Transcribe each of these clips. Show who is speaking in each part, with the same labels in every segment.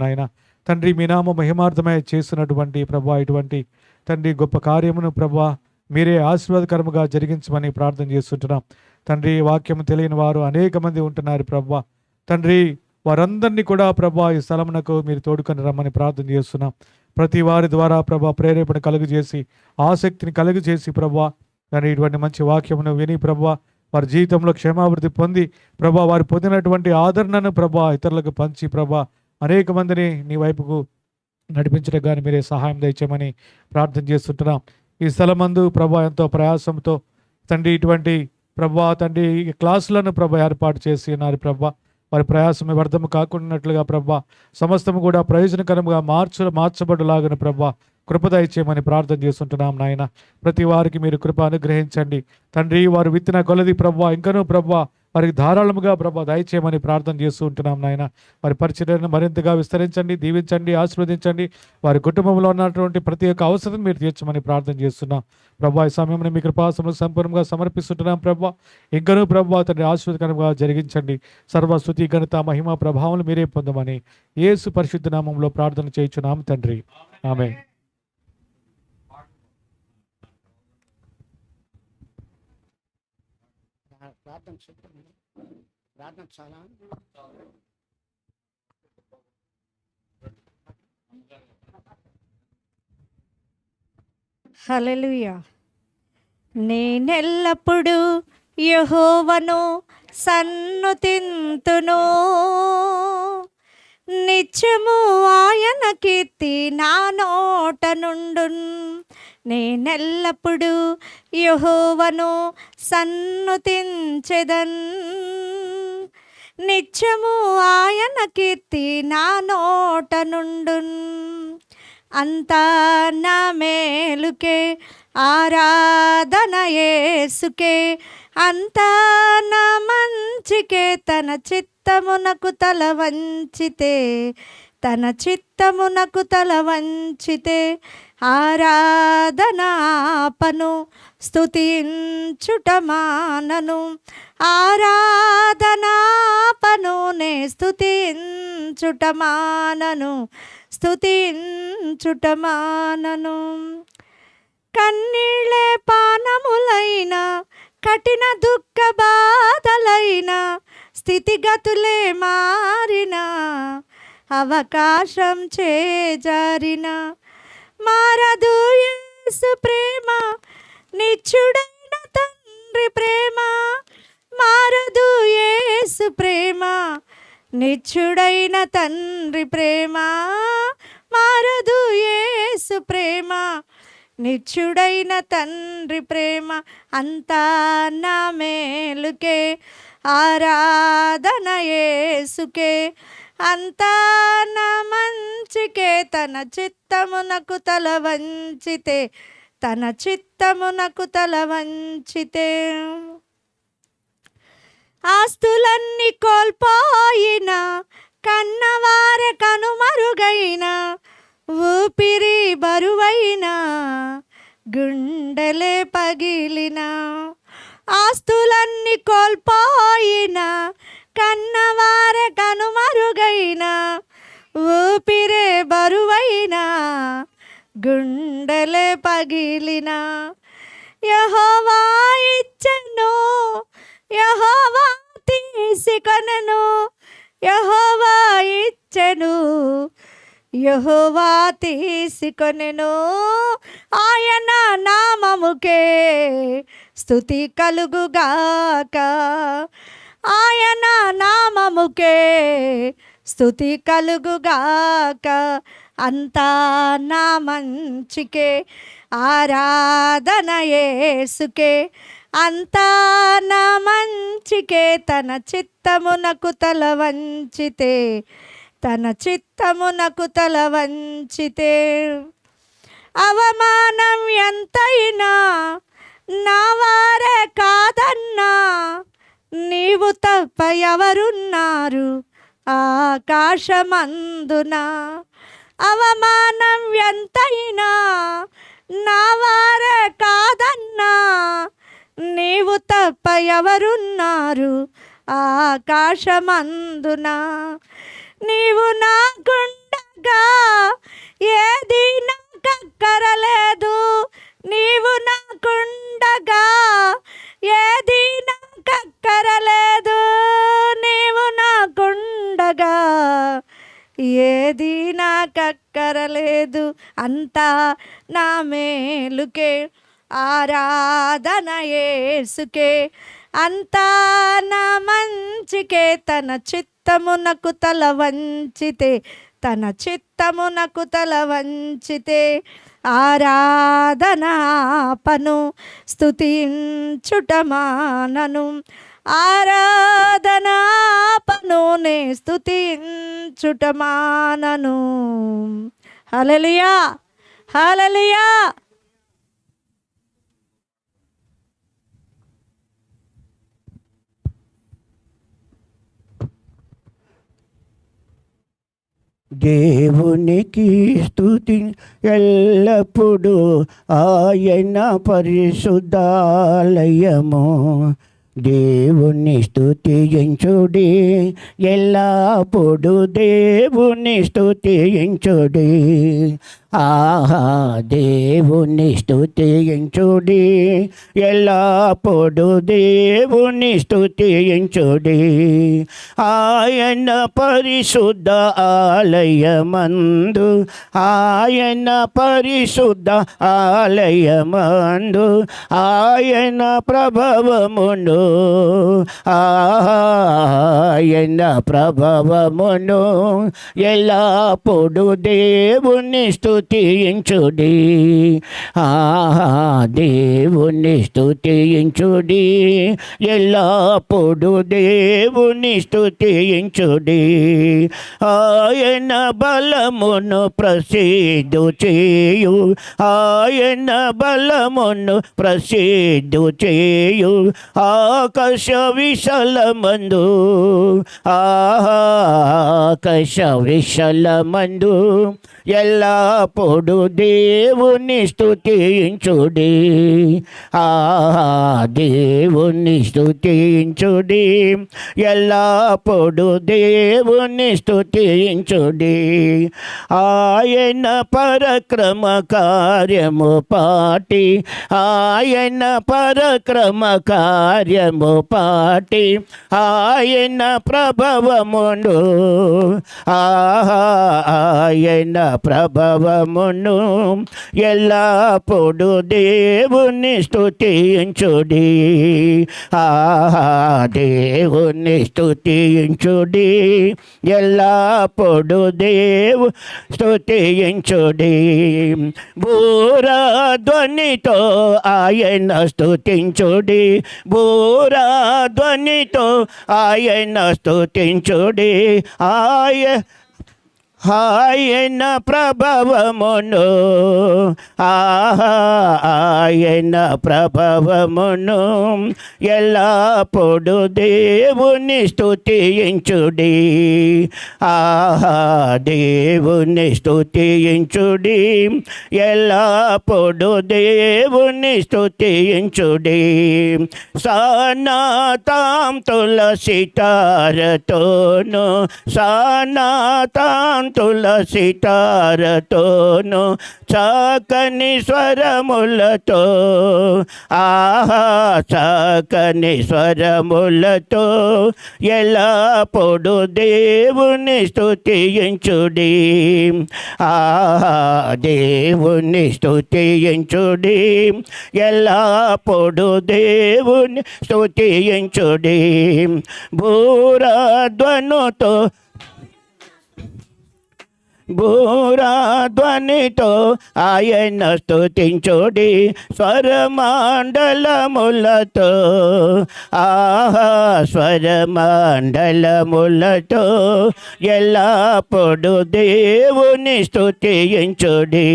Speaker 1: నాయన తండ్రి, మీ నామ మహిమార్థమై చేస్తున్నటువంటి ప్రభా ఇటువంటి తండ్రి గొప్ప కార్యమును ప్రభా మీరే ఆశీర్వాదకరముగా జరిగించమని ప్రార్థన చేస్తుంటున్నాం తండ్రి. వాక్యం తెలియని వారు అనేక మంది ఉంటున్నారు ప్రభా తండ్రి. వారందరినీ కూడా ప్రభా ఈ స్థలమునకు మీరు తోడుకొని రమ్మని ప్రార్థన చేస్తున్నాం. ప్రతి వారి ద్వారా ప్రభా ప్రేరేపణ కలుగు చేసి ఆసక్తిని కలుగు చేసి ప్రభా కానీ ఇటువంటి మంచి వాక్యమును విని ప్రభా వారి జీవితంలో క్షేమాభివృద్ధి పొంది ప్రభా వారు పొందినటువంటి ఆదరణను ప్రభా ఇతరులకు పంచి ప్రభా అనేక మందిని నీ వైపుకు నడిపించడం కానీ మీరే సహాయం దయచేయమని ప్రార్థన చేస్తుంటున్నాం. ఈ స్థలమందు ప్రభా ఎంతో ప్రయాసంతో తండ్రి ఇటువంటి ప్రభా తండ్రి క్లాసులను ప్రభా ఏర్పాటు చేసి ఉన్నారు ప్రభా. వారి ప్రయాసం వ్యర్థము కాకుండాట్లుగా ప్రభా సమస్తము కూడా ప్రయోజనకరంగా మార్చబడులాగిన ప్రభా కృప దయచేయమని ప్రార్థన చేస్తుంటున్నాం నాయన. ప్రతి వారికి మీరు కృప అనుగ్రహించండి తండ్రి. వారు విత్తిన కొలది ప్రభా ఇంకనూ ప్రభా వారికి ధారాళముగా ప్రభా దయచేయమని ప్రార్థన చేస్తూ ఉంటున్నాం నాయన. వారి పరిచర్యను మరింతగా విస్తరించండి, దీవించండి, ఆశీర్వదించండి. వారి కుటుంబంలో ఉన్నటువంటి ప్రతి ఒక్క అవసరం మీరు తీర్చమని ప్రార్థన చేస్తున్నాం ప్రభా. ఈ సమయంలో మీ కృపాసములు సంపూర్ణంగా సమర్పిస్తుంటున్నాం ప్రభా. ఇంకనూ ప్రభా తండ్రి ఆశీర్వదకరంగా జరిగించండి. సర్వస్తుతి ఘనత మహిమ ప్రభావం మీరే పొందమని యేసు పరిశుద్ధ నామంలో ప్రార్థన చేయించున్నాం తండ్రి, ఆమేన్.
Speaker 2: ప్రార్థన చాలా
Speaker 3: హల్లెలూయా. నేనెల్లప్పుడు యెహోవాను సన్నుతింతును, నిత్యము ఆయన కీర్తి నా నోట నుండున్. నేనెల్లప్పుడు యెహోవాను సన్నుతించెదన్, నిత్యము ఆయన కీర్తి నా నోట నుండున్. అంతా నా మేలుకే ఆరాధన యేసుకే, అంతా నా మంచికే. తన చిత్తమునకు తల వంచితే, తన చిత్తమునకు తల వంచితే ఆరాధన ఆపను, స్తుతించుట మానను. ఆరాధన ఆపను, నే స్తుతించుట మానను, స్తుతించుట మానను. కన్నీళ్ళే పానములైన, కఠిన దుఃఖ బాధలైన, స్థితిగతులే మారిన, అవకాశం చేజారిన, మారదు యేసు ప్రేమ, నిత్యుడైన తండ్రి ప్రేమ. మారదు యేసు ప్రేమ, నిత్యుడైన తండ్రి ప్రేమ. మారదు యేసు ప్రేమ, నిత్యుడైన తండ్రి ప్రేమ. అంతా నా మేలుకే ఆరాధన యేసుకే, అంతా నా మంచికే. తన చిత్తమునకు తల వంచితే, తన చిత్తమునకు తల వంచితే. ఆస్తులన్నీ కోల్పోయిన, కన్నవారె కనుమరుగైన, ఊపిరి బరువైన, గుండెలే పగిలిన. ఆస్తులన్నీ కోల్పోయిన, కన్నవారె కనుమరుగైన, ఊపిరే బరువైన, గుండెలే పగిలిన. యెహోవా ఇచ్చెను, యెహోవా తీసుకొనెను, యెహోవా ఇచ్చెను, యెహోవా తీసుకొనెను. ఆయన నామముకే స్తుతి కలుగుగాక, ఆయన నామముకే స్తుతి కలుగుగాక. అంతా నా మంచికే ఆరాధన యేసుకే, అంతా నా మంచికే. తన చిత్తమునకు తల వంచితే, తన చిత్తమునకు తల వంచితే. అవమానం ఎంతైనా నా వారే కాదన్నా, నీవు తప్ప ఎవరున్నారు ఆకాశమందున. అవమానం ఎంతైనా నా వారే కాదన్నా, నీవు తప్ప ఎవరున్నారు ఆకాశమందున. నీవు నాకుండగా ఏది నాకక్కరలేదు. నీవు నాకుండగా ఏది నాకక్కరలేదు. నీవు నాకుండగా ఏది నాకక్కరలేదు. అంతా నా మేలుకే, ఆరాధన యేసుకే. అంతా నా మంచికే, తన చిత్తమునకు తల వంచితే, తన చిత్తమునకు తల వంచితే ఆరాధనాపను, స్తుతించుట మానను. ఆరాధనాపను, నే స్తుతించుట మానను. హల్లెలూయా, హల్లెలూయా.
Speaker 2: దేవునికి స్తుతి ఎల్లప్పుడూ, ఆయన పరిశుద్ధాలయము. దేవుని స్తుతించుడి ఎల్లప్పుడు, దేవుని స్తుతించుడి. ఆహా, దేవుని స్తుతించుడి ఎల్లప్పుడు, దేవుని స్తుతించుడి. ఆయన పరిశుద్ధ ఆలయమందు, ఆయన పరిశుద్ధ ఆలయమందు ఆయన ప్రభావమును, ఆయన ప్రభావమును ఎల్లప్పుడు దేవుని స్తుతించుడి. దేవుని స్తుతించుడి ఎల్లప్పుడు, దేవుని స్తుతించుడి. ఆయన బలమును ప్రసిద్ధు చేయు, ఆయన బలమును ప్రసిద్ధు చేయు. ఆకాశ విశాలమందు, ఆకాశ విశాలమందు ఎల్లప్పుడు దేవుని స్తుతించుడి. దేవుని స్తుతించుడి ఎల్లప్పుడు, దేవుని స్తుతించుడి. ఆయన పరక్రమ కార్యము పాటి, ఆయన పరక్రమ కార్యము పాటి ఆయన ప్రభావమును, ఆయన ప్రభావమును ఎల్లప్పుడు దేవుని స్తుతించుడి. దేవుని స్తుతించుడి ఎల్లప్పుడు, దేవు స్తుతించుడి. బూరా ధ్వనితో ఆయన స్తుతించుడి, బూరా ధ్వనితో ఆయన స్తుతించుడి. ఆయన ప్రభావమును, ఆయన ప్రభావమును ఎల్లప్పుడు దేవుని స్తుతించుడి. దేవుని స్తుతించుడి ఎల్లప్పుడు, దేవుని స్తుతించుడి. సానాతాం తులసి తారతోను, సానాతాం తులసి తారతోను చక్కని స్వరములతో, చక్కని స్వరములతో ఎల్లప్పుడు దేవుని స్తుతించుడి. దేవుని స్తుతించుడి ఎల్లప్పుడు, దేవుని స్తుతించుడి. బూరాధ్వనుతో, బూరాధ్వనితో ఆయన స్తుతించుడి. స్వరమండలములతో, స్వరమండలములతో ఎల్లప్పుడు దేవుని స్తుతించుడి.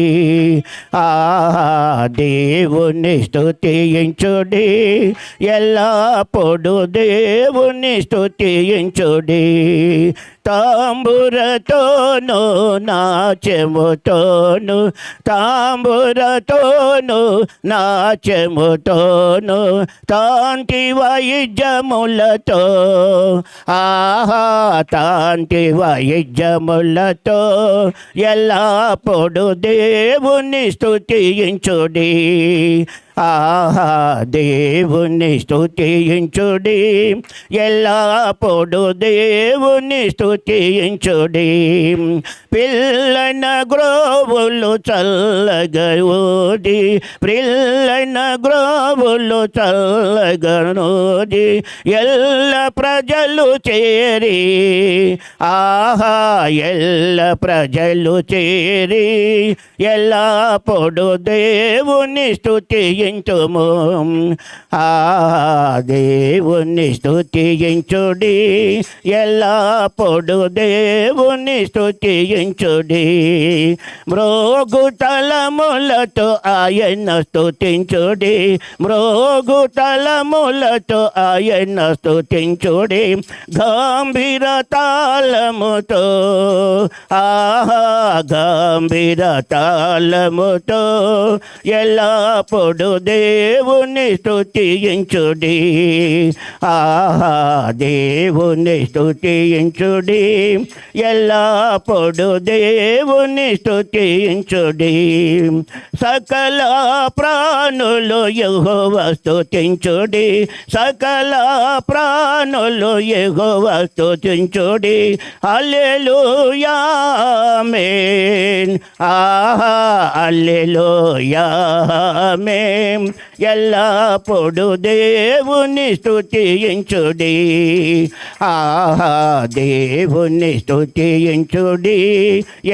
Speaker 2: దేవుని స్తుతించుడి ఎల్లప్పుడు, దేవుని స్తుతించుడి. తాంబురతోను నాట్యముతోను తాంబురతోను నాట్యముతోను తాంటి వైద్యములతో ఆహా తాంటి వైద్యములతో ఎల్లప్పుడు దేవుని స్తుతించుడి ఆహా దేవుని స్తుతించుడి ఎల్లప్పుడు దేవుని స్తుతించుడి పిల్లన గ్రోవులు చల్లగా ఊది పిల్లన గ్రోవులు చల్లగా నూది ఎల్ల ప్రజలు చేరి ఆహా ఎల్ల ప్రజలు చేరి ఎల్లప్పుడు దేవుని స్తుతించుము ఆ దేవుని స్తుతించుడి ఎల్లప్పుడు దేవుని స్తుతించుడి మ్రోగు తలములతో ఆయన స్తుతించుడి మ్రోగు తలములతో ఆయన స్తుతించుడి గంభీర తాళముతో ఆహా గంభీర తాళముతో ఎల్లప్పుడు దేవుని స్తుతించుడి ఆహా దేవుని స్తుతించుడి ఎల్లప్పుడు దేవుని స్తుతించుడి సకల ప్రాణులు యెహోవా స్తుతించుడి సకల ప్రాణులు యెహోవా స్తుతించుడి హల్లెలూయా ఆమేన్ ఆహా హల్లెలూయా ఆమేన్ ఎల్లప్పుడు దేవుని స్తుతించుడి ఆహా దేవుని స్తుతించుడి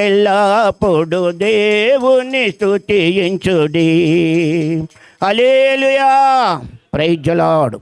Speaker 2: ఎల్లప్పుడు దేవుని స్తుతించుడి హల్లెలూయా ప్రైజ్ ది లార్డ్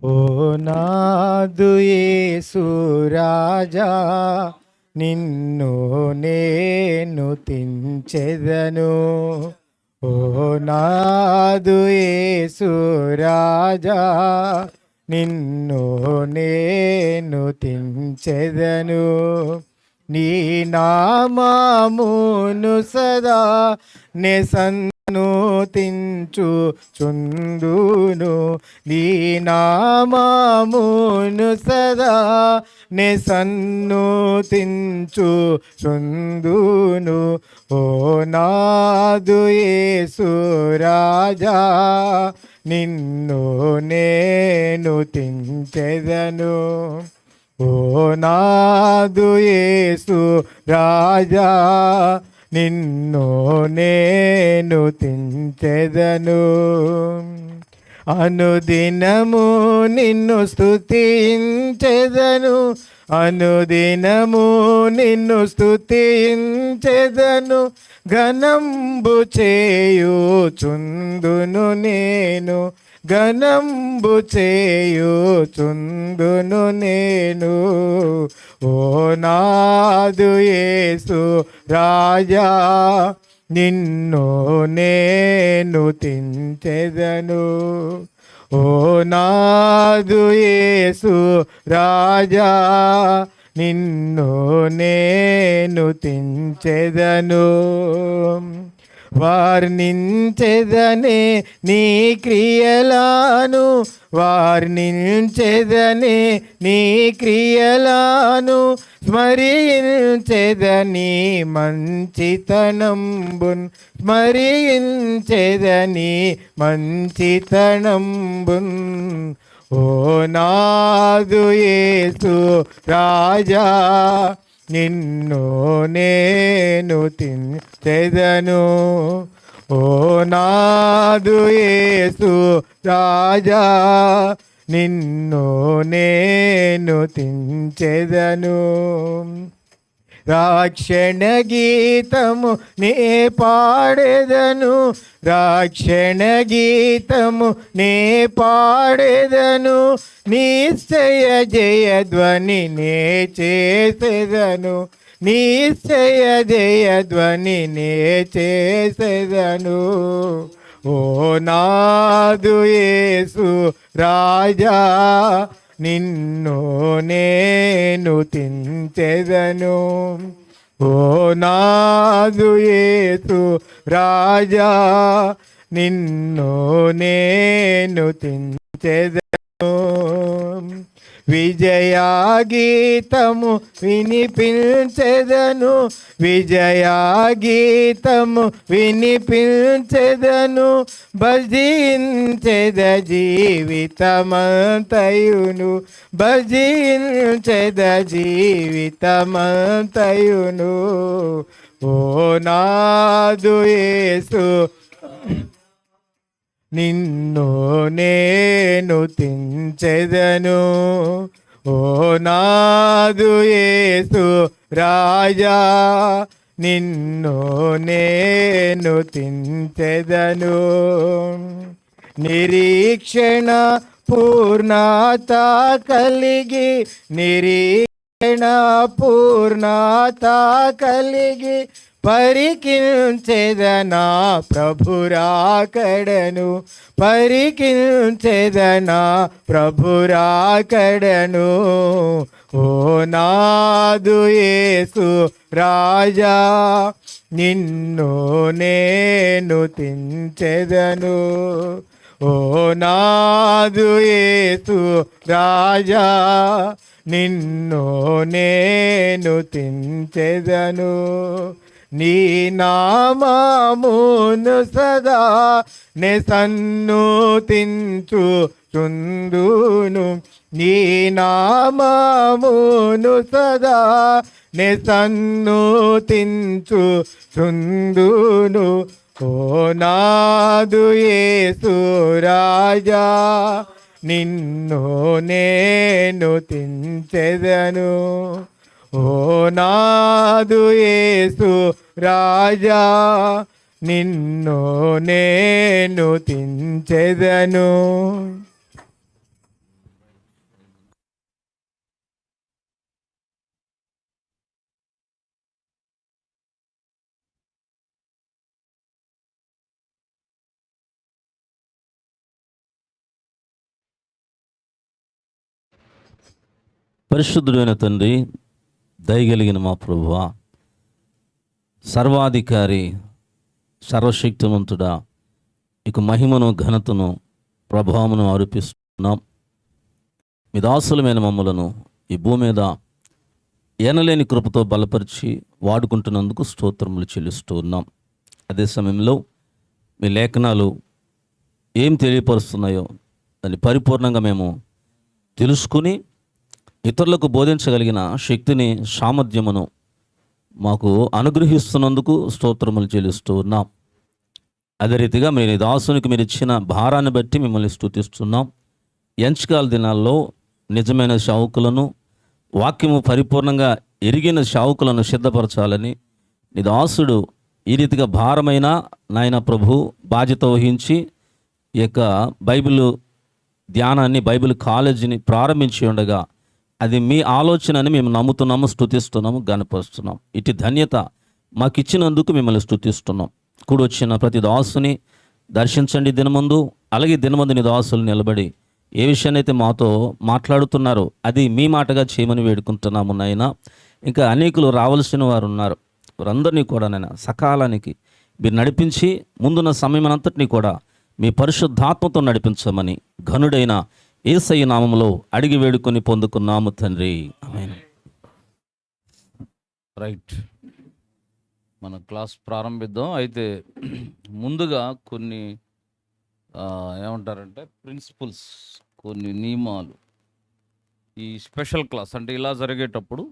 Speaker 4: ఓ నాదు యేసు రాజా నిన్ను నేను తించెదను ఓ నాదు యేసు రాజా నిన్ను నేను తించెదను నీ నామమును సదా నే సన్నుతించు చుందును నీ నామమును సదా నే సన్నుతించు చుందును ఓ నాదు యేసు రాజా నిన్ను నేను తించెదను ఓ నాదు యేసు రాజా నిన్ను నేను తించెదను అనుదినము నిన్ను స్తుతించెదను అనుదినము నిన్ను స్తుతించెదను ఘనంబు చేయుచుందును నేను ఘనంబు చేయుచుందును నేను ఓ నాదు యేసు రాజా నిన్ను నేను తించెదను ఓ నాదు యేసు రాజా నిన్ను నేను తించెదను వర్ణించెదనే నీ క్రియలను వర్ణించెదనే నీ క్రియలను స్మరించెదని మంచితనంబున్ స్మరించెదని మంచితనంబున్ ఓ నాదు యేసు రాజా నిన్ను నేను తించెదను. ఓ నాదు యేసు రాజా నిన్ను నేను తించెదను. రక్షణ గీతము నే పాడెదను, రక్షణ గీతము నే పాడెదను, నిశ్చయ జయధ్వని నే చేసెదను, నిశ్చయ జయధ్వని నే చేసెదను. ఓ నాదు యేసు రాజా నిన్ను నేను తించెదను. ఓ నాదు యేసు రాజా నిన్ను నేను తించెదను. విజయా గీతము వినిపించెదను, విజయా గీతము వినిపించెదను, భజించెద జీవితమంతయును, భజించెద జీవితమంతయును. ఓ నాదు యేసు నిన్ను నేను తించెదను. ఓ నాదు యేసు రాజా నిన్ను నేను తించెదను. నిరీక్షణ పూర్ణత కలిగి, నిరీక్షణ పూర్ణత కలిగి పరికించెదనా ప్రభురాకడను, పరికించెదనా ప్రభురాకడను. ఓ నాదు యేసు రాజా నిన్ను నేను తించెదను. ఓ నాదు యేసు రాజా నిన్ను నేను తించెదను. నీ నామమును సదా నే సన్నుతించుచుందును, నీ నామమును సదా నే సన్నుతించుచుందును. ఓ నాదు యేసు రాజా నిన్ను నేను తించెదను. ఓ నాదు యేసు రాజా నిన్ను నేను తించెదను.
Speaker 5: పరిశుద్ధుడైన తండ్రి, దయగలిగిన మా ప్రభువా, సర్వాధికారి, సర్వశక్తివంతుడా, ఇక మహిమను ఘనతను ప్రభావమును ఆరోపిస్తున్నాం. మీ దాసులమైన మమ్మలను ఈ భూమి మీద ఎనలేని కృపతో బలపరిచి వాడుకుంటున్నందుకు స్తోత్రములు చెల్లిస్తూ ఉన్నాం. అదే సమయంలో మీ లేఖనాలు ఏం తెలియపరుస్తున్నాయో దాన్ని పరిపూర్ణంగా మేము తెలుసుకుని ఇతరులకు బోధించగలిగిన శక్తిని, సామర్థ్యమును మాకు అనుగ్రహిస్తున్నందుకు స్తోత్రములు చెల్లిస్తూ ఉన్నాం. అదే రీతిగా మీ దాసునికి మీరు ఇచ్చిన భారాన్ని బట్టి మిమ్మల్ని స్తుతిస్తున్నాం. ఎంచకాల దినాల్లో నిజమైన సేవకులను, వాక్యము పరిపూర్ణంగా ఎరిగిన సేవకులను సిద్ధపరచాలని నీ దాసుడు ఈ రీతిగా భారమైన నాయన ప్రభు బాధ్యత వహించి ఈ యొక్క బైబిల్ ధ్యానాన్ని, బైబిల్ కాలేజీని ప్రారంభించి ఉండగా అది మీ ఆలోచన అని మేము నమ్ముతున్నాము, స్తుతిస్తున్నాము, గణపరుస్తున్నాం. ఇటు ధన్యత మాకు ఇచ్చినందుకు మిమ్మల్ని స్తుతిస్తున్నాం. కూడొచ్చిన ప్రతి దాసుని దర్శించండి దినమందు, అలాగే దినమందు నీ దాసులు నిలబడి ఏ విషయాన్నైతే మాతో మాట్లాడుతున్నారో అది మీ మాటగా చేయమని వేడుకుంటున్నాము నాయన. ఇంకా అనేకులు రావాల్సిన వారు ఉన్నారు, వారందరినీ కూడా నాయన సకాలానికి మీరు నడిపించి ముందున్న సమయం అంతటినీ కూడా మీ పరిశుద్ధాత్మతో నడిపించమని ఘనుడైన యేసయ్య నామములో అడిగి వేడుకొని పొందుకున్నాము తండ్రి, ఆమేన్.
Speaker 6: రైట్, మన క్లాస్ ప్రారంభిద్దాం. అయితే ముందుగా కొన్ని ఏమంటారంటే ప్రిన్సిపల్స్, కొన్ని నియమాలు ఈ స్పెషల్ క్లాస్ అంటే ఇలా జరిగేటప్పుడు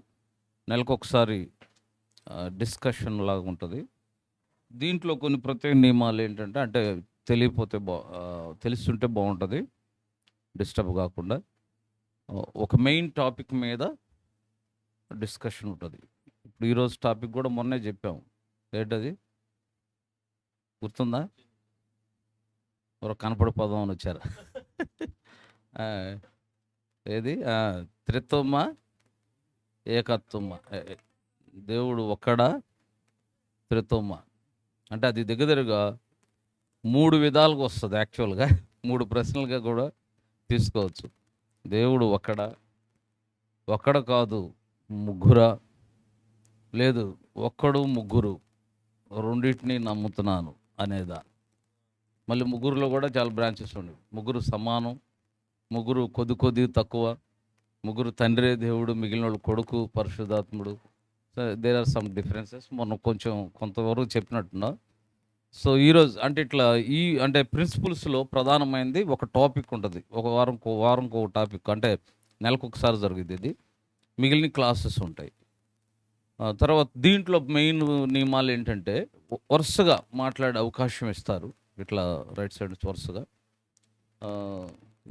Speaker 6: నెలకొకసారి డిస్కషన్ లాగా ఉంటుంది. దీంట్లో కొన్ని ప్రత్యేక నియమాలు ఏంటంటే అంటే తెలియపోతే తెలుస్తుంటే బాగుంటుంది, డిస్టర్బ్ కాకుండా. ఒక మెయిన్ టాపిక్ మీద డిస్కషన్ ఉంటుంది. ఇప్పుడు ఈరోజు టాపిక్ కూడా మొన్నే చెప్పాము. ఏంటది గుర్తుందా? ఎవరో కనపడి పదం అని వచ్చారు. ఏది త్రిత్వమ ఏకత్వమ, దేవుడు ఒక్కడా త్రిత్వమ అంటే అది దగ్గరగా 3 విధాలుగా వస్తుంది. యాక్చువల్గా 3 ప్రశ్నలుగా కూడా తీసుకోవచ్చు. దేవుడు ఒక్కడా, ఒక్కడ కాదు ముగ్గురా, లేదు ఒక్కడు ముగ్గురు రెండింటిని నమ్ముతున్నాను అనేదా. మళ్ళీ ముగ్గురులో కూడా చాలా బ్రాంచెస్ ఉన్నాయి. ముగ్గురు సమానం, ముగ్గురు కొద్ది తక్కువ, ముగ్గురు తండ్రే దేవుడు, మిగిలిన వాళ్ళు కొడుకు పరిశుద్ధాత్ముడు. So there are some differences. మొన్న కొంతవరకు చెప్పినట్టున్నా. సో ఈరోజు అంటే ఇట్లా అంటే ప్రిన్సిపల్స్లో ప్రధానమైనది ఒక టాపిక్ ఉంటుంది. ఒక వారంకి ఒక టాపిక్, అంటే నెలకు ఒకసారి జరుగుతుంది ఇది. మిగిలిన క్లాసెస్ ఉంటాయి. తర్వాత దీంట్లో మెయిన్ నియమాలు ఏంటంటే వరుసగా మాట్లాడే అవకాశం ఇస్తారు. ఇట్లా రైట్ సైడ్ నుంచి వరుసగా.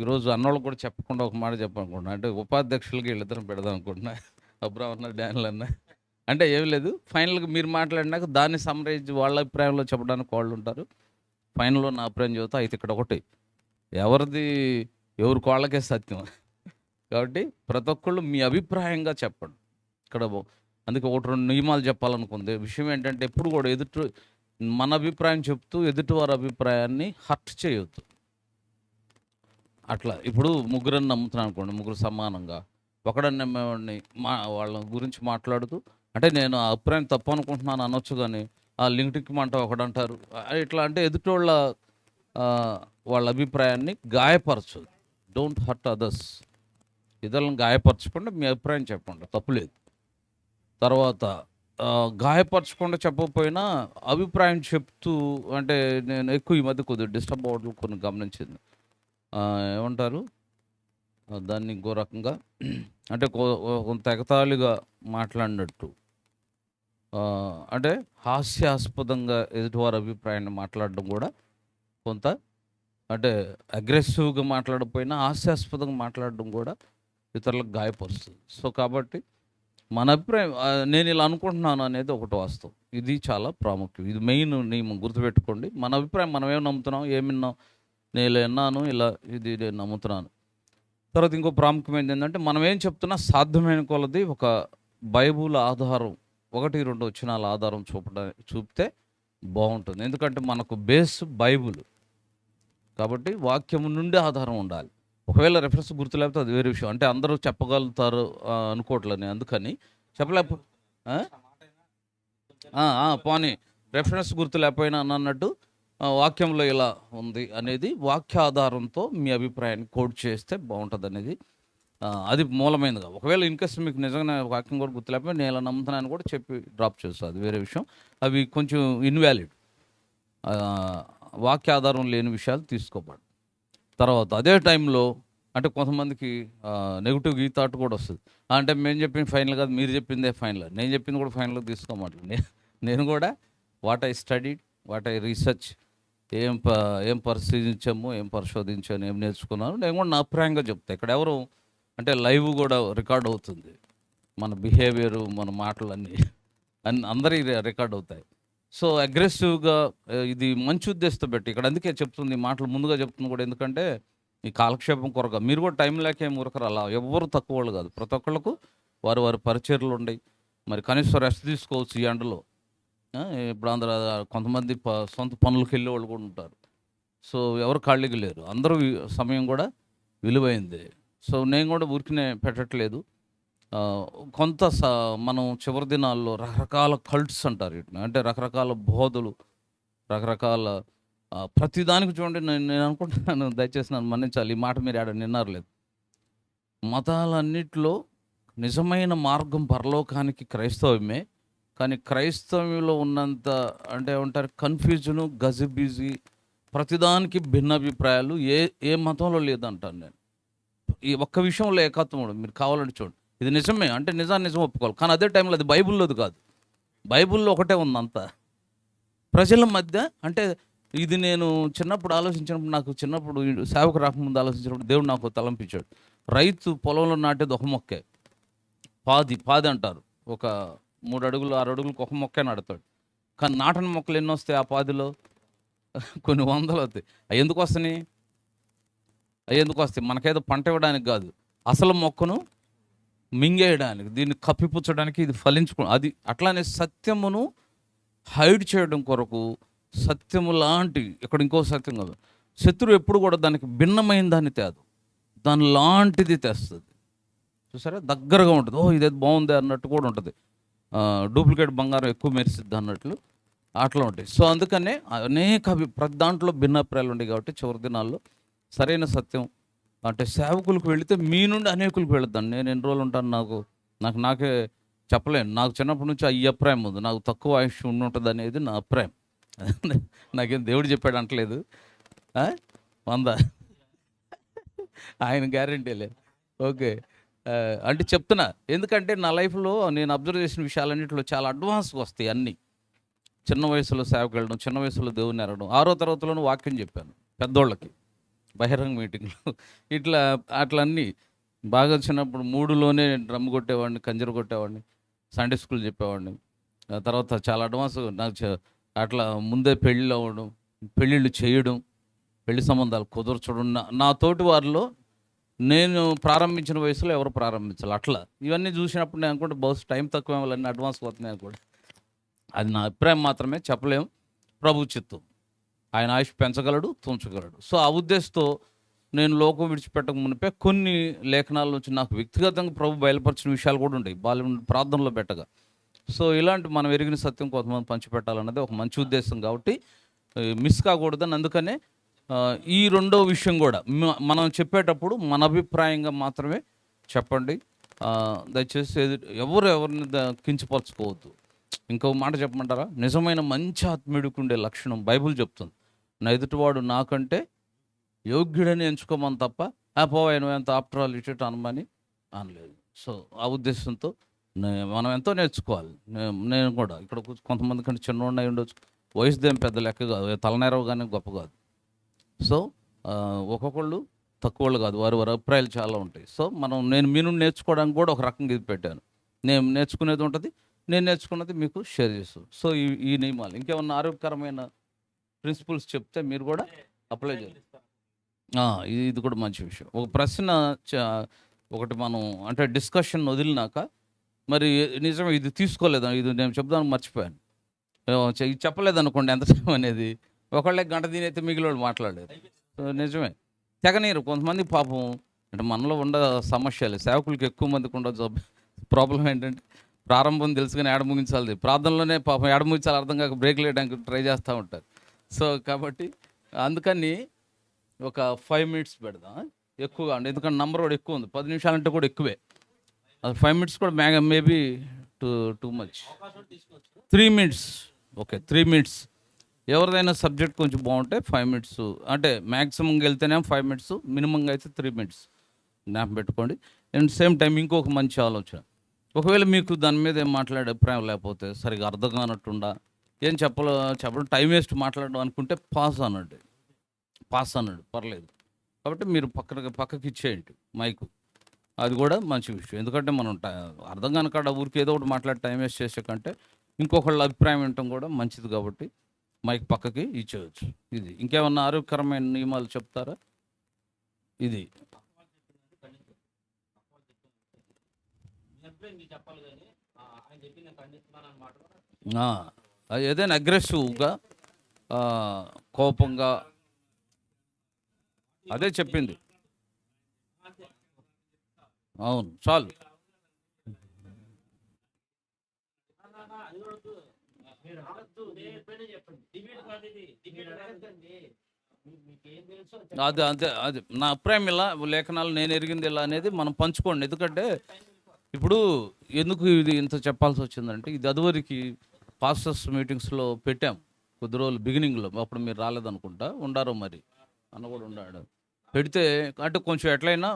Speaker 6: ఈరోజు అన్నోళ్ళకి కూడా చెప్పకుండా ఒక మాట చెప్పాలనుకుంటున్నా. అంటే ఉపాధ్యక్షులకి వీళ్ళిద్దరం పెడదాం అనుకుంటున్నా, అబ్రాహం అన్న డానియల్ అన్న. అంటే ఏం లేదు, ఫైనల్గా మీరు మాట్లాడినాక దాన్ని సమ్మరైజ్ వాళ్ళ అభిప్రాయంలో చెప్పడానికి వాళ్ళు ఉంటారు. ఫైనల్లో నా అభిప్రాయం చెబుతా. అయితే ఇక్కడ ఒకటి, ఎవరికి వాళ్ళకే సత్యం. కాబట్టి ప్రతి ఒక్కళ్ళు మీ అభిప్రాయంగా చెప్పండి. ఇక్కడ అందుకే 1-2 నియమాలు చెప్పాలనుకుంది. విషయం ఏంటంటే ఎప్పుడు కూడా మన అభిప్రాయం చెప్తూ ఎదుటి వారి అభిప్రాయాన్ని హర్ట్ చేయొద్దు. అట్లా ఇప్పుడు ముగ్గురని నమ్ముతున్నాను అనుకోండి, ముగ్గురు సమానంగా ఒకడని నమ్మేవాడిని వాళ్ళ గురించి మాట్లాడుతూ అంటే నేను ఆ అభిప్రాయం తప్పు అనుకుంటున్నాను అనొచ్చు, కానీ ఆ లింక్డ్కి మంట ఒకడంటారు. ఇట్లా అంటే ఎదుటి వాళ్ళ అభిప్రాయాన్ని గాయపరచు. Don't hurt others. ఇతరులను గాయపరచకుండా మీ అభిప్రాయం చెప్పండి, తప్పులేదు. తర్వాత గాయపరచకుండా చెప్పకపోయినా అభిప్రాయం చెప్తూ, అంటే నేను ఎక్కువ ఈ మధ్య కొద్దిగా డిస్టర్బ్ అవ్వడం కొన్ని గమనించింది. ఏమంటారు దాన్ని ఇంకో రకంగా, అంటే కొంత ఎగతాళిగా మాట్లాడినట్టు, అంటే హాస్యాస్పదంగా ఎదుటివారి అభిప్రాయాన్ని మాట్లాడడం కూడా కొంత, అంటే అగ్రెసివ్గా మాట్లాడకపోయినా హాస్యాస్పదంగా మాట్లాడడం కూడా ఇతరులకు గాయపరుస్తుంది. సో కాబట్టి మన అభిప్రాయం నేను ఇలా అనుకుంటున్నాను అనేది ఒకటి వాస్తవం. ఇది చాలా ప్రాముఖ్యం. ఇది మెయిన్ నియమం, గుర్తుపెట్టుకోండి. మన అభిప్రాయం మనం ఏం నమ్ముతున్నాం, ఏం విన్నాం, నేను ఇలా విన్నాను, ఇది నేను నమ్ముతున్నాను. తర్వాత ఇంకో ప్రాముఖ్యమైనది ఏంటంటే మనం ఏం చెప్తున్నా సాధ్యమైన కొలది ఒక బైబుల్ ఆధారం, 1-2 వచనాల ఆధారం చూపితే బాగుంటుంది. ఎందుకంటే మనకు బేస్ బైబుల్ కాబట్టి వాక్యం నుండి ఆధారం ఉండాలి. ఒకవేళ రెఫరెన్స్ గుర్తు లేకపోతే అది వేరే విషయం. అంటే అందరూ చెప్పగలుగుతారు అనుకోవట్లని, అందుకని పోనీ రెఫరెన్స్ గుర్తు లేకపోయినా అన్నట్టు వాక్యంలో ఇలా ఉంది అనేది వాక్య ఆధారంతో మీ అభిప్రాయాన్ని కోడ్ చేస్తే బాగుంటుంది అనేది అది మూలమైనదిగా. ఒకవేళ ఇన్కేస్ మీకు నిజంగా వాక్యం కూడా గుర్తు లేకపోతే నేను ఇలా నమ్ముతున్నాను కూడా చెప్పి డ్రాప్ చేస్తాను, అది వేరే విషయం. అవి కొంచెం ఇన్వాలిడ్, వాక్య ఆధారం లేని విషయాలు తీసుకోబడి. తర్వాత అదే టైంలో అంటే కొంతమందికి నెగిటివ్ థాట్ కూడా వస్తుంది. అంటే మేము చెప్పింది ఫైనల్ కాదు, మీరు చెప్పిందే ఫైనల్, నేను చెప్పింది కూడా ఫైనల్గా తీసుకోమంటాను. నేను కూడా what I studied, what I research, ఏం పరిశీలించాము, ఏం పరిశోధించాను, ఏం నేర్చుకున్నాను, నేను కూడా నా అభిప్రాయంగా చెప్తాను. ఇక్కడ ఎవరు అంటే లైవ్ కూడా రికార్డ్ అవుతుంది, మన బిహేవియరు, మన మాటలన్నీ అందరి రికార్డ్ అవుతాయి. సో అగ్రెసివ్గా ఇది మంచి ఉద్దేశంతో పెట్టి ఇక్కడ అందుకే చెప్తుంది, మాటలు ముందుగా చెప్తుంది కూడా. ఎందుకంటే ఈ కాలక్షేపం కొరగా మీరు కూడా టైం లేక ఏం ఊరకరు, అలా ఎవ్వరు తక్కువ వాళ్ళు కాదు. ప్రతి ఒక్కళ్ళకు వారి పరిచర్లు ఉన్నాయి. మరి కనీసం రెస్ట్ తీసుకోవచ్చు ఈ ఎండలో. ఇప్పుడు అందరూ కొంతమంది సొంత పనులకు వెళ్ళే వాళ్ళు కూడా ఉంటారు. సో ఎవరు ఖాళీగా లేరు, అందరూ సమయం కూడా విలువైంది. సో నేను కూడా ఊరికినే పెట్టట్లేదు. కొంత మనం చివరి దినాల్లో రకరకాల కల్ట్స్ అంటారు వీటిని, అంటే రకరకాల బోధలు, రకరకాల ప్రతిదానికి చూడండి. నేను అనుకుంటున్నాను, దయచేసి నన్ను మన్నించాలి, ఈ మాట మీరు నిన్నారు లేదు. మతాలన్నిటిలో నిజమైన మార్గం పరలోకానికి క్రైస్తవమే. కానీ క్రైస్తవంలో ఉన్నంత అంటే ఏమంటారు కన్ఫ్యూజను, గజిబిజి, ప్రతిదానికి భిన్నాభిప్రాయాలు ఏ మతంలో లేదంటాను నేను. ఈ ఒక్క విషయంలో ఏకత్వం ఉండదు. మీరు కావాలంటే చూడండి, ఇది నిజమే అంటే నిజం ఒప్పుకోవాలి, కానీ అదే టైంలో అది బైబిల్లోది కాదు. బైబిల్లో ఒకటే ఉంది అంతా. ప్రజల మధ్య అంటే ఇది నేను చిన్నప్పుడు ఆలోచించినప్పుడు, నాకు చిన్నప్పుడు సేవకు రాకముందు ఆలోచించినప్పుడు దేవుడు నాకు తలంపించాడు. రైతు పొలంలో నాటేది ఒక మొక్కే, పాది అంటారు. ఒక 3 అడుగులు 6 అడుగులకు ఒక మొక్కే నాటుతాడు. కానీ నాటని మొక్కలు ఎన్ని వస్తాయి ఆ పాదిలో? కొన్ని వందలు అవుతాయి. అవి ఎందుకు వస్తాయి? మనకేదో పంట ఇవ్వడానికి కాదు, అసలు మొక్కను మింగేయడానికి, దీన్ని కప్పిపుచ్చడానికి, ఇది అది అట్లానే సత్యమును హైడ్ చేయడం కొరకు సత్యము లాంటి, ఇక్కడ ఇంకో సత్యం కాదు, శత్రువు ఎప్పుడు కూడా దానికి భిన్నమైన దాన్ని తేదు, దాని లాంటిది తెస్తుంది. చూసారా, దగ్గరగా ఉంటుంది. ఇదేది బాగుంది అన్నట్టు కూడా ఉంటుంది. డూప్లికేట్ బంగారం ఎక్కువ మెరిసిద్ది అన్నట్లు అట్లా ఉంటాయి. సో అందుకనే ప్రతి దాంట్లో భిన్నాభిప్రాయాలు ఉన్నాయి. కాబట్టి చివరి దినాల్లో సరైన సత్యం అంటే సేవకులకు వెళితే మీ నుండి అనేకులకు వెళుతాను. నేను ఎన్ని రోజులు ఉంటాను నాకే చెప్పలేను. నాకు చిన్నప్పటి నుంచి ఈ అభిప్రాయం ఉంది, నాకు తక్కువ ఆయుష్ ఉంటుంది అనేది నా అభిప్రాయం. నాకేం దేవుడు చెప్పాడు అంటలేదు, 100 ఆయన గ్యారంటీలే. ఓకే, అంటే చెప్తున్నా, ఎందుకంటే నా లైఫ్లో నేను అబ్జర్వ్ చేసిన విషయాలన్నింటిలో చాలా అడ్వాన్స్గా వస్తాయి అన్నీ. చిన్న వయసులో సేవకు వెళ్ళడం, చిన్న వయసులో దేవుని ఎరగడం, 6వ తరగతిలోనూ వాక్యం చెప్పాను పెద్దోళ్ళకి బహిరంగ మీటింగ్లో. అట్లా అన్నీ బాగా చిన్నప్పుడు 3లోనే డ్రమ్ కొట్టేవాడిని, కంజర కొట్టేవాడిని, సండే స్కూల్ చెప్పేవాడిని. తర్వాత చాలా అడ్వాన్స్ నాకు అట్లా ముందే పెళ్ళిళ్ళు అవ్వడం, పెళ్ళిళ్ళు చేయడం, పెళ్లి సంబంధాలు కుదర్చడం. నా తోటి వారిలో నేను ప్రారంభించిన వయసులో ఎవరు ప్రారంభించాలి అట్లా. ఇవన్నీ చూసినప్పుడు నేను అనుకుంటే బహుశా టైం తక్కువ అన్నీ అడ్వాన్స్ పోతున్నాయి కూడా. అది నా అభిప్రాయం మాత్రమే, చెప్పలేము. ప్రభు చిత్తం, ఆయన ఆయుష్ పెంచగలడు, తుంచగలడు. సో ఆ ఉద్దేశంతో నేను లోకం విడిచిపెట్టక మునిపే కొన్ని లేఖనాల నుంచి నాకు వ్యక్తిగతంగా ప్రభు బయలుపరిచిన విషయాలు కూడా ఉంటాయి, ప్రార్థనలో పెట్టగా. సో ఇలాంటి మనం ఎరిగిన సత్యం కొంతమంది పంచిపెట్టాలన్నది ఒక మంచి ఉద్దేశం కాబట్టి మిస్ కాకూడదని. అందుకనే ఈ రెండో విషయం కూడా మనం చెప్పేటప్పుడు మన అభిప్రాయంగా మాత్రమే చెప్పండి. దయచేసి ఎవరిని కించపరచుకోవద్దు. ఇంకో మాట చెప్పమంటారా? నిజమైన మంచి ఆత్మీయుడికి ఉండే లక్షణం బైబిల్ చెప్తుంది, నా ఎదుటివాడు నాకంటే యోగ్యుడని ఎంచుకోమని తప్ప పోవాను ఎంత ఆఫ్టర్ ఆల్ ఇటు అనమని అనలేదు. సో ఆ ఉద్దేశంతో మనం ఎంతో నేర్చుకోవాలి. నేను కూడా ఇక్కడ కొంతమంది కంటే చిన్నవాడిని అయి ఉండొచ్చు, వయసుదేం పెద్ద లెక్క కాదు, తలనేరవ కానీ గొప్ప కాదు. సో ఒక్కొక్కళ్ళు తక్కువళ్ళు కాదు, వారి అభిప్రాయాలు చాలా ఉంటాయి. సో నేను మీ నుండి నేర్చుకోవడానికి కూడా ఒక రకంగా ఇది పెట్టాను. నేను నేర్చుకునేది ఉంటుంది, నేను నేర్చుకున్నది మీకు షేర్ చేస్తాను. సో ఈ నియమాలు ఇంకేమన్నా ఆరోగ్యకరమైన ప్రిన్సిపల్స్ చెప్తే మీరు కూడా అప్లై చేయాలి. ఇది కూడా మంచి విషయం. ఒక ప్రశ్న ఒకటి మనం అంటే డిస్కషన్ వదిలినాక మరి నిజమే ఇది తీసుకోలేదు, ఇది నేను చెప్దానికి మర్చిపోయాను, ఇది చెప్పలేదు అనుకోండి ఎంత టైం అనేది, ఒకళ్ళే గంట దీనైతే మిగిలిన మాట్లాడారు. నిజమే, తెగనీరు కొంతమంది పాపం. అంటే మనలో ఉండ సమస్యలు సేవకులకి ఎక్కువ మందికి ఉండదు. ప్రాబ్లం ఏంటంటే ప్రారంభం తెలుసు కానీ ఏడ ముగించాలి, ప్రార్థనలోనే పాపం ఏడ ముగించాలి అర్థం కాక బ్రేక్ లేయడానికి ట్రై చేస్తూ ఉంటారు. సో కాబట్టి అందుకని ఒక 5 minutes పెడదాం ఎక్కువగా ఉండి, ఎందుకంటే నంబర్ కూడా ఎక్కువ ఉంది, 10 నిమిషాలంటే కూడా ఎక్కువే. అది 5 minutes కూడా maybe too much. 3 minutes, okay 3 minutes. ఎవరిదైనా సబ్జెక్ట్ కొంచెం బాగుంటే 5 minutes, అంటే మ్యాక్సిమంగా వెళ్తేనే 5 minutes, మినిమంగా అయితే 3 minutes జ్ఞాపకం పెట్టుకోండి. అండ్ సేమ్ టైం ఇంకొక మంచి ఆలోచన, ఒకవేళ మీకు దాని మీద ఏం మాట్లాడే అభిప్రాయం లేకపోతే, సరిగా అర్థం కానట్టుండా, ఏం చెప్పడం టైం వేస్ట్ మాట్లాడడం అనుకుంటే పాస్ అన్నాడు పర్లేదు. కాబట్టి మీరు పక్కకి ఇచ్చేయండి మైకు, అది కూడా మంచి విషయం. ఎందుకంటే మనం అర్థం కానకాడ ఊరికి ఏదో ఒకటి మాట్లాడి టైం వేస్ట్ చేసే కంటే ఇంకొకళ్ళ అభిప్రాయం వినటం కూడా మంచిది. కాబట్టి మైక్ పక్కకి ఇచ్చేయచ్చు. ఇది ఇంకేమన్నా ఆరోగ్యకరమైన నియమాలు చెప్తారా? ఇది ఏదైనా అగ్రెసివ్గా కోపంగా, అదే చెప్పింది. అవును చాలు. అది నా అభిప్రాయం. ఇలా లేఖనాలు నేను ఎరిగింది ఇలా అనేది మనం పంచుకోండి. ఎందుకంటే ఇప్పుడు ఎందుకు ఇది ఇంత చెప్పాల్సి వచ్చిందంటే, ఇది అదివరకు పాస్టర్స్ మీటింగ్స్లో పెట్టాం కొద్ది రోజులు బిగినింగ్లో. అప్పుడు మీరు రాలేదనుకుంటా, ఉండారో మరి అన్న కూడా ఉన్నాడు. పెడితే అంటే కొంచెం ఎట్లయినా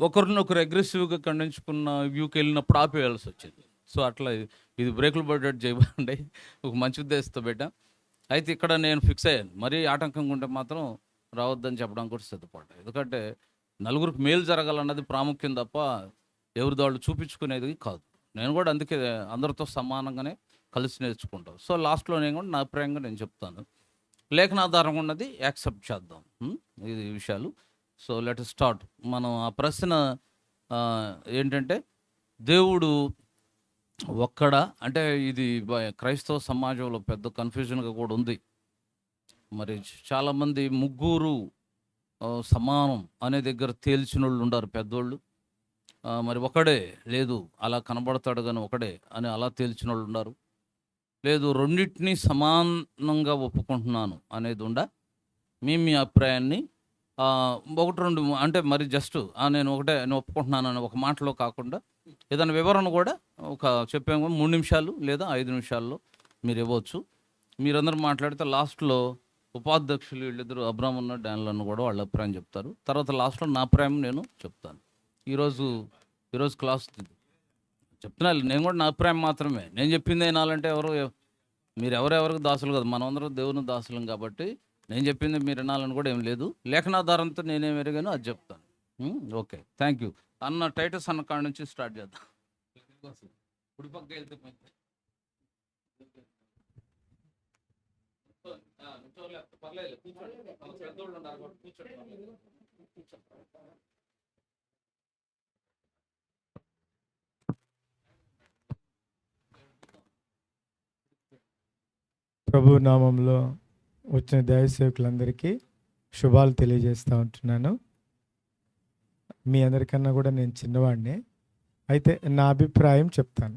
Speaker 6: ఒకరినొకరు అగ్రెసివ్గా ఖండించుకున్న వ్యూకి వెళ్ళినప్పుడు ఆపేయాల్సి వచ్చింది. సో అట్లా ఇది బ్రేకులు పడ్డట్టు చేయబండి, ఒక మంచి ఉద్దేశంతో పెట్టా. అయితే ఇక్కడ నేను ఫిక్స్ అయ్యాను, మరీ ఆటంకంగా ఉంటే మాత్రం రావద్దని చెప్పడానికి కూడా సిద్ధపడ్డా. ఎందుకంటే నలుగురికి మేలు జరగాలన్నది ప్రాముఖ్యం తప్ప ఎవరిది వాళ్ళు చూపించుకునేది కాదు. నేను కూడా అందుకే అందరితో సమానంగానే కలిసి నేర్చుకుంటాం. సో లాస్ట్లో నేను కూడా నా అభిప్రాయంగా నేను చెప్తాను, లేఖనాధారంగా ఉన్నది యాక్సెప్ట్ చేద్దాం. ఇది విషయాలు. So let start. మనం ఆ ప్రశ్న ఏంటంటే, దేవుడు ఒక్కడా అంటే, ఇది క్రైస్తవ సమాజంలో పెద్ద కన్ఫ్యూజన్గా కూడా ఉంది. మరి చాలామంది ముగ్గురు సమానం అనే దగ్గర తేల్చిన వాళ్ళు ఉన్నారు పెద్దోళ్ళు. మరి ఒకడే లేదు, అలా కనబడతాడు కానీ ఒకడే అని అలా తేల్చిన వాళ్ళు ఉన్నారు. లేదు, రెండింటినీ సమానంగా ఒప్పుకుంటున్నాను అనేది ఉండా. మీ అభిప్రాయాన్ని ఒకటి రెండు అంటే మరి జస్ట్ నేను ఒప్పుకుంటున్నాను అని ఒక మాటలో కాకుండా ఏదైనా వివరణ కూడా ఒక చెప్పాము 3 నిమిషాలు లేదా 5 నిమిషాల్లో మీరు ఇవ్వచ్చు. మీరందరూ మాట్లాడితే లాస్ట్లో ఉపాధ్యక్షులు వీళ్ళిద్దరు అబ్రాహ్మణ్ డానియల్ కూడా వాళ్ళ అభిప్రాయం చెప్తారు. తర్వాత లాస్ట్లో నా అభిప్రాయం నేను చెప్తాను. ఈరోజు క్లాస్ చెప్తున్నా, నేను కూడా నా అభిప్రాయం మాత్రమే. నేను చెప్పింది వినాలంటే మీరు ఎవరెవరికి దాసులు కదా, మనం అందరం దేవుని దాసులం కాబట్టి నేను చెప్పింది మీరు వినాలని కూడా ఏం లేదు. లేఖనాధారంతో నేనేం ఎరిగానో అది చెప్తాను. Okay, thank you. అన్న టైటస్ అన్న కాడ నుంచి స్టార్ట్ చేద్దాం. కుడిపక్క వెళ్తే పర్లేదు, పెద్దోళ్ళు ఉన్నారు కూర్చోండి.
Speaker 4: ప్రభు నామంలో వచ్చిన దైవసేవకులందరికీ శుభాలు తెలియజేస్తూ ఉంటున్నాను. మీ అందరికన్నా కూడా నేను చిన్నవాడిని, అయితే నా అభిప్రాయం చెప్తాను.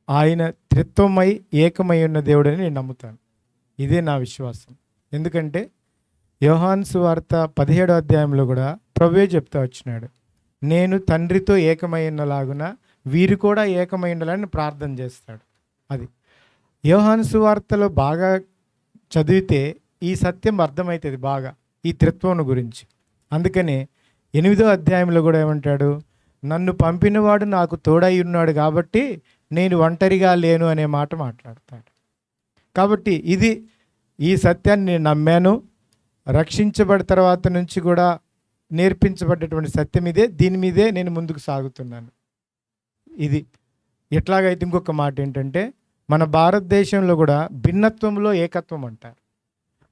Speaker 4: ఆయన త్రిత్వమై ఏకమై ఉన్న దేవుడని నేను నమ్ముతాను. ఇదే నా విశ్వాసం. ఎందుకంటే యోహాను సువార్త 17వ అధ్యాయంలో కూడా ప్రభువే చెప్తా వచ్చినాడు, నేను తండ్రితో ఏకమై ఉన్నలాగున వీరు కూడా ఏకమై ఉండాలని ప్రార్థన చేస్తాడు. అది యోహాను సువార్తలో బాగా చదివితే ఈ సత్యం అర్థమవుతుంది బాగా, ఈ త్రిత్వం గురించి. అందుకనే 8వ అధ్యాయంలో కూడా ఏమంటాడు, నన్ను పంపినవాడు నాకు తోడై ఉన్నాడు కాబట్టి నేను ఒంటరిగా లేను అనే మాట మాట్లాడతాడు. కాబట్టి ఈ సత్యాన్ని నేను నమ్మాను. రక్షించబడిన తర్వాత నుంచి కూడా నేర్పించబడ్డటువంటి సత్యం ఇదే. దీని మీదే నేను ముందుకు సాగుతున్నాను. ఇది ఎట్లాగైతే ఇంకొక మాట ఏంటంటే, మన భారతదేశంలో కూడా భిన్నత్వంలో ఏకత్వం అంటారు.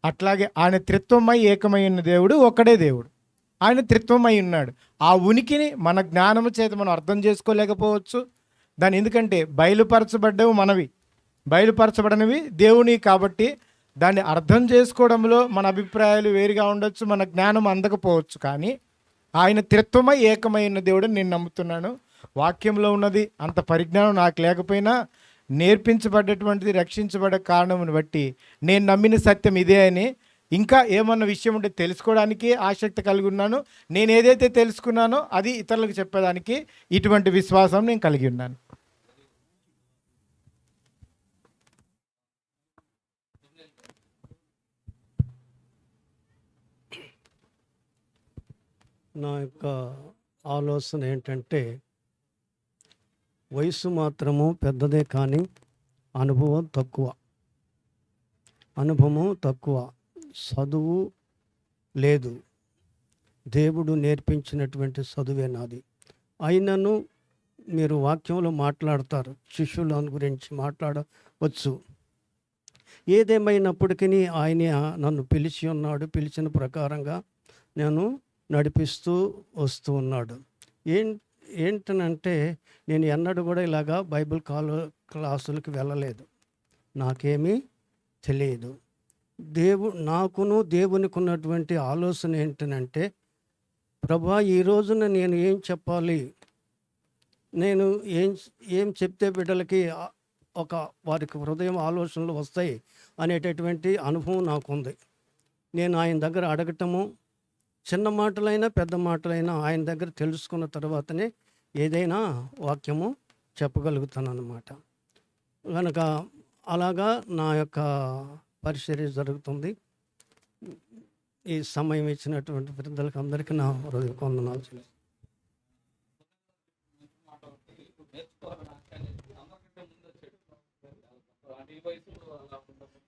Speaker 4: అట్లాగే ఆయన త్రిత్వమై ఏకమై ఉన్న దేవుడు ఒక్కడే దేవుడు. ఆయన త్రిత్వమై ఉన్నాడు. ఆ ఉనికిని మన జ్ఞానము చేత మనం అర్థం చేసుకోలేకపోవచ్చు. దాన్ని ఎందుకంటే బయలుపరచబడ్డవి మనవి, బయలుపరచబడినవి దేవుని. కాబట్టి దాన్ని అర్థం చేసుకోవడంలో మన అభిప్రాయాలు వేరుగా ఉండొచ్చు, మన జ్ఞానం అందకపోవచ్చు. కానీ ఆయన త్రిత్వమై ఏకమై ఉన్న దేవుడు నేను నమ్ముతున్నాను. వాక్యంలో ఉన్నది అంత పరిజ్ఞానం నాకు లేకపోయినా నేర్పించబడ్డటువంటిది రక్షించబడే కారణమును బట్టి నేను నమ్మిన సత్యం ఇదే అని, ఇంకా ఏమన్నా విషయం ఉంటే తెలుసుకోవడానికి ఆసక్తి కలిగి ఉన్నాను. నేను ఏదైతే తెలుసుకున్నానో అది ఇతరులకు చెప్పడానికి ఇటువంటి విశ్వాసం నేను కలిగి ఉన్నాను.
Speaker 7: నా యొక్క ఆలోచన ఏంటంటే, వయసు మాత్రము పెద్దదే కానీ అనుభవం తక్కువ, చదువు లేదు. దేవుడు నేర్పించినటువంటి చదువే నాది. అయినను మీరు వాక్యంలో మాట్లాడతారు, శిష్యుల గురించి మాట్లాడవచ్చు. ఏదేమైనప్పటికీ ఆయన నన్ను పిలిచి ఉన్నాడు. పిలిచిన ప్రకారంగా నేను నడిపిస్తూ వస్తూ ఉన్నాడు. ఏంటనంటే నేను ఎన్నడూ కూడా ఇలాగా బైబిల్ క్లాసులకు వెళ్ళలేదు. నాకేమీ తెలియదు. నాకును దేవునికి ఉన్నటువంటి ఆలోచన ఏంటనంటే, ప్రభా ఈ రోజున నేను ఏం చెప్పాలి, నేను ఏం చెప్తే బిడ్డలకి వారికి హృదయం ఆలోచనలు వస్తాయి అనేటటువంటి అనుభవం నాకుంది. నేను ఆయన దగ్గర అడగటము, చిన్న మాటలైనా పెద్ద మాటలైనా ఆయన దగ్గర తెలుసుకున్న తర్వాతనే ఏదైనా వాక్యము చెప్పగలుగుతాను అన్నమాట. కనుక అలాగా నా యొక్క పరిచర్య జరుగుతుంది. ఈ సమయం ఇచ్చినటువంటి పెద్దలకు అందరికీ నా హృదయ వందనాలు చెల్లిస్తున్నాను.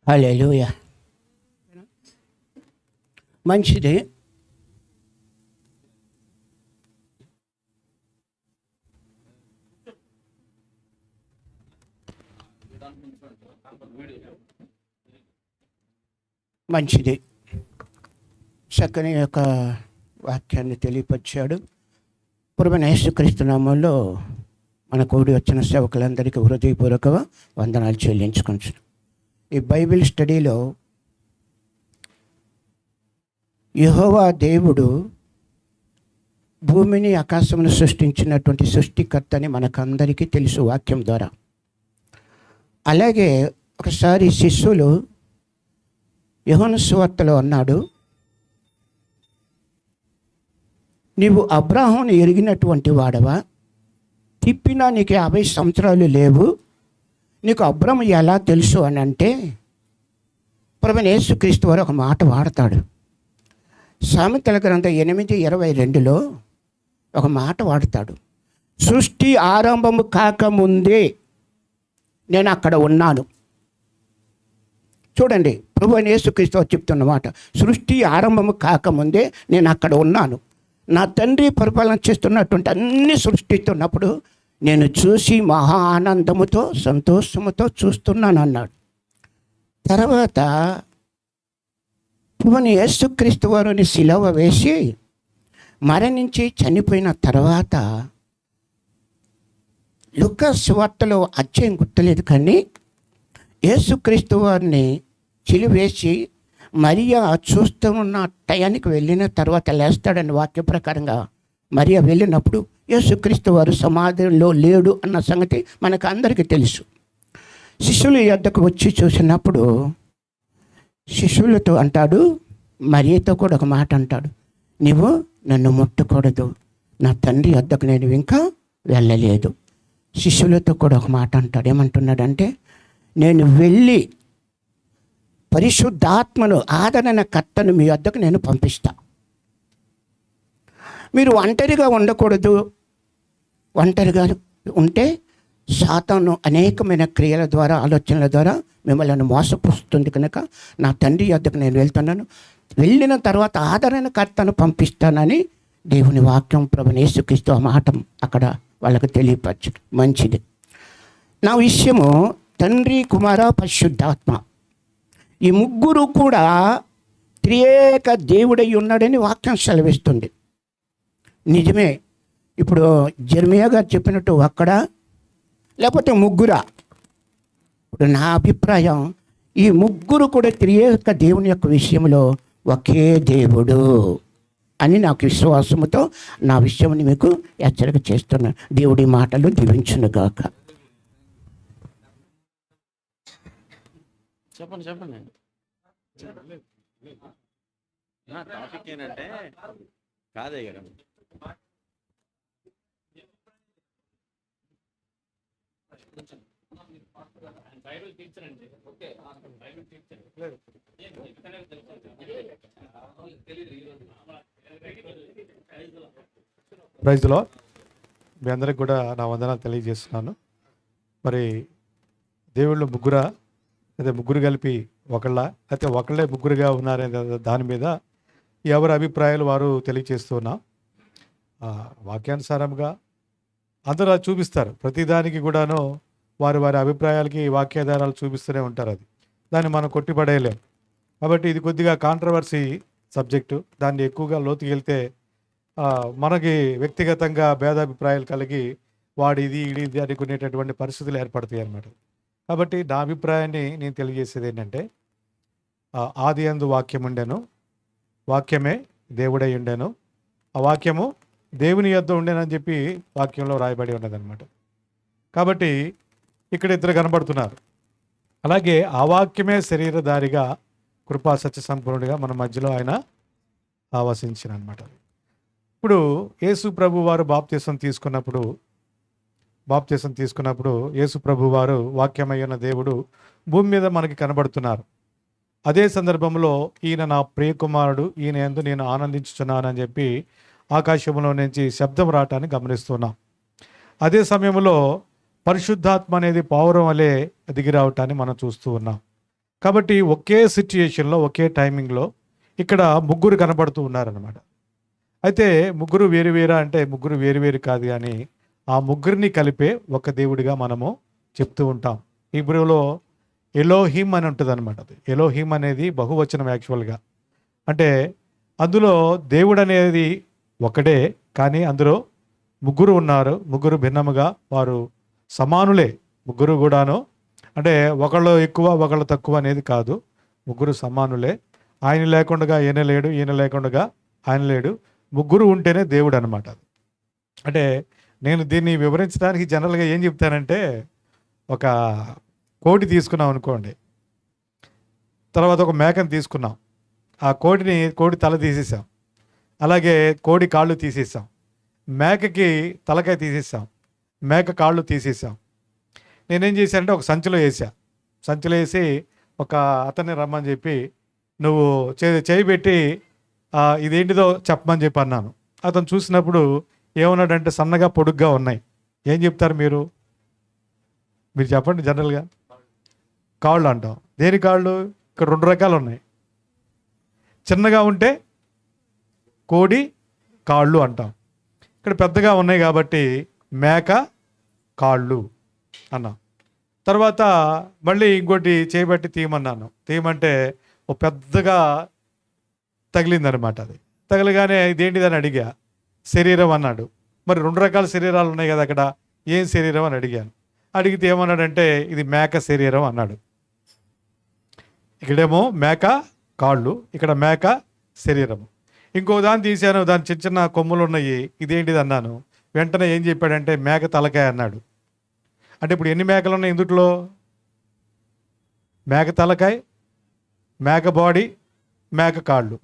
Speaker 2: హల్లెలూయా. మంచిది. మంచిది. చక్కని యొక్క వాక్యాన్ని తెలియపరిచాడు. ప్రభువైన యేసుక్రీస్తు నామములో మన కూడి వచ్చిన సేవకులందరికీ హృదయపూర్వక వందనాలు చెల్లించుకుంటున్నాను. ఈ బైబిల్ స్టడీలో యెహోవా దేవుడు భూమిని ఆకాశమును సృష్టించినటువంటి సృష్టికర్తని మనకందరికీ తెలుసు వాక్యం ద్వారా. అలాగే ఒకసారి శిష్యులు యోహాను సువార్తలో అన్నాడు, నీవు అబ్రాహామును ఎరిగినటువంటి వాడవా? తిప్పినా నీకు 50 సంవత్సరాలు లేవు, నీకు అబ్రాహాము ఎలా తెలుసు అని అంటే ప్రభువైన యేసుక్రీస్తు వారు ఒక మాట వాడతాడు. సామెతల గ్రంథం 8:22లో ఒక మాట వాడతాడు. సృష్టి ఆరంభము కాకముందే నేను అక్కడ ఉన్నాను. చూడండి, ప్రభువైన యేసుక్రీస్తు వారు చెప్తున్న మాట, సృష్టి ఆరంభము కాకముందే నేను అక్కడ ఉన్నాను. నా తండ్రి పరిపాలన చేస్తున్నటువంటి అన్ని సృష్టిస్తున్నప్పుడు నేను చూసి మహా ఆనందముతో సంతోషముతో చూస్తున్నాను అన్నాడు. తర్వాత ప్రభువైన యేసుక్రీస్తు వారిని సిలువ వేసి మరణించి చనిపోయిన తర్వాత లూకా సువార్తలో అధ్యాయం గుర్తులేదు, కానీ యేసుక్రీస్తు వారిని సిలువేసి మరియా చూస్తూ ఉన్న టయానికి వెళ్ళిన తర్వాత లేస్తాడని వాక్య ప్రకారంగా మరియా వెళ్ళినప్పుడు యేసుక్రీస్తు వారు సమాధిలో లేడు అన్న సంగతి మనకు అందరికీ తెలుసు. శిష్యుల యొద్దకు వచ్చి చూసినప్పుడు శిష్యులతో అంటాడు, మరియతో కూడా ఒక మాట అంటాడు, నీవు నన్ను ముట్టకూడదు, నా తండ్రి యొద్దకు నేను ఇంకా వెళ్ళలేదు. శిష్యులతో కూడా ఒక మాట అంటాడు. ఏమంటున్నాడంటే, నేను వెళ్ళి పరిశుద్ధాత్మను ఆదరణకర్తను మీ వద్దకు నేను పంపిస్తా. మీరు ఒంటరిగా ఉండకూడదు. ఒంటరిగా ఉంటే సాతాను అనేకమైన క్రియల ద్వారా ఆలోచనల ద్వారా మిమ్మల్ని మోసపుస్తుంది. కనుక నా తండ్రి వద్దకు నేను వెళ్తున్నాను, వెళ్ళిన తర్వాత ఆదరణకర్తను పంపిస్తానని దేవుని వాక్యం ప్రభువైన యేసుక్రీస్తు ఆ మాట అక్కడ వాళ్ళకు తెలియపరచు. మంచిది. నా విషయము తండ్రి, కుమార, పరిశుద్ధాత్మ ఈ ముగ్గురు కూడా త్రియేక దేవుడై ఉన్నాడని వాక్యం సెలవిస్తుంది. నిజమే. ఇప్పుడు జెర్మియా గారు చెప్పినట్టు అక్కడ లేకపోతే ముగ్గురా? ఇప్పుడు నా అభిప్రాయం ఈ ముగ్గురు కూడా త్రియేక దేవుని యొక్క విషయంలో ఒకే దేవుడు అని నాకు విశ్వాసముతో నా విషయాన్ని మీకు హెచ్చరిక చేస్తున్నాను. దేవుడి మాటలు దీవించునుగాక.
Speaker 8: చెప్పండి టాపిక్ ఏంటంటే కాదే కదా
Speaker 1: ప్రైజ్లో మీ అందరికి కూడా నా వందనాలు తెలియజేస్తున్నాను. మరి దేవుళ్ళు ముగ్గురా, అయితే ముగ్గురు కలిపి ఒకళ్ళ, అయితే ఒకళ్ళే ముగ్గురుగా ఉన్నారనే దాని మీద ఎవరి అభిప్రాయాలు వారు తెలియజేస్తున్నా. వాక్యానుసారంగా అందరూ అది చూపిస్తారు. ప్రతిదానికి కూడాను వారి వారి అభిప్రాయాలకి వాక్యాధారాలు చూపిస్తూనే ఉంటారు. దాన్ని మనం కొట్టిపడేయలేం. కాబట్టి ఇది కొద్దిగా కాంట్రవర్సీ సబ్జెక్టు. దాన్ని ఎక్కువగా లోతుకి వెళ్తే మనకి వ్యక్తిగతంగా భేదాభిప్రాయాలు కలిగి వాడు ఇది ఇది అనుకునేటటువంటి పరిస్థితులు ఏర్పడతాయి అన్నమాట. కాబట్టి నా అభిప్రాయాన్ని నేను తెలియజేసేది ఏంటంటే, ఆది యందు వాక్యం ఉండెను, వాక్యమే దేవుడై ఉండెను, ఆ వాక్యము దేవుని యొద్ద ఉండేనని చెప్పి వాక్యంలో రాయబడి ఉన్నదన్నమాట. కాబట్టి ఇక్కడ ఇద్దరు కనబడుతున్నారు. అలాగే ఆ వాక్యమే శరీరధారిగా కృపా సత్య సంపూర్ణుడిగా మన మధ్యలో ఆయన ఆవసించిన అనమాట. ఇప్పుడు యేసు ప్రభు వారు బాప్తీసం తీసుకున్నప్పుడు యేసు ప్రభు వారు వాక్యమయ్యున్న దేవుడు భూమి మీద మనకి కనబడుతున్నారు. అదే సందర్భంలో ఈయన నా ప్రియకుమారుడు, ఈయన యందు నేను ఆనందించుచున్నానని చెప్పి ఆకాశంలో నుంచి శబ్దం రావటాన్ని గమనిస్తున్నాం. అదే సమయంలో పరిశుద్ధాత్మ అనేది పావురం వలె దిగి రావటాన్ని మనం చూస్తూ ఉన్నాం. కాబట్టి ఒకే సిచ్యుయేషన్లో, ఒకే టైమింగ్లో ఇక్కడ ముగ్గురు కనబడుతూ ఉన్నారనమాట. అయితే ముగ్గురు వేరు వేరా అంటే ముగ్గురు వేరు వేరు కాదు, కానీ ఆ ముగ్గురిని కలిపే ఒక దేవుడిగా మనము చెప్తూ ఉంటాం. హీబ్రూలో ఎలోహిం అని ఉంటుంది అనమాట. అది ఎలోహిం అనేది బహువచనం యాక్చువల్గా. అంటే అందులో దేవుడు అనేది ఒకడే, కానీ అందులో ముగ్గురు ఉన్నారు. ముగ్గురు భిన్నముగా, వారు సమానులే ముగ్గురు కూడాను. అంటే ఒకళ్ళు ఎక్కువ ఒకళ్ళు తక్కువ అనేది కాదు, ముగ్గురు సమానులే. ఆయన లేకుండా ఈయన లేడు, ఈయన లేకుండా ఆయన లేడు, ముగ్గురు ఉంటేనే దేవుడు అనమాట. అంటే నేను దీన్ని వివరించడానికి జనరల్గా ఏం చెప్తానంటే, ఒక కోడి తీసుకున్నాం అనుకోండి, తర్వాత ఒక మేకను తీసుకున్నాం. ఆ కోడి తల తీసేసాం, అలాగే కోడి కాళ్ళు తీసేసాం, మేకకి తలకాయ తీసేసాం, మేక కాళ్ళు తీసేసాం. నేనేం చేశానంటే ఒక సంచిలో వేసి ఒక అతన్ని రమ్మని చెప్పి, నువ్వు చేయి పెట్టి ఇదేంటిదో చెప్పమని చెప్పి అన్నాను. అతను చూసినప్పుడు ఏమన్నాడంటే, సన్నగా పొడుగ్గా ఉన్నాయి. ఏం చెప్తారు మీరు చెప్పండి జనరల్గా? కాళ్ళు అంటాం. దేని కాళ్ళు? ఇక్కడ 2 రకాలు ఉన్నాయి. చిన్నగా ఉంటే కోడి కాళ్ళు అంటాం, ఇక్కడ పెద్దగా ఉన్నాయి కాబట్టి మేక కాళ్ళు అన్నాం. తర్వాత మళ్ళీ ఇంకోటి చేయబట్టి తీయమన్నాను. తీయమంటే ఓ పెద్దగా తగిలిందనమాట. అది తగలగానే ఇదేంటిదని అడిగా. శరీరం అన్నాడు. మరి 2 రకాల శరీరాలు ఉన్నాయి కదా అక్కడ, ఏం శరీరం అని అడిగాను. అడిగితే ఏమన్నాడంటే, ఇది మేక శరీరం అన్నాడు. ఇక్కడేమో మేక కాళ్ళు, ఇక్కడ మేక శరీరము. ఇంకో దాన్ని తీశాను, దాని చిన్న చిన్న కొమ్ములు ఉన్నాయి, ఇదేంటిది అన్నాను. వెంటనే ఏం చెప్పాడంటే, మేక తలకాయ అన్నాడు. అంటే ఇప్పుడు ఎన్ని మేకలు ఉన్నాయి ఇందుట్లో? మేక తలకాయ, మేక బాడీ, మేక కాళ్ళు.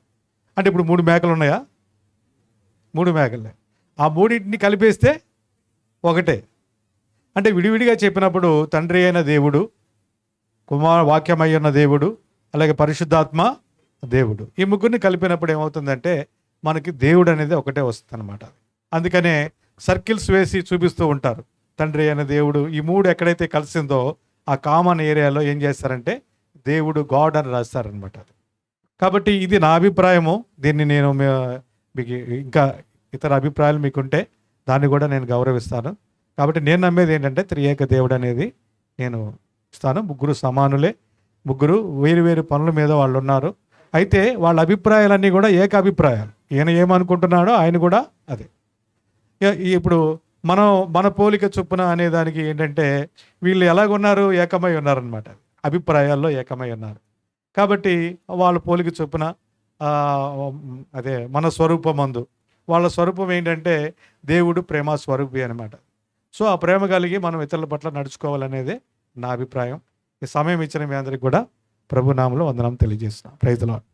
Speaker 1: అంటే ఇప్పుడు 3 మేకలు ఉన్నాయా? 3 మేకలే. ఆ మూడింటిని కలిపేస్తే ఒకటే. అంటే విడివిడిగా చెప్పినప్పుడు తండ్రి అయిన దేవుడు, వాక్యమై ఉన్న దేవుడు, అలాగే పరిశుద్ధాత్మ దేవుడు, ఈ ముగ్గురిని కలిపినప్పుడు ఏమవుతుందంటే మనకి దేవుడు అనేది ఒకటే వస్తుంది అనమాట. అందుకనే సర్కిల్స్ వేసి చూపిస్తూ ఉంటారు. తండ్రి అయిన దేవుడు, ఈ 3 ఎక్కడైతే కలిసిందో ఆ కామన్ ఏరియాలో ఏం చేస్తారంటే దేవుడు, గాడ్ అని రాస్తారనమాట. కాబట్టి ఇది నా అభిప్రాయము. దీన్ని నేను మీకు ఇంకా ఇతర అభిప్రాయాలు మీకుంటే దాన్ని కూడా నేను గౌరవిస్తాను. కాబట్టి నేను నమ్మేది ఏంటంటే త్రియేక దేవుడు అనేది నేను ఇస్తాను. ముగ్గురు సమానులే, ముగ్గురు వేరు వేరు పనుల మీద వాళ్ళు ఉన్నారు. అయితే వాళ్ళ అభిప్రాయాలన్నీ కూడా ఏకాభిప్రాయాలు. ఈయన ఏమనుకుంటున్నాడో ఆయన కూడా అదే. ఇప్పుడు మన పోలిక చొప్పున అనేదానికి ఏంటంటే వీళ్ళు ఎలాగున్నారు, ఏకమై ఉన్నారనమాట. అభిప్రాయాల్లో ఏకమై ఉన్నారు. కాబట్టి వాళ్ళ పోలిక చొప్పున అదే మన స్వరూపమందు, వాళ్ళ స్వరూపం ఏంటంటే దేవుడు ప్రేమ స్వరూపి అనమాట. సో ఆ ప్రేమ కలిగి మనం ఇతరుల పట్ల నడుచుకోవాలనేదే నా అభిప్రాయం. ఈ సమయం ఇచ్చిన మీ అందరికి కూడా ప్రభు నామములో వందనం తెలియజేస్తున్నాం. Praise the Lord.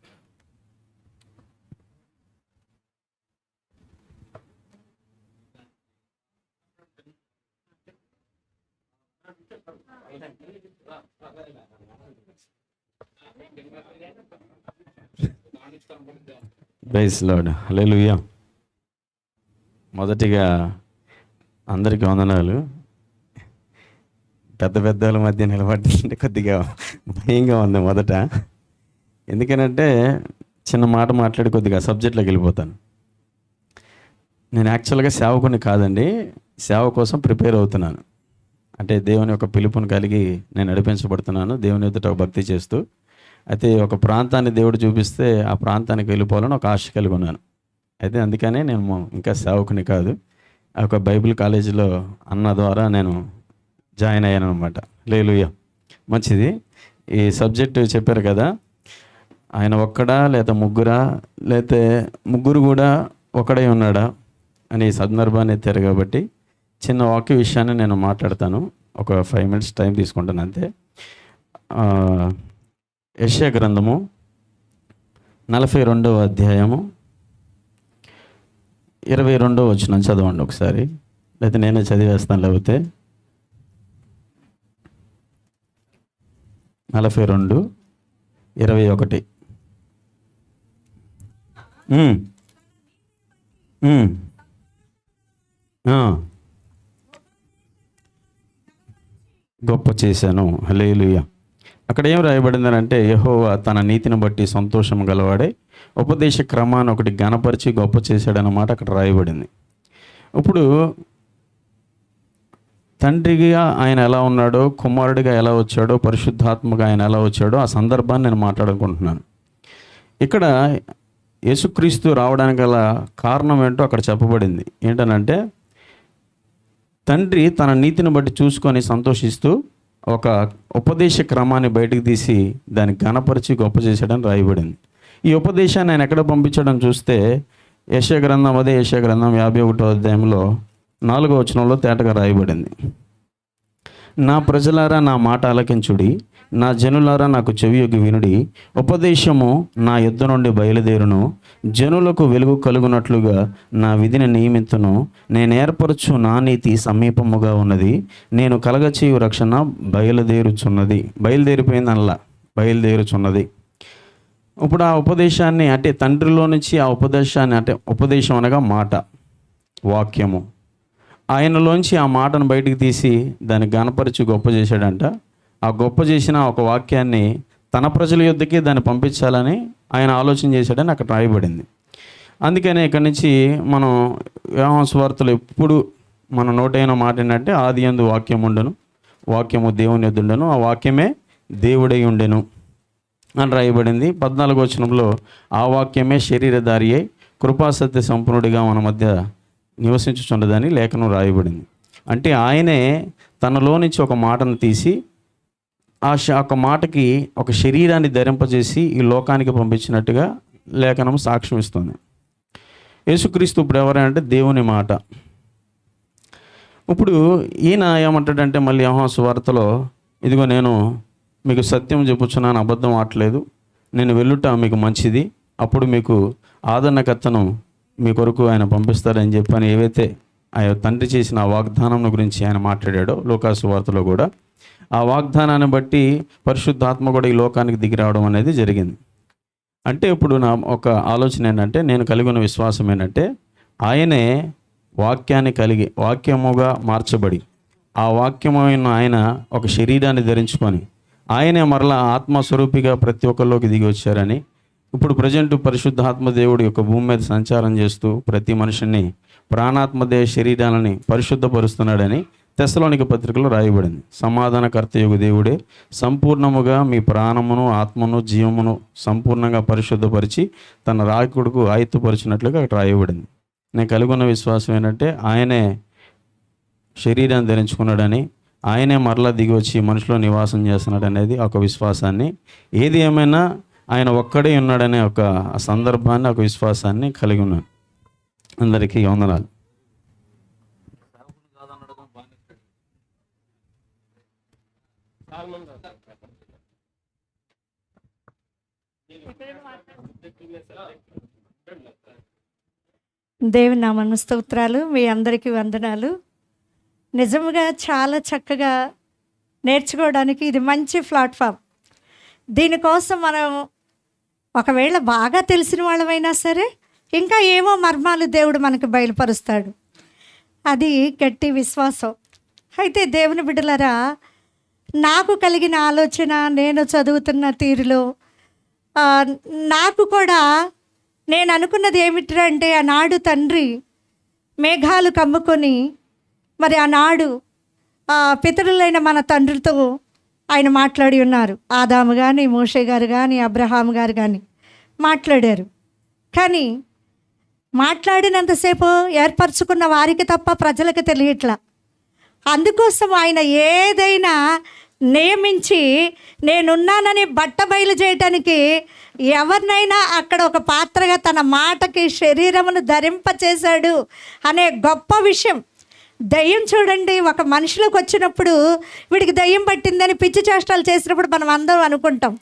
Speaker 8: Praise Lord. Hallelujah. మొదటిగా అందరికీ వందనాలు. పెద్దల మధ్య నిలబడుతుంటే కొద్దిగా భయంగా ఉంది మొదట. ఎందుకనంటే చిన్న మాట మాట్లాడి కొద్దిగా సబ్జెక్ట్లోకి వెళ్ళిపోతాను. నేను యాక్చువల్గా సేవకుని కాదండి, సేవ కోసం ప్రిపేర్ అవుతున్నాను. అంటే దేవుని యొక్క పిలుపుని కలిగి నేను నడిపించబడుతున్నాను, దేవుని ఎదుట భక్తి చేస్తూ. అయితే ఒక ప్రాంతాన్ని దేవుడు చూపిస్తే ఆ ప్రాంతానికి వెళ్ళిపోవాలని ఒక ఆశ కలిగి ఉన్నాను. అయితే అందుకనే నేను ఇంకా సేవకుని కాదు, ఒక బైబిల్ కాలేజీలో అన్న ద్వారా నేను జాయిన్ అయ్యాను అనమాట. హల్లెలూయా. మంచిది. ఈ సబ్జెక్టు చెప్పారు కదా, ఆయన ఒక్కడా లేదా ముగ్గురా, లేతే ముగ్గురు కూడా ఒకడై ఉన్నాడా అని ఈ సందర్భాన్ని ఎత్తారు. కాబట్టి చిన్న వాక్య విషయాన్ని నేను మాట్లాడతాను. ఒక 5 minutes టైం తీసుకుంటాను అంతే. యెషయా గ్రంథము 42వ అధ్యాయము 22వ వచనం చదవండి ఒకసారి, లేకపోతే నేనే చదివేస్తాను. లేకపోతే 42 21. గొప్ప చేశాను. హల్లెలూయా. అక్కడ ఏం రాయబడిందని అంటే, యెహోవా తన నీతిని బట్టి సంతోషం గలవాడే ఉపదేశ క్రమాన్ని ఒకటి ఘనపరిచి గొప్ప చేశాడన్నమాట అక్కడ రాయబడింది. ఇప్పుడు తండ్రిగా ఆయన ఎలా ఉన్నాడో, కుమారుడిగా ఎలా వచ్చాడో, పరిశుద్ధాత్మగా ఆయన ఎలా వచ్చాడో ఆ సందర్భాన్ని నేను మాట్లాడుకుంటున్నాను. ఇక్కడ యేసుక్రీస్తు రావడానికి గల కారణం ఏంటో అక్కడ చెప్పబడింది. ఏంటనంటే, తండ్రి తన నీతిని బట్టి చూసుకొని సంతోషిస్తూ ఒక ఉపదేశ క్రమాన్ని బయటకు తీసి దాన్ని ఘనపరిచి గొప్ప చేశాడని రాయబడింది. ఈ ఉపదేశాన్ని ఆయన ఎక్కడ పంపించడం చూస్తే యెషయా గ్రంథం 51వ అధ్యాయంలో 4వ వచనంలో తేటగా రాయబడింది. నా ప్రజలారా నా మాట ఆలకించుడి, నా జనులారా నాకు చెవియొగ్గి వినుడి. ఉపదేశము నా యుద్ధ నుండి బయలుదేరును, జనులకు వెలుగు కలుగునట్లుగా నా విధిని నియమింతును. నేను ఏర్పరచు నా నీతి సమీపముగా ఉన్నది, నేను కలగచేయు రక్షణ బయలుదేరిపోయిందనలా, బయలుదేరుచున్నది. ఇప్పుడు ఆ ఉపదేశాన్ని అంటే తండ్రిలో నుంచి ఆ ఉపదేశాన్ని అంటే ఉపదేశం అనగా మాట, వాక్యము, ఆయనలోంచి ఆ మాటను బయటికి తీసి దాన్ని ఘనపరిచి గొప్ప చేశాడంట. ఆ గొప్ప చేసిన ఒక వాక్యాన్ని తన ప్రజల యొద్దకి దాన్ని పంపించాలని ఆయన ఆలోచన చేశాడని అక్కడ రాయబడింది. అందుకనే ఇక్కడి నుంచి మనం యోహాను సువార్తలో ఎప్పుడు మన నోటైన మాట ఏంటంటే, ఆది యందు వాక్యం ఉండెను, వాక్యము దేవుని యొద్ద ఉండెను, ఆ వాక్యమే దేవుడై ఉండెను అని రాయబడింది. 14వ వచనంలో ఆ వాక్యమే శరీరధారి అయి కృపాసత్య సంపన్నుడిగా మన మధ్య నివసించుచున్నదని లేఖనం రాయబడింది. అంటే ఆయనే తనలో నుంచి ఒక మాటను తీసి ఒక మాటకి ఒక శరీరాన్ని ధరింపజేసి ఈ లోకానికి పంపించినట్టుగా లేఖనం సాక్ష్యం ఇస్తుంది. యేసుక్రీస్తు ఇప్పుడు ఎవరంటే దేవుని మాట. ఇప్పుడు ఈయన ఏమంటాడంటే మళ్ళీ యోహాను సువార్తలో, ఇదిగో నేను మీకు సత్యం చెప్పుచున్నాను, అబద్ధం ఆడలేదు, నేను వెళ్ళుట మీకు మంచిది, అప్పుడు మీకు ఆదరణకర్తను మీ కొరకు ఆయన పంపిస్తారని చెప్పని ఏవైతే ఆయన తండ్రి చేసిన ఆ వాగ్దానం గురించి ఆయన మాట్లాడాడో లూకాసు వార్తలో కూడా, ఆ వాగ్దానాన్ని బట్టి పరిశుద్ధాత్మ కూడా ఈ లోకానికి దిగి రావడం అనేది జరిగింది. అంటే ఇప్పుడు నా ఒక ఆలోచన ఏంటంటే, నేను కలిగి ఉన్న విశ్వాసం ఏంటంటే, ఆయనే వాక్యాన్ని కలిగి వాక్యముగా మార్చబడి ఆ వాక్యమైన ఆయన ఒక శరీరాన్ని ధరించుకొని ఆయనే మరలా ఆత్మస్వరూపిగా ప్రతి ఒక్కరిలోకి దిగి వచ్చారని, ఇప్పుడు ప్రజెంట్ పరిశుద్ధాత్మ దేవుడు యొక్క భూమి మీద సంచారం చేస్తూ ప్రతి మనిషిని ప్రాణాత్మదేహ శరీరాలని పరిశుద్ధపరుస్తున్నాడని తెస్సలోనిక పత్రికలో రాయబడింది. సమాధానకర్తయగు దేవుడే సంపూర్ణముగా మీ ప్రాణమును ఆత్మను జీవమును సంపూర్ణంగా పరిశుద్ధపరిచి తన రాకుడుకు ఆయుత్తుపరిచినట్లుగా అక్కడ రాయబడింది. నేను కలిగి ఉన్న విశ్వాసం ఏంటంటే, ఆయనే శరీరాన్ని ధరించుకున్నాడని, ఆయనే మరలా దిగి వచ్చి మనుషులో నివాసం చేస్తున్నాడు అనేది ఒక విశ్వాసాన్ని, ఏది ఏమైనా ఆయన ఒక్కడే ఉన్నాడనే ఒక సందర్భాన్ని, ఒక విశ్వాసాన్ని కలిగి ఉన్నాను. అందరికీ వందనాలు.
Speaker 3: దేవుని నామమున స్తోత్రాలు. మీ అందరికీ వందనాలు. నిజంగా చాలా చక్కగా నేర్చుకోవడానికి ఇది మంచి ప్లాట్ఫామ్. దీనికోసం మనం ఒకవేళ బాగా తెలిసిన వాళ్ళమైనా సరే ఇంకా ఏమో మర్మాలు దేవుడు మనకు బయలుపరుస్తాడు. అది గట్టి విశ్వాసం. అయితే దేవుని బిడ్డలారా, నాకు కలిగిన ఆలోచన, నేను చదువుతున్న తీరులో నాకు కూడా నేను అనుకున్నది ఏమిటంటే, ఆనాడు తండ్రి మేఘాలు కమ్ముకొని మరి ఆనాడు పితరులైన మన తండ్రితో ఆయన మాట్లాడి ఉన్నారు. ఆదాము కానీ, మోషే గారు కానీ, అబ్రహాం గారు కానీ మాట్లాడారు. కానీ మాట్లాడినంతసేపు ఏర్పరచుకున్న వారికి తప్ప ప్రజలకు తెలియట్లా. అందుకోసం ఆయన ఏదైనా నియమించి నేనున్నానని బయలు చేయటానికి ఎవరినైనా అక్కడ ఒక పాత్రగా తన మాటకి శరీరమును ధరింపచేశాడు అనే గొప్ప విషయం. దయ్యం చూడండి, ఒక మనిషిలోకి వచ్చినప్పుడు వీడికి దయ్యం పట్టిందని పిచ్చి చేష్టలు చేసినప్పుడు మనం అందరం అనుకుంటాం.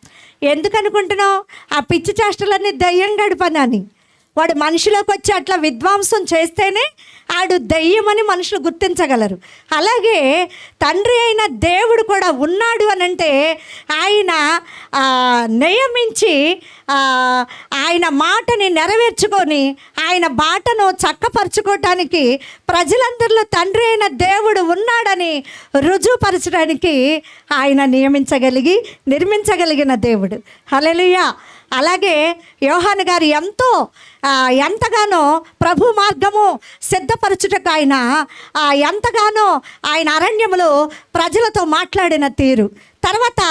Speaker 3: ఎందుకు అనుకుంటున్నాం? ఆ పిచ్చి చేష్టలన్నీ దయ్యం గడిపనని. వాడు మనిషిలోకి వచ్చి అట్లా విధ్వంసం చేస్తేనే ఆడు దెయ్యమని మనుషులు గుర్తించగలరు. అలాగే తండ్రి అయిన దేవుడు కూడా ఉన్నాడు అని అంటే ఆయన నియమించి ఆయన మాటని నెరవేర్చుకొని ఆయన బాటను చక్కపరచుకోవటానికి ప్రజలందరిలో తండ్రి అయిన దేవుడు ఉన్నాడని రుజువుపరచడానికి ఆయన నిర్మించగలిగిన దేవుడు. హల్లెలూయా. అలాగే యోహాను గారు ఎంతగానో ప్రభు మార్గము సిద్ధపరచుటకు ఆయన ఎంతగానో ఆయన అరణ్యములో ప్రజలతో మాట్లాడిన తీరు, తర్వాత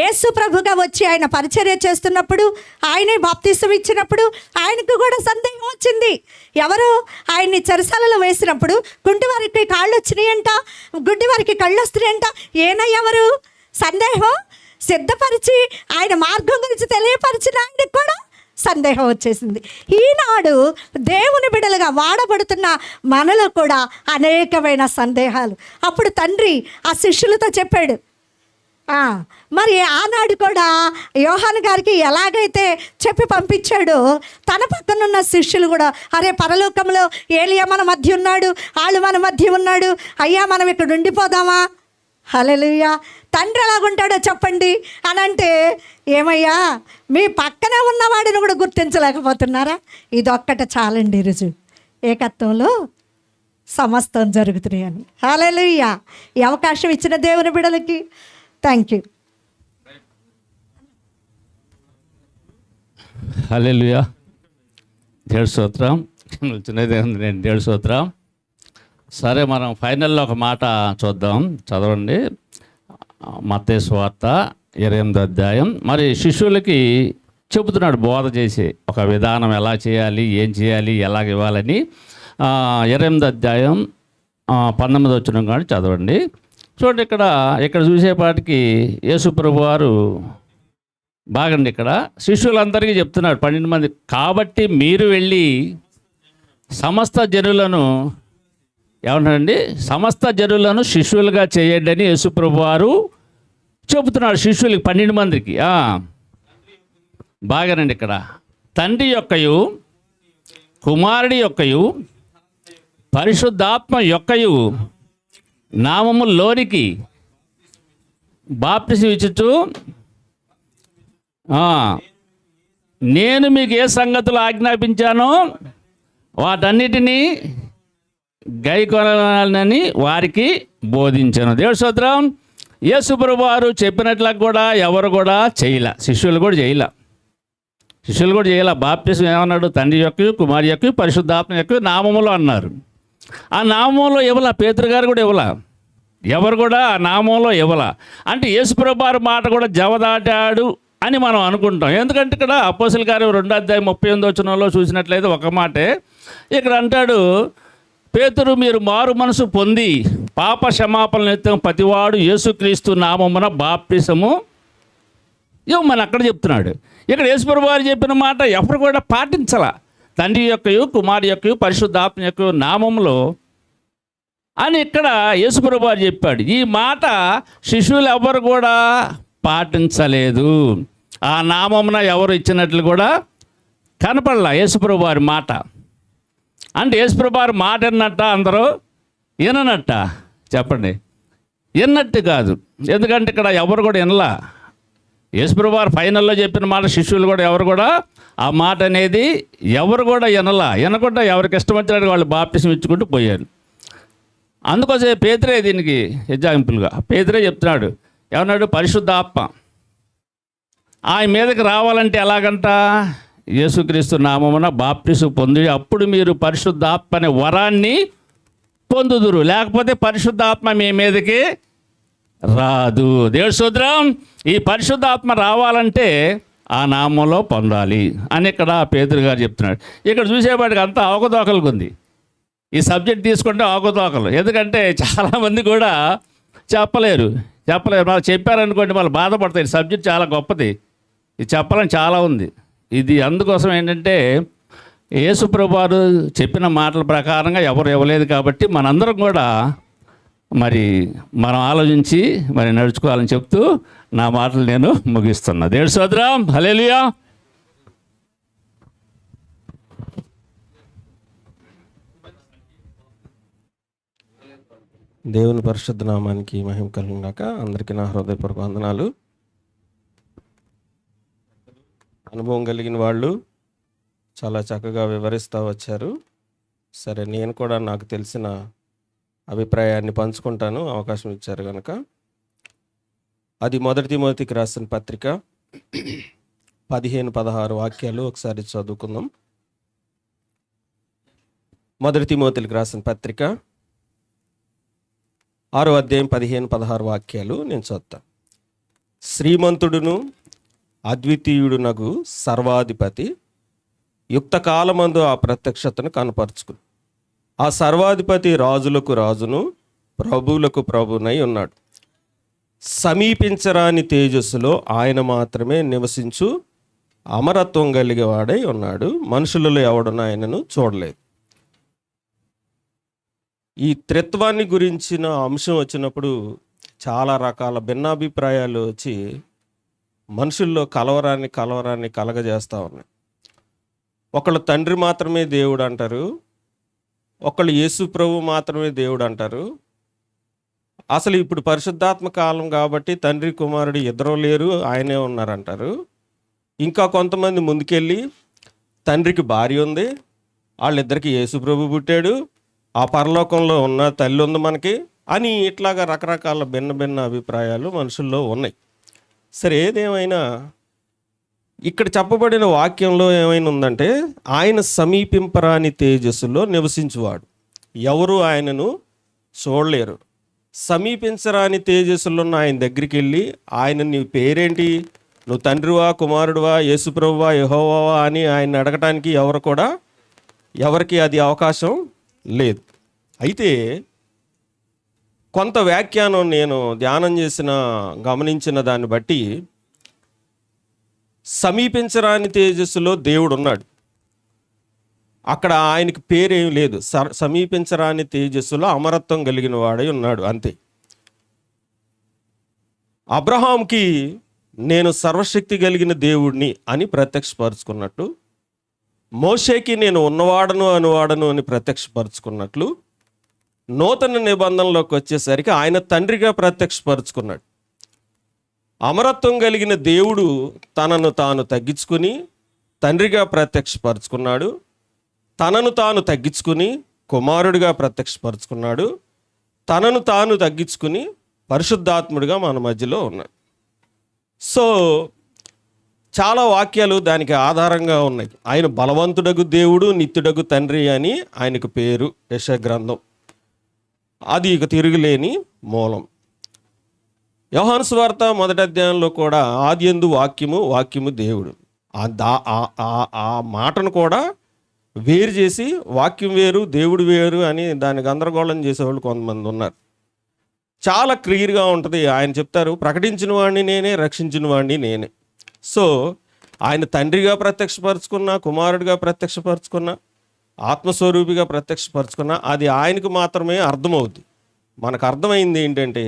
Speaker 3: యేసు ప్రభుగా వచ్చి ఆయన పరిచర్య చేస్తున్నప్పుడు, ఆయనే బాప్తిసం ఇచ్చినప్పుడు ఆయనకు కూడా సందేహం వచ్చింది. ఎవరు ఆయన్ని చెరసాలలో వేసినప్పుడు కుంటి వారికి కాళ్ళు వచ్చినాయంట, గుడ్డి వారికి కళ్ళు వస్తున్నాయంట. ఎవరు సందేహం సిద్ధపరిచి ఆయన మార్గం గురించి తెలియపరిచిన ఆయనకు కూడా సందేహం వచ్చేసింది. ఈనాడు దేవుని బిడ్డలుగా వాడబడుతున్న మనలో కూడా అనేకమైన సందేహాలు. అప్పుడు తండ్రి ఆ శిష్యులతో చెప్పాడు. మరి ఆనాడు కూడా యోహాను గారికి ఎలాగైతే చెప్పి పంపించాడో తన పక్కనున్న శిష్యులు కూడా, అరే పరలోకంలో ఏలియా మన మధ్య ఉన్నాడు, వాళ్ళు మన మధ్య ఉన్నాడు, అయ్యా మనం ఇక్కడ ఉండిపోదామా? హల్లెలూయా. తండ్రి ఎలాగుంటాడో చెప్పండి అని అంటే, ఏమయ్యా మీ పక్కనే ఉన్నవాడిని కూడా గుర్తించలేకపోతున్నారా? ఇదొక్కట చాలండి రుజువు, ఏకత్వంలో సమస్తం జరుగుతున్నాయి అని. హల్లెలూయా. ఈ అవకాశం ఇచ్చిన దేవుని బిడ్డలకి థ్యాంక్ యూ.
Speaker 6: హల్లెలూయా. దేవుడి స్తోత్రం. చిన్నదే ఉంది, నేను దేవుడి స్తోత్రం. సరే, మనం ఫైనల్లో ఒక మాట చూద్దాం. చదవండి మత్తయి సువార్త 28వ అధ్యాయం. మరి శిష్యులకి చెబుతున్నాడు, బోధ చేసి ఒక విధానం ఎలా చేయాలి, ఏం చేయాలి, ఎలాగ ఇవ్వాలని. 28వ అధ్యాయం 19వ వచనం కానీ చదవండి. చూడండి, ఇక్కడ చూసేపాటికి యేసు ప్రభు వారు బాగండి ఇక్కడ శిష్యులందరికీ చెప్తున్నాడు, 12 మంది. కాబట్టి మీరు వెళ్ళి సమస్త జనులను ఏమన్నాడండి? సమస్త జనులను శిష్యులుగా చేయండి అని యేసుప్రభు వారు చెబుతున్నాడు శిష్యులకి, 12 మందికి. బాగానండి ఇక్కడ తండ్రి యొక్కయు కుమారుడి యొక్కయు పరిశుద్ధాత్మ యొక్కయు నామములోనికి బాప్తిసం ఇచ్చుచు నేను మీకు ఏ సంగతులు ఆజ్ఞాపించానో వాటన్నిటినీ గైకొనాలని వారికి బోధించాను. దేవుడి స్తోత్రం. యేసు ప్రభువు వారు చెప్పినట్లా కూడా ఎవరు కూడా చేయలే, శిష్యులు కూడా చేయలే. బాప్తిసం ఏమన్నాడు? తండ్రి యొక్క, కుమారి యొక్క, పరిశుద్ధాత్మ యొక్క నామములో అన్నారు. ఆ నామంలో ఇవ్వాల, పేతురు గారు కూడా ఇవ్వాల, ఎవరు కూడా ఆ నామంలో ఇవ్వాల. అంటే యేసు ప్రభువు వారి మాట కూడా జవదాటాడు అని మనం అనుకుంటాం. ఎందుకంటే ఇక్కడ అపోస్తలుల కార్యం 2వ అధ్యాయం 38వ వచనంలో చూసినట్లయితే ఒక మాటే ఇక్కడ అంటాడు, పేతురు మీరు మారు మనసు పొంది పాప క్షమాపణ నిమిత్తం ప్రతివాడు యేసుక్రీస్తు నామమున బాప్తిసము ఇవ్వమని అక్కడ చెప్తున్నాడు. ఇక్కడ యేసుప్రభువు వారు చెప్పిన మాట ఎవరు కూడా పాటించాల. తండ్రి యొక్కయు, కుమారి యొక్కయు, పరిశుద్ధాత్మ యొక్క నామములో అని ఇక్కడ యేసుప్రభువు వారు చెప్పాడు. ఈ మాట శిష్యులు ఎవరు కూడా పాటించలేదు. ఆ నామమున ఎవరు ఇచ్చినట్లు కూడా కనపడలా యేసుప్రభువు వారి మాట. అంటే యేసుప్రభువు వారి మాట విన్నట్ట అందరూ? విననట్ట? చెప్పండి. విన్నట్టు కాదు. ఎందుకంటే ఇక్కడ ఎవరు కూడా వినలా. యేసుప్రభువు వారు ఫైనల్లో చెప్పిన మాట శిష్యులు కూడా ఎవరు కూడా ఆ మాట అనేది ఎవరు కూడా వినకుండా ఎవరికి ఇష్టం వచ్చినట్టు వాళ్ళు బాప్తిసం ఇచ్చుకుంటూ పోయారు. అందుకోసం పేతురే దీనికి ఎగ్జాంపుల్గా పేతురే చెప్తున్నాడు. ఏమన్నాడు? పరిశుద్ధాత్మ ఆయన మీదకి రావాలంటే ఎలాగంట? యేసుక్రీస్తు నామమున బాప్తిసం పొంది అప్పుడు మీరు పరిశుద్ధాత్మ అనే వరాన్ని పొందుదురు, లేకపోతే పరిశుద్ధాత్మ మీ మీదకి రాదు. దేవుడి స్తోత్రం. ఈ పరిశుద్ధాత్మ రావాలంటే ఆ నామంలో పొందాలి అని ఇక్కడ పేతురు గారు చెప్తున్నాడు. ఇక్కడ చూసేవాడికి అంతా అవకతవకలకు ఉంది. ఈ సబ్జెక్ట్ తీసుకుంటే అవకతవకలు. ఎందుకంటే చాలామంది కూడా చెప్పలేరు. వాళ్ళు చెప్పారనుకోండి వాళ్ళు బాధపడతారు. ఈ సబ్జెక్ట్ చాలా గొప్పది, ఇది చెప్పాలని చాలా ఉంది. ఇది అందుకోసం ఏంటంటే యేసు ప్రభువు వారు చెప్పిన మాటల ప్రకారంగా ఎవరు ఇవ్వలేదు కాబట్టి మనందరం కూడా మరి మనం ఆలోచించి మరి నడుచుకోవాలని చెప్తూ నా మాటలు నేను ముగిస్తున్నా. దేవుడి స్తోత్రం. హల్లెలూయా.
Speaker 9: దేవుని పరిశుద్ధ నామానికి మహిమ కలుగుగాక. అందరికీ నా హృదయపూర్వక వందనాలు. అనుభవం కలిగిన వాళ్ళు చాలా చక్కగా వివరిస్తూ వచ్చారు. సరే, నేను కూడా నాకు తెలిసిన అభిప్రాయాన్ని పంచుకుంటాను, అవకాశం ఇచ్చారు కనుక. అది 1 తిమోతికి రాసిన పత్రిక 15-16 వాక్యాలు ఒకసారి చదువుకుందాం. 1 తిమోతికి రాసిన పత్రిక 6వ అధ్యాయం 15-16 వాక్యాలు నేను చదువుతాను. శ్రీమంతుడును అద్వితీయుడునగు సర్వాధిపతి యుక్త కాలమందు ఆ ప్రత్యక్షతను కనపరుచుకుని, ఆ సర్వాధిపతి రాజులకు రాజును ప్రభువులకు ప్రభునై ఉన్నాడు. సమీపించరాని తేజస్సులో ఆయన మాత్రమే నివసించు అమరత్వం కలిగేవాడై ఉన్నాడు. మనుషులలో ఎవడను ఆయనను చూడలేదు. ఈ త్రిత్వాన్ని గురించిన అంశం వచ్చినప్పుడు చాలా రకాల భిన్నాభిప్రాయాలు వచ్చి మనుషుల్లో కలవరాన్ని కలగజేస్తూ ఉన్నాయి. ఒకళ్ళు తండ్రి మాత్రమే దేవుడు అంటారు, ఒకళ్ళు యేసు ప్రభు మాత్రమే దేవుడు అంటారు. అసలు ఇప్పుడు పరిశుద్ధాత్మ కాలం కాబట్టి తండ్రి కుమారుడు ఇద్దరు లేరు, ఆయనే ఉన్నారంటారు. ఇంకా కొంతమంది ముందుకెళ్ళి తండ్రికి భార్య ఉంది, వాళ్ళిద్దరికి యేసు ప్రభు పుట్టాడు, ఆ పరలోకంలో ఉన్న తల్లి ఉంది మనకి అని ఇట్లాగా రకరకాల భిన్న అభిప్రాయాలు మనుషుల్లో ఉన్నాయి. సరే, ఏదేమైనా ఇక్కడ చెప్పబడిన వాక్యంలో ఏమైనా ఉందంటే, ఆయన సమీపింపరాని తేజస్సులో నివసించువాడు, ఎవరు ఆయనను చూడలేరు. సమీపించరాని తేజస్సులో ఉన్న ఆయన దగ్గరికి వెళ్ళి ఆయన నీ పేరేంటి, నువ్వు తండ్రివా కుమారుడువా యేసుప్రభువా యెహోవావా అని ఆయన అడగటానికి ఎవరికి అది అవకాశం లేదు. అయితే కొంత వ్యాఖ్యానం నేను ధ్యానం గమనించిన దాన్ని బట్టి, సమీపించరాని తేజస్సులో దేవుడు ఉన్నాడు, అక్కడ ఆయనకి పేరేం లేదు. సమీపించరాని తేజస్సులో అమరత్వం కలిగిన వాడై ఉన్నాడు, అంతే. అబ్రహాంకి నేను సర్వశక్తి కలిగిన దేవుడిని అని ప్రత్యక్షపరుచుకున్నట్టు, మోషేకి నేను ఉన్నవాడను అనువాడను అని ప్రత్యక్షపరుచుకున్నట్లు, నూతన నిబంధనలోకి వచ్చేసరికి ఆయన తండ్రిగా ప్రత్యక్షపరుచుకున్నాడు. అమరత్వం కలిగిన దేవుడు తనను తాను తగ్గించుకుని తండ్రిగా ప్రత్యక్షపరుచుకున్నాడు, తనను తాను తగ్గించుకుని కుమారుడిగా ప్రత్యక్షపరుచుకున్నాడు, తనను తాను తగ్గించుకుని పరిశుద్ధాత్ముడిగా మన మధ్యలో ఉన్నాడు. సో చాలా వాక్యాలు దానికి ఆధారంగా ఉన్నాయి. ఆయన బలవంతుడగు దేవుడు, నిత్యుడగు తండ్రి అని ఆయనకు పేరు. యెషయా గ్రంథం అది ఇక తిరుగులేని మూలం. యోహాను సువార్త 1వ అధ్యాయంలో కూడా ఆదియందు వాక్యము, వాక్యము దేవుడు. ఆ మాటను కూడా వేరు చేసి వాక్యం వేరు దేవుడు వేరు అని దాన్ని గందరగోళం చేసేవాళ్ళు కొంతమంది ఉన్నారు. చాలా క్లియర్గా ఉంటుంది. ఆయన చెప్తారు, ప్రకటించిన వాడిని నేనే, రక్షించిన వాడిని నేనే. సో ఆయన తండ్రిగా ప్రత్యక్షపరుచుకున్నా, కుమారుడిగా ప్రత్యక్షపరుచుకున్నా, ఆత్మస్వరూపిగా ప్రత్యక్షపరుచుకున్నా అది ఆయనకు మాత్రమే అర్థమవుద్ది. మనకు అర్థమైంది ఏంటంటే,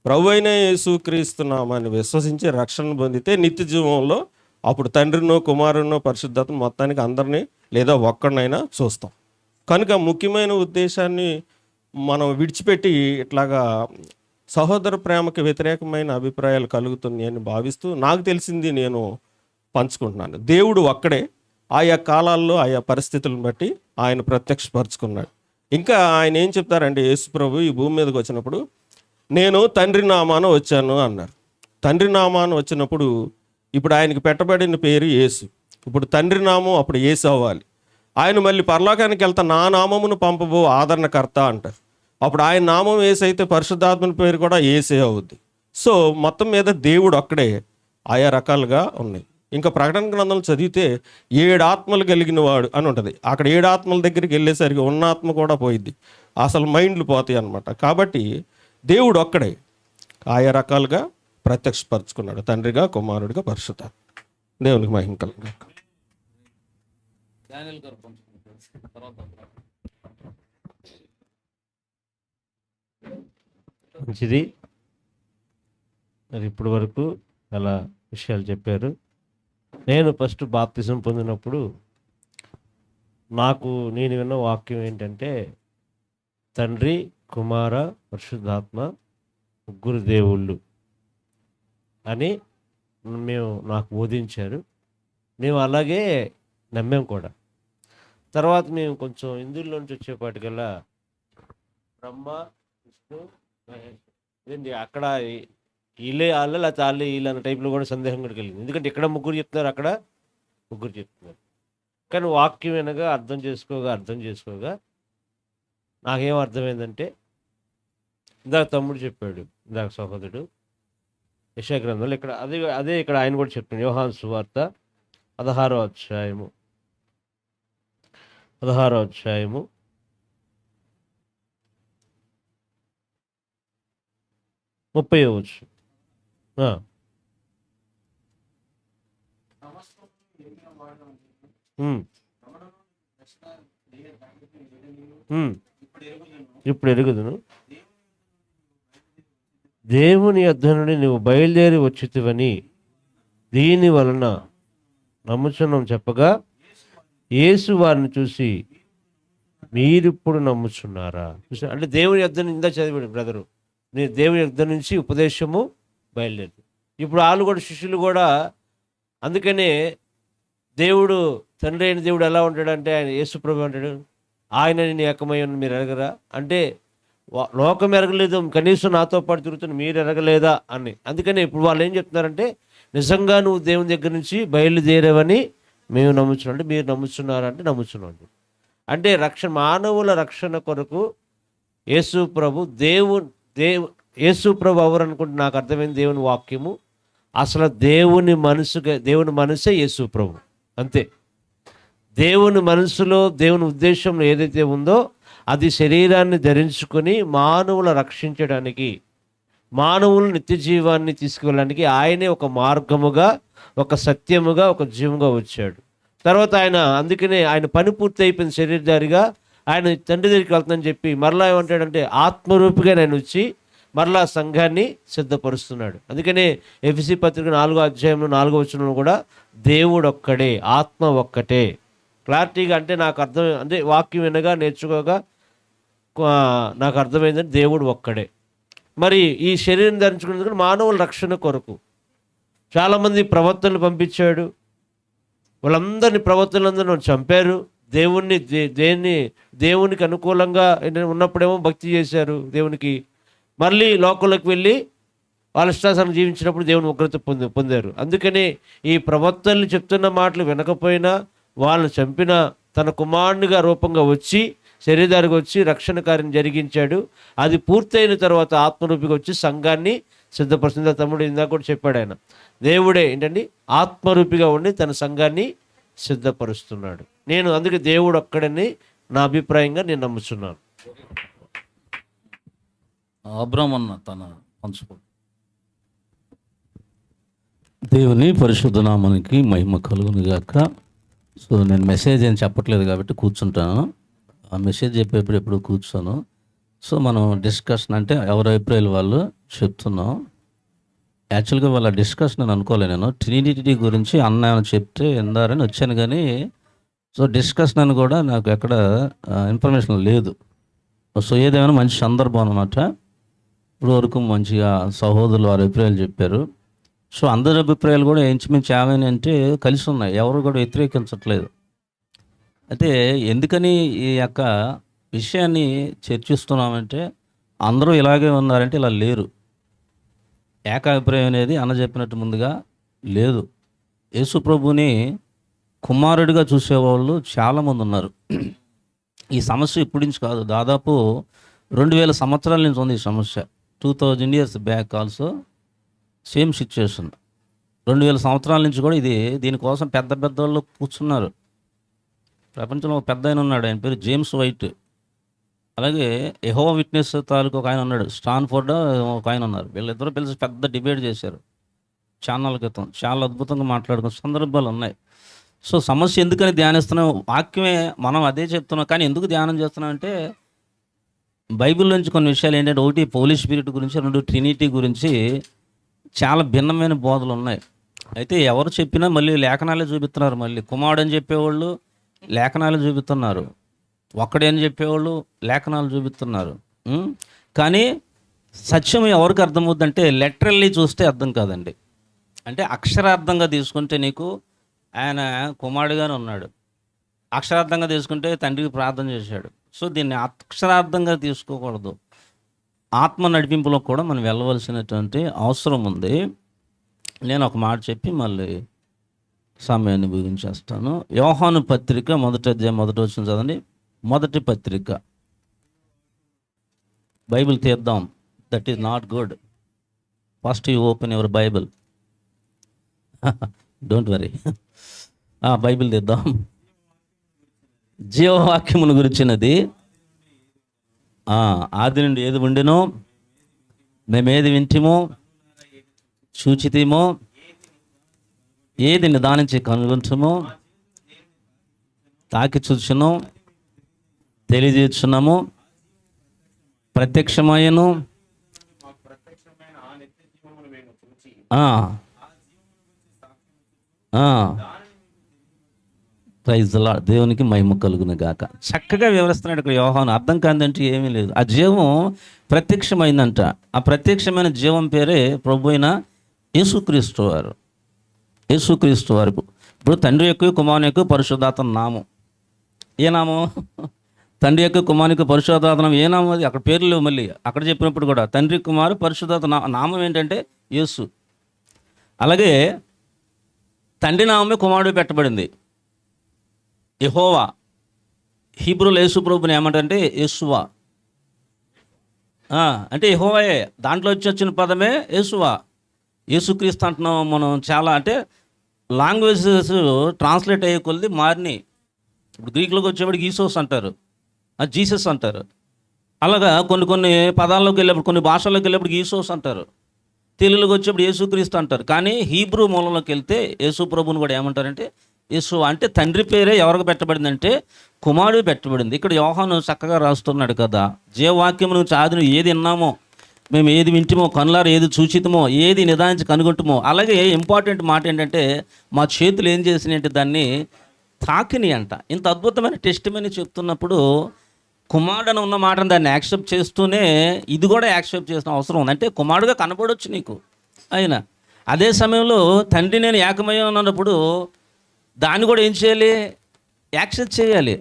Speaker 9: ప్రభు అయిన యేసుక్రీస్తు నామాన్ని విశ్వసించి రక్షణ పొందితే నిత్య జీవంలో అప్పుడు తండ్రినో కుమారుడినో పరిశుద్ధాత్మ మొత్తానికి అందరినీ లేదా ఒక్కడినైనా చూస్తాం. కనుక ముఖ్యమైన ఉద్దేశాన్ని మనం విడిచిపెట్టి ఇట్లాగా సహోదర ప్రేమకు వ్యతిరేకమైన అభిప్రాయాలు కలుగుతున్నాయి అని భావిస్తూ నాకు తెలిసింది నేను పంచుకుంటున్నాను. దేవుడు ఒక్కడే, ఆయా కాలాల్లో ఆయా పరిస్థితులను బట్టి ఆయన ప్రత్యక్షపరుచుకున్నాడు. ఇంకా ఆయన ఏం చెప్తారంటే, యేసు ప్రభు ఈ భూమి మీదకి వచ్చినప్పుడు నేను తండ్రి నామాన వచ్చాను అన్నారు. తండ్రి నామాన వచ్చినప్పుడు ఇప్పుడు ఆయనకి పెట్టబడిన పేరు యేసు. ఇప్పుడు తండ్రి నామం అప్పుడు యేసు అవ్వాలి. ఆయన మళ్ళీ పరలోకానికి వెళ్తా నా నామమును పంపబో ఆదరణకర్త అంటారు. అప్పుడు ఆయన నామం యేసైతే పరిశుద్ధాత్మని పేరు కూడా యేసే అవుద్ది. సో మొత్తం మీద దేవుడు ఒక్కడే, ఆయా రకాలుగా ఉన్నాయి. ఇంకా ప్రకటన గ్రంథం చదివితే 7 ఆత్మలు కలిగిన వాడు అని ఉంటుంది. అక్కడ 7 ఆత్మల దగ్గరికి వెళ్ళేసరికి ఉన్న ఆత్మ కూడా పోయిద్ది, అసలు మైండ్లు పోతాయి అన్నమాట. కాబట్టి దేవుడు ఒక్కడే ఆయా రకాలుగా ప్రత్యక్షపరుచుకున్నాడు, తండ్రిగా కుమారుడిగా పరిశుద్ధాత్మ. దేవునికి మహిమ కలుగుగాక.
Speaker 10: మంచిది. మరి ఇప్పటి వరకు చాలా విషయాలు చెప్పారు. నేను ఫస్ట్ బాప్తిజం పొందినప్పుడు నేను విన్న వాక్యం ఏంటంటే, తండ్రి కుమార పరిశుద్ధాత్మ ముగ్గురు దేవుళ్ళు అని నాకు బోధించారు. మేము అలాగే నమ్మాం కూడా. తర్వాత మేము కొంచెం హిందువుల్లోంచి వచ్చేపాటికల్లా బ్రహ్మ, విష్ణు, మహేష్ ఇదండి అక్కడ వీళ్ళే వాళ్ళే లేకపోతే వాళ్ళే వీళ్ళు అన్న టైప్లో కూడా సందేహం కూడా కలిగింది. ఎందుకంటే ఇక్కడ ముగ్గురు చెప్తున్నారు, అక్కడ ముగ్గురు చెప్తున్నారు. కానీ వాక్యం వినగా అర్థం చేసుకోగా నాకేం అర్థమైందంటే, ఇందాక తమ్ముడు చెప్పాడు, ఇందాక సహోదరుడు యెషయా గ్రంథంలో ఇక్కడ అదే ఇక్కడ ఆయన కూడా చెప్పాడు. యోహాను సువార్త 16వ అధ్యాయము 30వ వచనం. ఇప్పుడు ఎరుగుదును, దేవుని యొద్ద నుండి నువ్వు బయలుదేరి వచ్చితివని దీని వలన నమ్ముచున్నాం చెప్పగా, యేసు వారిని చూసి మీరిప్పుడు నమ్ముచున్నారా? అంటే దేవుని యొద్ద నుంచి ఇందా చదివాడు బ్రదరు, నేను దేవుని యొద్ద నుంచి ఉపదేశము బయలుదేరి. ఇప్పుడు వాళ్ళు కూడా శిష్యులు కూడా అందుకనే దేవుడు తండ్రి అయిన దేవుడు ఎలా ఉంటాడంటే, ఆయన యేసుప్రభు అంటాడు, ఆయన నేను ఏకమై ఉన్న మీరు ఎరగరా అంటే, లోకం ఎరగలేదు, కనీసం నాతో పాటు తిరుగుతున్న మీరు ఎరగలేదా అని. అందుకని ఇప్పుడు వాళ్ళు ఏం చెప్తున్నారంటే, నిజంగా నువ్వు దేవుని దగ్గర నుంచి బయలుదేరేవని మేము నమ్ముచున్నాం. అంటే మీరు నమ్ముచున్నారంటే నమ్ముచున్నాం. అంటే మానవుల రక్షణ కొరకు యేసు ప్రభు యేసు ప్రభు ఎవరు అనుకుంటే నాకు అర్థమైంది, దేవుని వాక్యము అసలు దేవుని మనసే యేసు ప్రభు. అంతే. దేవుని మనసులో దేవుని ఉద్దేశంలో ఏదైతే ఉందో అది శరీరాన్ని ధరించుకొని మానవుల రక్షించడానికి, మానవులు నిత్య జీవాన్ని తీసుకువెళ్ళడానికి ఆయనే ఒక మార్గముగా, ఒక సత్యముగా, ఒక జీవముగా వచ్చాడు. తర్వాత అందుకనే ఆయన పని పూర్తి అయిపోయింది శరీరధారిగా, ఆయన తండ్రి దగ్గరికి వెళ్తుందని చెప్పి మరలా ఏమంటాడంటే ఆత్మరూపిగా ఆయన వచ్చి మరలా సంఘాన్ని సిద్ధపరుస్తున్నాడు. అందుకనే ఎఫెసీ పత్రిక 4వ అధ్యాయంలో 4వ వచనంలో కూడా దేవుడు ఒక్కడే, ఆత్మ ఒక్కటే క్లారిటీగా. అంటే నాకు అర్థం అంటే వాక్యం వినగా నేర్చుకోగా నాకు అర్థమైందంటే దేవుడు ఒక్కడే. మరి ఈ శరీరం ధరించుకునేందుకు మానవుల రక్షణ కొరకు చాలామంది ప్రవక్తలను పంపించాడు. వాళ్ళందరినీ ప్రవక్తలందరూ చంపారు. దేవునికి అనుకూలంగా ఉన్నప్పుడేమో భక్తి చేశారు దేవునికి, మళ్ళీ లోకంలోకి వెళ్ళి వాళ్ళ ఇష్టాసాన్ని జీవించినప్పుడు దేవుని ఉగ్రత పొందారు. అందుకని ఈ ప్రవక్తలు చెప్తున్న మాటలు వినకపోయినా వాళ్ళని చంపిన తన కుమారునిగా రూపంగా వచ్చి శరీరానికి వచ్చి రక్షణ కార్యం జరిగించాడు. అది పూర్తయిన తర్వాత ఆత్మరూపిగా వచ్చి సంఘాన్ని సిద్ధపరుస్తుంది. తమ్ముడు ఇందాక కూడా చెప్పాడు, ఆయన దేవుడే ఏంటండి ఆత్మరూపిగా ఉండి తన సంఘాన్ని సిద్ధపరుస్తున్నాడు. నేను అందుకే దేవుడు ఒక్కడని నా అభిప్రాయంగా నేను నమ్ముతున్నాను.
Speaker 5: అబ్రామ్ అన్న తన పంచుకో. దేవుని పరిశుద్ధ నామానికి మహిమ కలుగును గాక. సో నేను మెసేజ్ ఏం చెప్పట్లేదు కాబట్టి కూర్చుంటాను. ఆ మెసేజ్ చెప్పేప్పుడు ఎప్పుడు కూర్చోను. సో మనం డిస్కషన్ అంటే ఎవరి అభిప్రాయాలు వాళ్ళు చెప్తున్నాం. యాక్చువల్గా వాళ్ళ డిస్కషన్ అని అనుకోలే, నేను ట్రినిటీ గురించి అన్న చెప్తే ఎందారని వచ్చాను, కానీ సో డిస్కషన్ అని కూడా నాకు ఎక్కడ ఇన్ఫర్మేషన్ లేదు. సో ఏదేమైనా మంచి సందర్భం అన్నమాట. ఇప్పుడు వరకు మంచిగా సహోదరులు వారి అభిప్రాయాలు చెప్పారు. సో అందరి అభిప్రాయాలు కూడా ఇంచుమించు ఏమైనా కలిసి ఉన్నాయి, ఎవరు కూడా వ్యతిరేకించట్లేదు. అయితే ఎందుకని ఈ యొక్క విషయాన్ని చర్చిస్తున్నామంటే, అందరూ ఇలాగే ఉన్నారంటే ఇలా లేరు. ఏకాభిప్రాయం అనేది అన్న చెప్పినట్టు ముందుగా లేదు. యేసు ప్రభుని కుమారుడిగా చూసేవాళ్ళు చాలామంది ఉన్నారు. ఈ సమస్య ఇప్పటి నుంచి కాదు, దాదాపు 2000 సంవత్సరాల నుంచి ఉంది ఈ సమస్య. 2000 years back also same situation. 2000 సంవత్సరాల నుంచి కూడా దీనికోసం పెద్ద వాళ్ళు కూర్చున్నారు. ప్రపంచంలో ఒక పెద్ద ఆయన ఉన్నాడు, ఆయన పేరు జేమ్స్ వైట్. అలాగే యెహోవా విట్నెస్ తాలూకు ఒక ఆయన ఉన్నాడు, స్టాన్ఫోర్డ్ ఒక ఆయన ఉన్నారు. వీళ్ళిద్దరూ పిలిచి పెద్ద డిబేట్ చేశారు ఛానల్ క్రితం. చాలా అద్భుతంగా మాట్లాడుకున్న సందర్భాలు ఉన్నాయి. సో సమస్య ఎందుకని ధ్యానిస్తున్నాం, వాక్యమే మనం అదే చెప్తున్నాం. కానీ ఎందుకు ధ్యానం చేస్తున్నాం అంటే, బైబిల్ నుంచి కొన్ని విషయాలు ఏంటంటే, ఒకటి హోలీ స్పిరిట్ గురించి, 2 ట్రినిటీ గురించి చాలా భిన్నమైన బోధలు ఉన్నాయి. అయితే ఎవరు చెప్పినా మళ్ళీ లేఖనాలే చూపిస్తున్నారు. మళ్ళీ కుమారుడు అని చెప్పేవాళ్ళు లేఖనాలు చూపిస్తున్నారు, ఒక్కడే అని చెప్పేవాళ్ళు లేఖనాలు చూపిస్తున్నారు. కానీ సత్యం ఎవరికి అర్థమవుద్దంటే లెటరల్లీ చూస్తే అర్థం కాదండి. అంటే అక్షరార్థంగా తీసుకుంటే నీకు ఆయన కుమారుడుగానే ఉన్నాడు, అక్షరార్థంగా తీసుకుంటే తండ్రికి ప్రార్థన చేశాడు. సో దీన్ని అక్షరార్థంగా తీసుకోకూడదు, ఆత్మ నడిపింపులో కూడా మనం వెళ్ళవలసినటువంటి అవసరం ఉంది. నేను ఒక మాట చెప్పి మళ్ళీ సమయాన్ని ముగించేస్తాను. యోహాను పత్రిక 1వ అధ్యాయం 1వ వచనం చదవండి. మొదటి పత్రిక, బైబిల్ తీద్దాం. That is not good. First you open your Bible. Don't worry. Bible తీద్దాం. జీవవాక్యమును గురించినది ఆది నుండి ఏది ఉండెనో, మేమేది వింటిమో చూచితేమో, ఏది నిదానించి కనుగొంటుమో, తాకి చూచును, తెలియజేస్తున్నాము, ప్రత్యక్షమయ్యను. Praise the lord. దేవునికి మహిమ కలుగును గాక. చక్కగా వివరిస్తున్నాడు ఇక్కడ యోహాను. అర్థం కాదంటే ఏమీ లేదు. ఆ జీవం ప్రత్యక్షమైందంట. ఆ ప్రత్యక్షమైన జీవం పేరే ప్రభు అయిన యేసుక్రీస్తు వారు. యేసుక్రీస్తు వారు ఇప్పుడు తండ్రి యొక్క, కుమారుని యొక్క, పరిశుద్ధాత్మ నామం. ఏ నామం? తండ్రి యొక్క, కుమారుని యొక్క, పరిశుద్ధాత్మ నామం. ఏ నామం అది? అక్కడ పేర్లు లేవు. మళ్ళీ అక్కడ చెప్పినప్పుడు కూడా తండ్రి, కుమారు, పరిశుద్ధాత్మ నామం ఏంటంటే యేసు. అలాగే తండ్రి నామమే కుమారుడు పెట్టబడింది, యెహోవా. హీబ్రూలో యేసు ప్రభుని ఏమంటారంటే యేసువా. అంటే యెహోవాయే. దాంట్లో వచ్చిన పదమే యేసువా. యేసుక్రీస్తు అంటున్నాం మనం. చాలా అంటే లాంగ్వేజెస్ ట్రాన్స్లేట్ అయ్యే కొద్ది మారినాయి. ఇప్పుడు గ్రీకులోకి వచ్చేవాడికి ఈసోస్ అంటారు, జీసస్ అంటారు. అలాగా కొన్ని పదాల్లోకి వెళ్ళేప్పుడు, కొన్ని భాషల్లోకి వెళ్ళేప్పుడు ఈసోస్ అంటారు. తెలుగులోకి వచ్చేప్పుడు యేసుక్రీస్తు అంటారు. కానీ హీబ్రూ మూలంలోకి వెళ్తే యేసు ప్రభుని కూడా ఏమంటారంటే యేసు. అంటే తండ్రి పేరే ఎవరికి పెట్టబడిందంటే కుమారుడు పెట్టబడింది. ఇక్కడ యోహాను చక్కగా రాస్తున్నాడు కదా, జీవవాక్యం నుంచి ఆది ఏది విన్నామో, మేము ఏది వింటిమో, కనులారా ఏది చూచితమో, ఏది నిదానించి కనుగొంటుమో. అలాగే ఇంపార్టెంట్ మాట ఏంటంటే మా చేతులు ఏం చేసినాయంటే దాన్ని తాకిని అంట. ఇంత అద్భుతమైన టెస్టిమనీ చెప్తున్నప్పుడు కుమారుడు ఉన్న మాటను దాన్ని యాక్సెప్ట్ చేస్తూనే ఇది కూడా యాక్సెప్ట్ చేసిన అవసరం ఉంది. అంటే కుమారుడుగా కనపడవచ్చు నీకు అయినా. అదే సమయంలో తండ్రి నేను ఏకమయ్య ఉన్నప్పుడు దాన్ని కూడా ఏం చేయాలి? యాక్సెప్ట్ చేయాలి.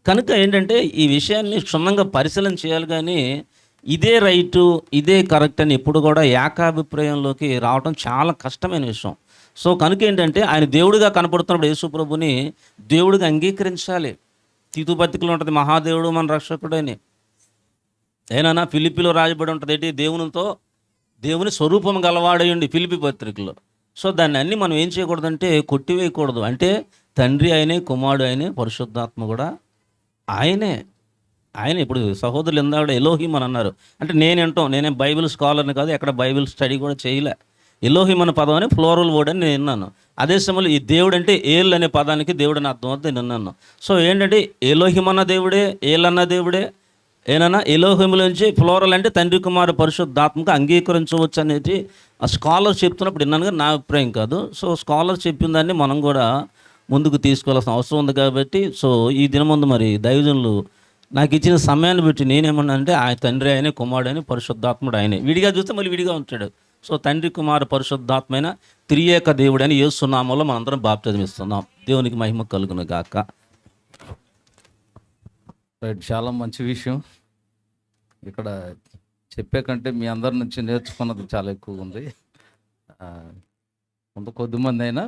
Speaker 5: కనుక ఏంటంటే ఈ విషయాన్ని క్షుణ్ణంగా పరిశీలన చేయాలి. కానీ ఇదే రైటు, ఇదే కరెక్ట్ అని ఎప్పుడు కూడా ఏకాభిప్రాయంలోకి రావడం చాలా కష్టమైన విషయం. సో కనుక ఏంటంటే ఆయన దేవుడిగా కనపడుతున్నప్పుడు యేసు ప్రభుని దేవుడిగా అంగీకరించాలి. తీతు పత్రికలో ఉంటుంది మహాదేవుడు మన రక్షకుడు అని. ఏనా ఫిలిపిలో రాయబడి ఉంటుంది ఏంటి? దేవుని స్వరూపం గలవాడేయండి ఫిలిపి పత్రికలో. సో దాన్ని అన్ని మనం ఏం చేయకూడదంటే కొట్టివేయకూడదు. అంటే తండ్రి ఆయనే, కుమారుడు ఆయనే, పరిశుద్ధాత్మ కూడా ఆయనే. ఇప్పుడు సహోదరులు ఇందాక ఎలోహిం అని అన్నారు. అంటే నేనేం బైబిల్ స్కాలర్ని కాదు, ఎక్కడ బైబిల్ స్టడీ కూడా చేయలే. ఎలోహిం అనే పదం అని ఫ్లోరల్ వర్డ్ అని నేను విన్నాను. అదే సమయంలో ఈ దేవుడు అంటే ఏల్ అనే పదానికి దేవుడు అని అర్థం అవుతుంది నేను విన్నాను. సో ఏంటంటే ఎలోహిం అన్న దేవుడే, ఏల్ అన్న దేవుడే. ఏనన్నా ఎలోహిములోంచి ఫ్లోరల్ అంటే తండ్రి, కుమారు, పరిశుద్ధాత్మక అంగీకరించవచ్చు అనేది ఆ స్కాలర్ చెప్తున్నప్పుడు విన్నాను, నా అభిప్రాయం కాదు. సో స్కాలర్ చెప్పిన దాన్ని మనం కూడా ముందుకు తీసుకోవాల్సిన అవసరం ఉంది. కాబట్టి సో ఈ దినముందు మరి దైవజనులు నాకు ఇచ్చిన సమయాన్ని బట్టి నేనేమన్నా అంటే ఆయన తండ్రి ఆయనే, కుమారుడు ఆయనే, పరిశుద్ధాత్ముడు ఆయనే. విడిగా చూస్తే మళ్ళీ విడిగా ఉంటాడు. సో తండ్రి, కుమారు, పరిశుద్ధాత్మైన త్రియేక దేవుడు అని యేసు నామములో మనందరం బాప్తిజం ఇస్తున్నాం. దేవునికి మహిమ కలుగును గాక.
Speaker 6: రైట్, చాలా మంచి విషయం. ఇక్కడ చెప్పే కంటే మీ అందరి నుంచి నేర్చుకున్నది చాలా ఎక్కువగా ఉంది. కొంత కొద్దిమంది అయినా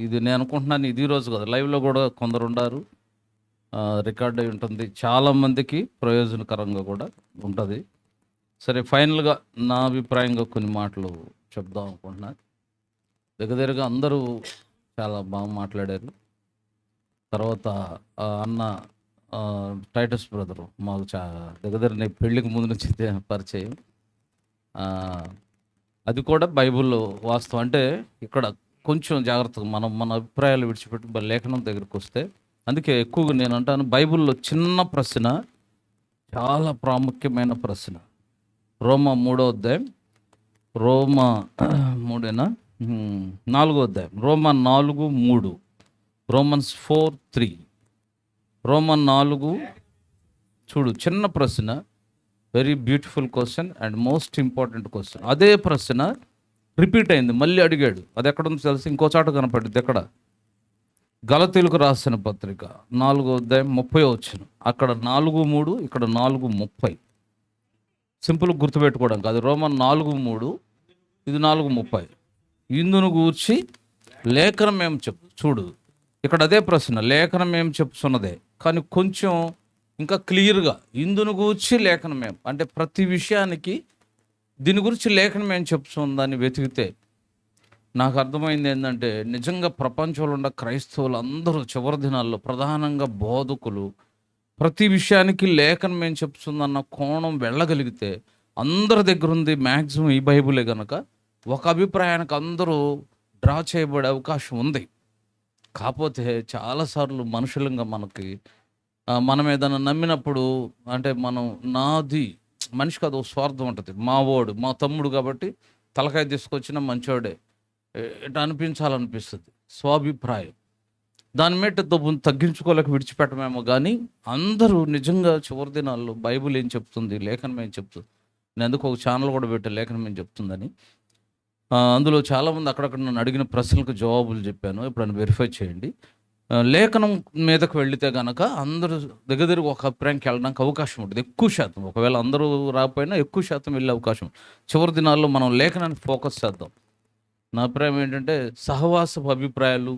Speaker 6: ఇది నేను అనుకుంటున్నాను ఇది రోజు కదా, లైవ్లో కూడా కొందరు ఉండారు, రికార్డ్ అయి ఉంటుంది, చాలామందికి ప్రయోజనకరంగా కూడా ఉంటుంది. సరే, ఫైనల్గా నా అభిప్రాయంగా కొన్ని మాటలు చెప్దాం అనుకుంటున్నాను. దగ్గరగా అందరూ చాలా బాగా మాట్లాడారు. తర్వాత అన్న టైటస్ బ్రదరు మాకు దగ్గర పెళ్ళికి ముందు నుంచి పరిచయం. అది కూడా బైబిల్లో వాస్తవం. అంటే ఇక్కడ కొంచెం జాగ్రత్తగా మన అభిప్రాయాలు విడిచిపెట్టి లేఖనం దగ్గరికి వస్తే, అందుకే ఎక్కువగా నేను అంటాను బైబిల్లో చిన్న ప్రశ్న చాలా ప్రాముఖ్యమైన ప్రశ్న. రోమా 3వ అధ్యాయం, రోమా 4వ అధ్యాయం, రోమా 4:3, రోమన్స్ 4:3, రోమా 4 చూడు, చిన్న ప్రశ్న. Very beautiful question and most important question. అదే ప్రశ్న రిపీట్ అయింది, మళ్ళీ అడిగాడు. అది ఎక్కడ ఉందో తెలిసి ఇంకో చోట కనపడింది. ఎక్కడ? గలతీయులకు రాసిన పత్రిక 4:30 అక్కడ 4:3, ఇక్కడ 4:30. సింపుల్ గుర్తుపెట్టుకోవడం కాదు. రోమన్ 4:3, ఇది 4:30. ఇందును గూర్చి లేఖనం ఏం చూడు, ఇక్కడ అదే ప్రశ్న, లేఖనం ఏం చెప్తున్నదే, కానీ కొంచెం ఇంకా క్లియర్గా ఇందును గూర్చి లేఖనం ఏం అంటే ప్రతి విషయానికి దీని గురించి లేఖనం ఏం చెప్తుందని వెతికితే నాకు అర్థమైంది ఏంటంటే, నిజంగా ప్రపంచంలో ఉన్న క్రైస్తవులు అందరూ చివరి దినాల్లో ప్రధానంగా బోధకులు ప్రతి విషయానికి లేఖనం ఏం చెప్తుందన్న కోణం వెళ్ళగలిగితే అందరి దగ్గర ఉంది మ్యాక్సిమం ఈ బైబులే కనుక ఒక అభిప్రాయానికి అందరూ డ్రా చేయబడే అవకాశం ఉంది. కాకపోతే చాలాసార్లు మనుషులంగా మనం ఏదైనా నమ్మినప్పుడు అంటే మనం నాది మనిషికి అదో స్వార్థం ఉంటుంది. మా వాడు మా తమ్ముడు కాబట్టి తలకాయ తీసుకొచ్చిన మంచోడే ఇట్లా అనిపించాలనిపిస్తుంది, స్వాభిప్రాయం. దాని మీద తగ్గించుకోలేక విడిచిపెట్టమేమో కానీ అందరూ నిజంగా చివరి దినాల్లో బైబుల్ ఏం చెప్తుంది, లేఖనం ఏం చెప్తుంది. నేను అందుకు ఒక ఛానల్ కూడా పెట్టే లేఖనం ఏం చెప్తుందని. అందులో చాలామంది అక్కడక్కడ నన్ను అడిగిన ప్రశ్నలకు జవాబులు చెప్పాను. ఎప్పుడైనా వెరిఫై చేయండి. లేఖనం మీదకు వెళితే కనుక అందరూ దగ్గర ఒక అభిప్రాయంకి వెళ్ళడానికి అవకాశం ఉంటుంది. ఎక్కువ శాతం, ఒకవేళ అందరూ రాకపోయినా ఎక్కువ శాతం వెళ్ళే అవకాశం. చివరి దినాల్లో మనం లేఖనాన్ని ఫోకస్ చేద్దాం. నా అభిప్రాయం ఏంటంటే, సహవాసపు అభిప్రాయాలు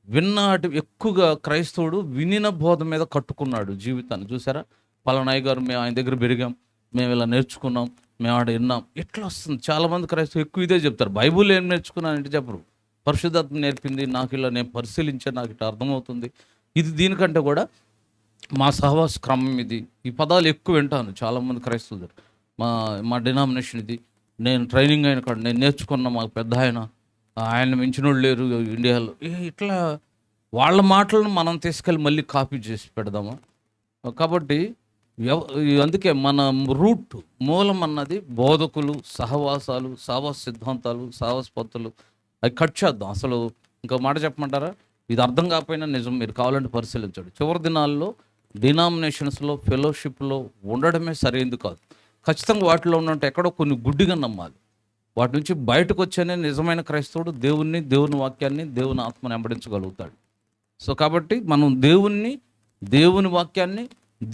Speaker 6: విన్నాటి ఎక్కువగా క్రైస్తవుడు వినిన బోధ మీద కట్టుకున్నాడు జీవితాన్ని. చూసారా, పలానాయ్య గారు మేము ఆయన దగ్గర పెరిగాం, మేము ఇలా నేర్చుకున్నాం, మేము ఆడ విన్నాం, ఇట్లా వస్తుంది. చాలామంది క్రైస్తవులు ఎక్కువ ఇదే చెప్తారు. బైబుల్ ఏం నేర్చుకున్నానంటే చెప్పరు. పరిశుద్ధాత్మ నేర్పింది నాకు, ఇలా నేను పరిశీలించాను, నాకు ఇట్లా అర్థమవుతుంది. ఇది దీనికంటే కూడా మా సహవాస క్రమం ఇది. ఈ పదాలు ఎక్కువ వింటాను చాలామంది క్రైస్తవులు. మా డినామినేషన్ ఇది, నేను ట్రైనింగ్ అయిన కాడ నేను నేర్చుకున్న మా పెద్ద ఆయన మించిన వాళ్ళు లేరు ఇండియాలో. ఇట్లా వాళ్ళ మాటలను మనం తీసుకెళ్ళి మళ్ళీ కాపీ చేసి పెడదామా? కాబట్టి అందుకే మన రూట్ మూలం అన్నది బోధకులు, సహవాసాలు, సహవాస సిద్ధాంతాలు, సహవాస పద్ధతులు అవి కట్ చేద్దాం. అసలు ఇంకో మాట చెప్పమంటారా? ఇది అర్థం కాకపోయినా నిజం, మీరు కావాలంటే పరిశీలించండి. చివరి దినాల్లో డినామినేషన్స్లో ఫెలోషిప్లో ఉండడమే సరైనది కాదు. ఖచ్చితంగా వాటిలో ఉన్నట్టు ఎక్కడో కొన్ని గుడ్డిగా నమ్మాలి. వాటి నుంచి బయటకు వచ్చేనే నిజమైన క్రైస్తవుడు దేవుని వాక్యాన్ని, దేవుని ఆత్మని వెంబడించగలుగుతాడు. సో కాబట్టి మనం దేవుని వాక్యాన్ని,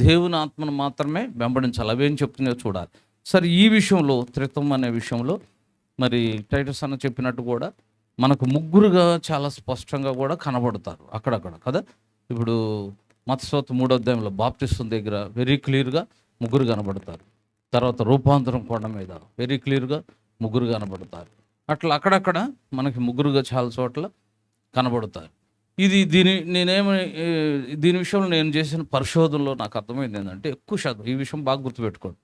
Speaker 6: దేవుని ఆత్మను మాత్రమే వెంబడించాలి. అవేం చెప్తున్నాయో చూడాలి. సరే, ఈ విషయంలో త్రిత్వం అనే విషయంలో మరి టైటస్ అన్న చెప్పినట్టు కూడా మనకు ముగ్గురుగా చాలా స్పష్టంగా కూడా కనబడతారు అక్కడక్కడ కదా. ఇప్పుడు మత్తయి 3వ అధ్యాయంలో బాప్తిస్మం దగ్గర వెరీ క్లియర్గా ముగ్గురు కనబడతారు. తర్వాత రూపాంతరం కొండ మీద వెరీ క్లియర్గా ముగ్గురు కనబడతారు. అట్లా అక్కడక్కడ మనకి ముగ్గురుగా చాలా చోట్ల కనబడతారు. దీని విషయంలో నేను చేసిన పరిశోధనలో నాకు అర్థమైంది ఏంటంటే, ఎక్కువ శాతం ఈ విషయం బాగా గుర్తుపెట్టుకోండి.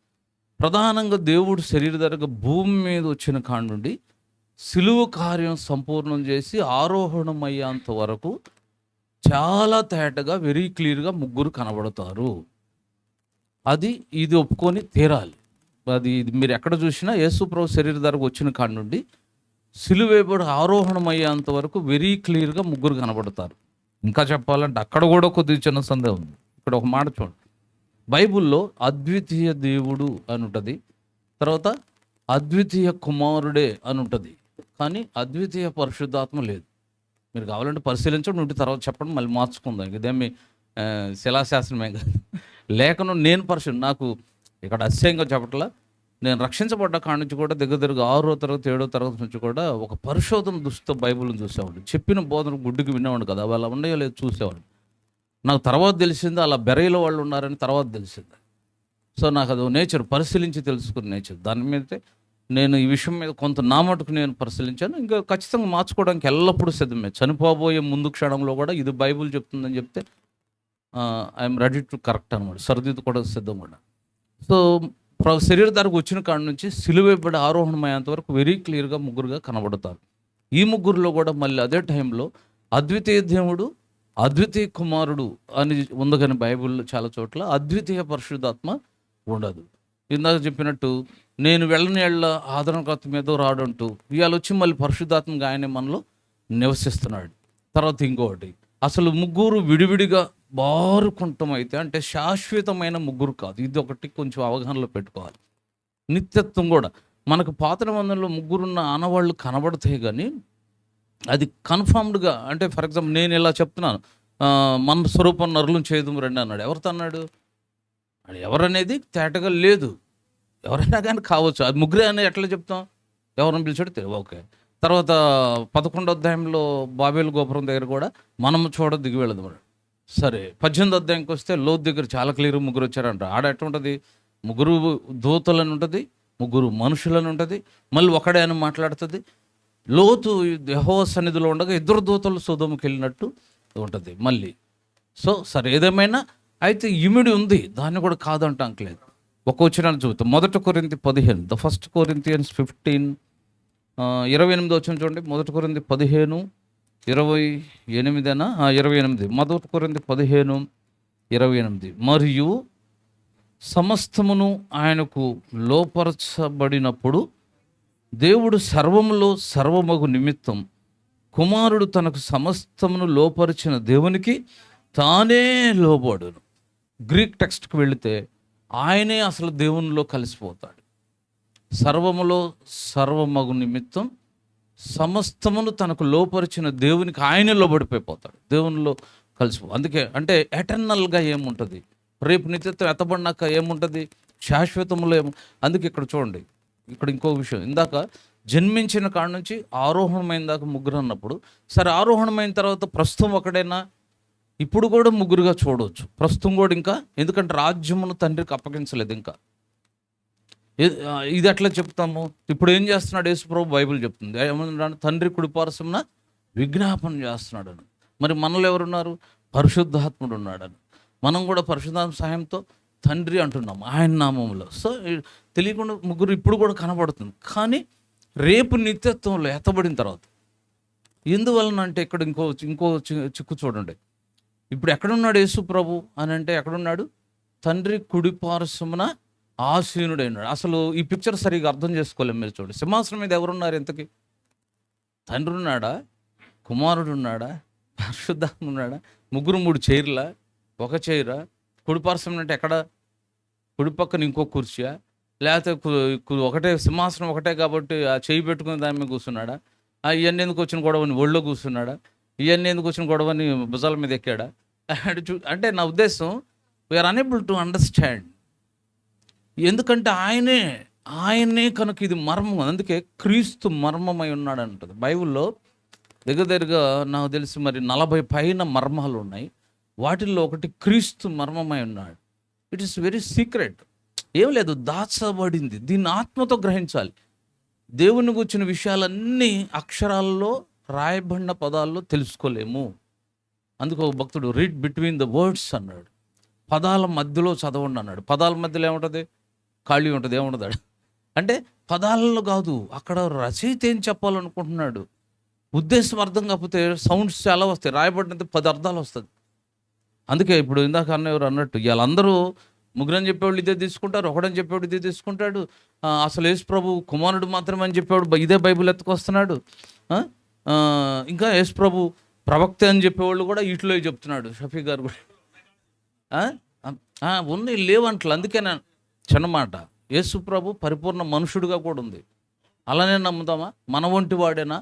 Speaker 6: ప్రధానంగా దేవుడు శరీరధారిగా భూమి మీద వచ్చిన కాడ నుండి సిలువ కార్యం సంపూర్ణం చేసి ఆరోహణం అయ్యేంత వరకు చాలా తేటగా వెరీ క్లియర్గా ముగ్గురు కనబడతారు. ఇది ఒప్పుకొని తీరాలి. ఇది మీరు ఎక్కడ చూసినా యేసుప్రభు శరీరధారకు వచ్చిన కాడ నుండి సిలువేబడి ఆరోహణం అయ్యేంత వరకు వెరీ క్లియర్గా ముగ్గురు కనబడతారు. ఇంకా చెప్పాలంటే అక్కడ కూడా కొద్దిగా చిన్న సందేహం ఉంది. ఇక్కడ ఒక మాట చూడండి, బైబిల్లో అద్వితీయ దేవుడు అని ఉంటుంది, తర్వాత అద్వితీయ కుమారుడే అని ఉంటుంది, కానీ అద్వితీయ పరిశుద్ధాత్మ లేదు. మీరు కావాలంటే పరిశీలించండి, ఉంటే తర్వాత చెప్పండి, మళ్ళీ మార్చుకుందాం. ఇదేమి శిలాశాస్త్రమే కాదు. లేఖనం నేను నాకు ఇక్కడ అతిశయంగా చెప్పట్లా, నేను రక్షించబడ్డ కాడి నుంచి కూడా దగ్గర 6వ తరగతి 7వ తరగతి నుంచి కూడా ఒక పరిశోధన దృష్టితో బైబిల్ని చూసేవాడు. చెప్పిన బోధన గుడ్డికి వినేవాడు కదా, అవి అలా ఉన్నాయో లేదు చూసేవాడు. నాకు తర్వాత తెలిసింది అలా బెరైల వాళ్ళు ఉన్నారని తర్వాత తెలిసింది. సో నాకు అది నేచర్ పరిశీలించి తెలుసుకున్న నేచర్. దాని మీద నేను ఈ విషయం మీద కొంత నా మటుకు నేను పరిశీలించాను. ఇంకా ఖచ్చితంగా మార్చుకోవడానికి ఎల్లప్పుడూ సిద్ధమే. చనిపోబోయే ముందు క్షణంలో కూడా ఇది బైబిల్ చెప్తుందని చెప్తే ఐఎమ్ రెడీ టు కరెక్ట్ అనమాట, సరిదిద్దు కూడా సిద్ధం కూడా. సో శరీరధారకు వచ్చిన కాడ నుంచి సిలువేబడి ఆరోహణమయ్యేంత వరకు వెరీ క్లియర్గా ముగ్గురుగా కనబడతారు. ఈ ముగ్గురులో కూడా మళ్ళీ అదే టైంలో అద్వితీయ దేవుడు, అద్వితీయ కుమారుడు అని ఉంది, కానీ బైబిల్లో చాలా చోట్ల అద్వితీయ పరిశుద్ధాత్మ ఉండదు. ఇందాక చెప్పినట్టు నేను వెళ్ళని ఏళ్ళ ఆదరణకర్త మీద రాడంటూ ఇవాళ వచ్చి మళ్ళీ పరిశుద్ధాత్మగా ఆయన మనలో నివసిస్తున్నాడు. తర్వాత ఇంకొకటి, అసలు ముగ్గురు విడివిడిగా బారుకుంటం అయితే అంటే శాశ్వతమైన ముగ్గురు కాదు. ఇది ఒకటి కొంచెం అవగాహనలో పెట్టుకోవాలి. నిత్యత్వం కూడా మనకు పాత నిబంధనలో ముగ్గురున్న ఆనవాళ్ళు కనబడతాయి, కానీ అది కన్ఫర్మ్డ్గా అంటే ఫర్ ఎగ్జాంపుల్ నేను ఇలా చెప్తున్నాను, మన స్వరూపం నరులను చేదుము రండి అన్నాడు. ఎవరితో అన్నాడు? అది ఎవరనేది తేటగా లేదు. ఎవరైనా కానీ కావచ్చు. అది ముగ్గురే అని ఎట్లా చెప్తాం? ఎవరిని పిలిచాడు తెలియదు. ఓకే. తర్వాత 11వ అధ్యాయంలో బాబేలు గోపురం దగ్గర కూడా మనం దిగి వెళ్ళదు. సరే, 18వ అధ్యాయంకి వస్తే లోతు దగ్గర చాలా క్లియర్ ముగ్గురు వచ్చారంట. ఆడ ఎట్లా ఉంటుంది? ముగ్గురు దూతలని ఉంటుంది, ముగ్గురు మనుషులని ఉంటుంది, మళ్ళీ ఒకడే అని మాట్లాడుతుంది. లోతు యెహోవా సన్నిధిలో ఉండగా 2 దూతలు సొదొముకి వెళ్ళినట్టు ఉంటుంది మళ్ళీ. సో సరే, ఏదేమైనా అయితే ఇమిడి ఉంది, దాన్ని కూడా కాదంటాంకలేదు. ఒక వచనాన్ని చూద్దాం. 1 కొరింథీ 15, ద ఫస్ట్ కొరింథియన్స్ 15 28 వచ్చిన చూడండి. 1 కొరింథీ 15 28 28. 1 కొరింథీ 15 28. మరియు సమస్తమును ఆయనకు లోపరచబడినప్పుడు దేవుడు సర్వములో సర్వమగు నిమిత్తం కుమారుడు తనకు సమస్తమును లోపరిచిన దేవునికి తానే లోబడును. గ్రీక్ టెక్స్ట్కి వెళితే ఆయనే అసలు దేవునిలో కలిసిపోతాడు. సర్వములో సర్వమగు నిమిత్తం సమస్తమును తనకు లోపరిచిన దేవునికి ఆయనే లోబడిపోతాడు, దేవునిలో కలిసిపో. అందుకే అంటే ఎటర్నల్గా ఏముంటుంది, రేపు నిత్యత్వం ఎత్తబడినాక ఏముంటుంది, శాశ్వతంలో అందుకే ఇక్కడ చూడండి, ఇక్కడ ఇంకో విషయం. ఇందాక జన్మించిన కాడ నుంచి ఆరోహణమైన దాకా ముగ్గురు అన్నప్పుడు, సరే ఆరోహణమైన తర్వాత ప్రస్తుతం ఒకడైనా, ఇప్పుడు కూడా ముగ్గురుగా చూడవచ్చు. ప్రస్తుతం కూడా ఇంకా, ఎందుకంటే రాజ్యమును తండ్రికి అప్పగించలేదు ఇంకా. ఇది ఎట్లా చెప్తాము? ఇప్పుడు ఏం చేస్తున్నాడు యేసుప్రభు? బైబిల్ చెప్తుంది ఏమన్నాడు? తండ్రి కుడిపార్శ్వమున విజ్ఞాపన చేస్తున్నాడని. మరి మనలో ఎవరున్నారు? పరిశుద్ధాత్ముడు ఉన్నాడని. మనం కూడా పరిశుద్ధాత్మ సహాయంతో తండ్రి అంటున్నాం ఆయన నామంలో. సో తెలియకుండా ముగ్గురు ఇప్పుడు కూడా కనబడుతుంది. కానీ రేపు నిత్యత్వంలో ఎత్తబడిన తర్వాత ఎందువలన అంటే ఇక్కడ ఇంకో చిక్కు చూడండి. ఇప్పుడు ఎక్కడున్నాడు యేసు ప్రభు అని అంటే ఎక్కడున్నాడు? తండ్రి కుడిపార్శ్వమున ఆసీనుడైనాడు. అసలు ఈ పిక్చర్ సరిగా అర్థం చేసుకోలేము. మీరు చూడండి, సింహాసనం మీద ఎవరున్నారు? ఇంతకీ తండ్రి ఉన్నాడా, కుమారుడు ఉన్నాడా, పరిశుద్ధాత్మ ఉన్నాడా? ముగ్గురు 3 చైర్లా, ఒక చైరా? కుడిపార్శ్వం అంటే ఎక్కడ? కుడి పక్కన ఇంకో కుర్చీయా? లేకపోతే ఒకటే సింహాసనం ఒకటే కాబట్టి ఆ చేయి పెట్టుకుని దాని మీద కూర్చున్నాడా? ఇవన్నీ ఎందుకు వచ్చిన గొడవని ఒళ్ళో కూర్చున్నాడా? ఇవన్నీ ఎందుకు వచ్చిన గొడవని భుజాల మీద ఎక్కాడా? అంటే నా ఉద్దేశం, వీఆర్ అనేబుల్ టు అండర్స్టాండ్. ఎందుకంటే ఆయనే కనుక ఇది మర్మం. అందుకే క్రీస్తు మర్మమై ఉన్నాడు అంటుంది బైబిల్లో. దగ్గరగా నాకు తెలిసి మరి 40 పైన మర్మాలు ఉన్నాయి. వాటిల్లో ఒకటి క్రీస్తు మర్మమై ఉన్నాడు. It is very secret. ఏం లేదు, దాచబడింది. దీన్ని ఆత్మతో గ్రహించాలి. దేవుని గురించిన విషయాలన్నీ అక్షరాల్లో రాయబడిన పదాల్లో తెలుసుకోలేము. అందుకు భక్తుడు రీడ్ బిట్వీన్ ద వర్డ్స్ అన్నాడు. పదాల మధ్యలో చదవండి అన్నాడు. పదాల మధ్యలో ఏముంటుంది? ఖాళీ ఉంటుంది. ఏముంటుంది అంటే పదాలలో కాదు, అక్కడ రచయిత ఏం చెప్పాలనుకుంటున్నాడు, ఉద్దేశం అర్థం కాకపోతే సౌండ్స్ చాలా వస్తాయి. రాయబడినంత 10 అర్థాలు వస్తుంది. అందుకే ఇప్పుడు ఇందాక అన్నవారు అన్నట్టు వీళ్ళందరూ ముగ్గురని చెప్పేవాళ్ళు ఇదే తీసుకుంటారు, ఒకడని చెప్పేవాడు ఇదే తీసుకుంటాడు. అసలు యేసు ప్రభు కుమారుడు మాత్రమే అని చెప్పేవాడు ఇదే బైబిల్ ఎత్తుకొస్తున్నాడు. ఇంకా యేసు ప్రభు ప్రవక్త అని చెప్పేవాళ్ళు కూడా వీటిలో చెప్తున్నాడు. షఫీ గారు కూడా ఉన్నాయి లేవంటలు. అందుకే నేను చిన్నమాట, యేసు ప్రభు పరిపూర్ణ మనుషుడిగా కూడా ఉంది. అలానే నమ్ముదామా? మన వంటి వాడేనా?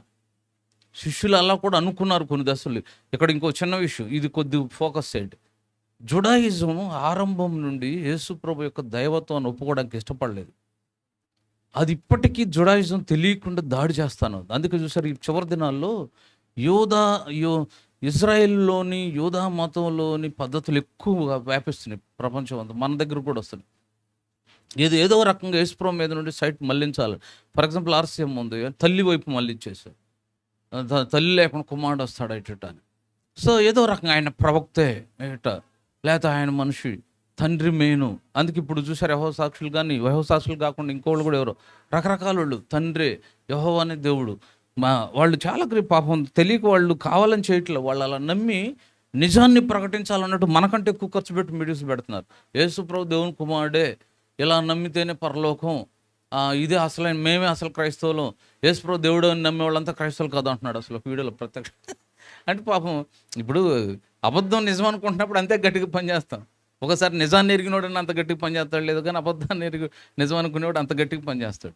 Speaker 6: శిష్యులు అలా కూడా అనుకున్నారు కొన్ని దశలు. ఇక్కడ ఇంకో చిన్న విషయం, ఇది కొద్ది ఫోకస్ చేయండి. జుడాయిజం ఆరంభం నుండి యేసు ప్రభు యొక్క దైవత్వాన్ని ఒప్పుకోవడానికి ఇష్టపడలేదు. అది ఇప్పటికీ జుడాయిజం తెలియకుండా దాడి చేస్తాను. అందుకే చూసారు ఈ చివరి దినాల్లో ఇజ్రాయెల్లోని యూదా మతంలోని పద్ధతులు ఎక్కువగా వ్యాపిస్తున్నాయి ప్రపంచం అంతా. మన దగ్గర కూడా వస్తున్నాయి. ఏదో రకంగా యేసుప్రభు మీద నుండి సైట్ మళ్ళించాలి. ఫర్ ఎగ్జాంపుల్ ఆర్సీఎం ఉంది, తల్లి వైపు మళ్ళించేసారు. తల్లి లేకుండా కుమారుడు వస్తాడు ఇట అని. సో ఏదో రకంగా ఆయన ప్రవక్తే ఇట, లేకపోతే ఆయన మనిషి, తండ్రి మేను. అందుకే ఇప్పుడు చూసారు యెహోవా సాక్షులు, కానీ యెహోవా సాక్షులు కాకుండా ఇంకోళ్ళు కూడా ఎవరో రకరకాల వాళ్ళు, తండ్రి యెహోవా అనే దేవుడు. వాళ్ళు చాలా పాపం తెలియక వాళ్ళు కావాలని చేయట్లేదు. వాళ్ళు అలా నమ్మి నిజాన్ని ప్రకటించాలన్నట్టు మనకంటే ఎక్కువ ఖర్చు పెట్టి మీడియాస్ పెడుతున్నారు. యేసు ప్రభు దేవుని కుమారుడే, ఇలా నమ్మితేనే పరలోకం, ఇదే అసలైన, మేమే అసలు క్రైస్తవులం, యేసు ప్రభు దేవుడు అని నమ్మే వాళ్ళంతా క్రైస్తవులు కాదు అంటున్నాడు అసలు వీడియోలో ప్రత్యక్ష. అంటే పాపం ఇప్పుడు అబద్ధం నిజం అనుకుంటున్నప్పుడు అంతే గట్టిగా పనిచేస్తాం. ఒకసారి నిజాన్ని ఎరిగినోడని అంత గట్టిగా పనిచేస్తాడు, లేదు కానీ అబద్ధాన్ని ఎరిగి నిజం అనుకునేవాడు అంత గట్టిగా పనిచేస్తాడు.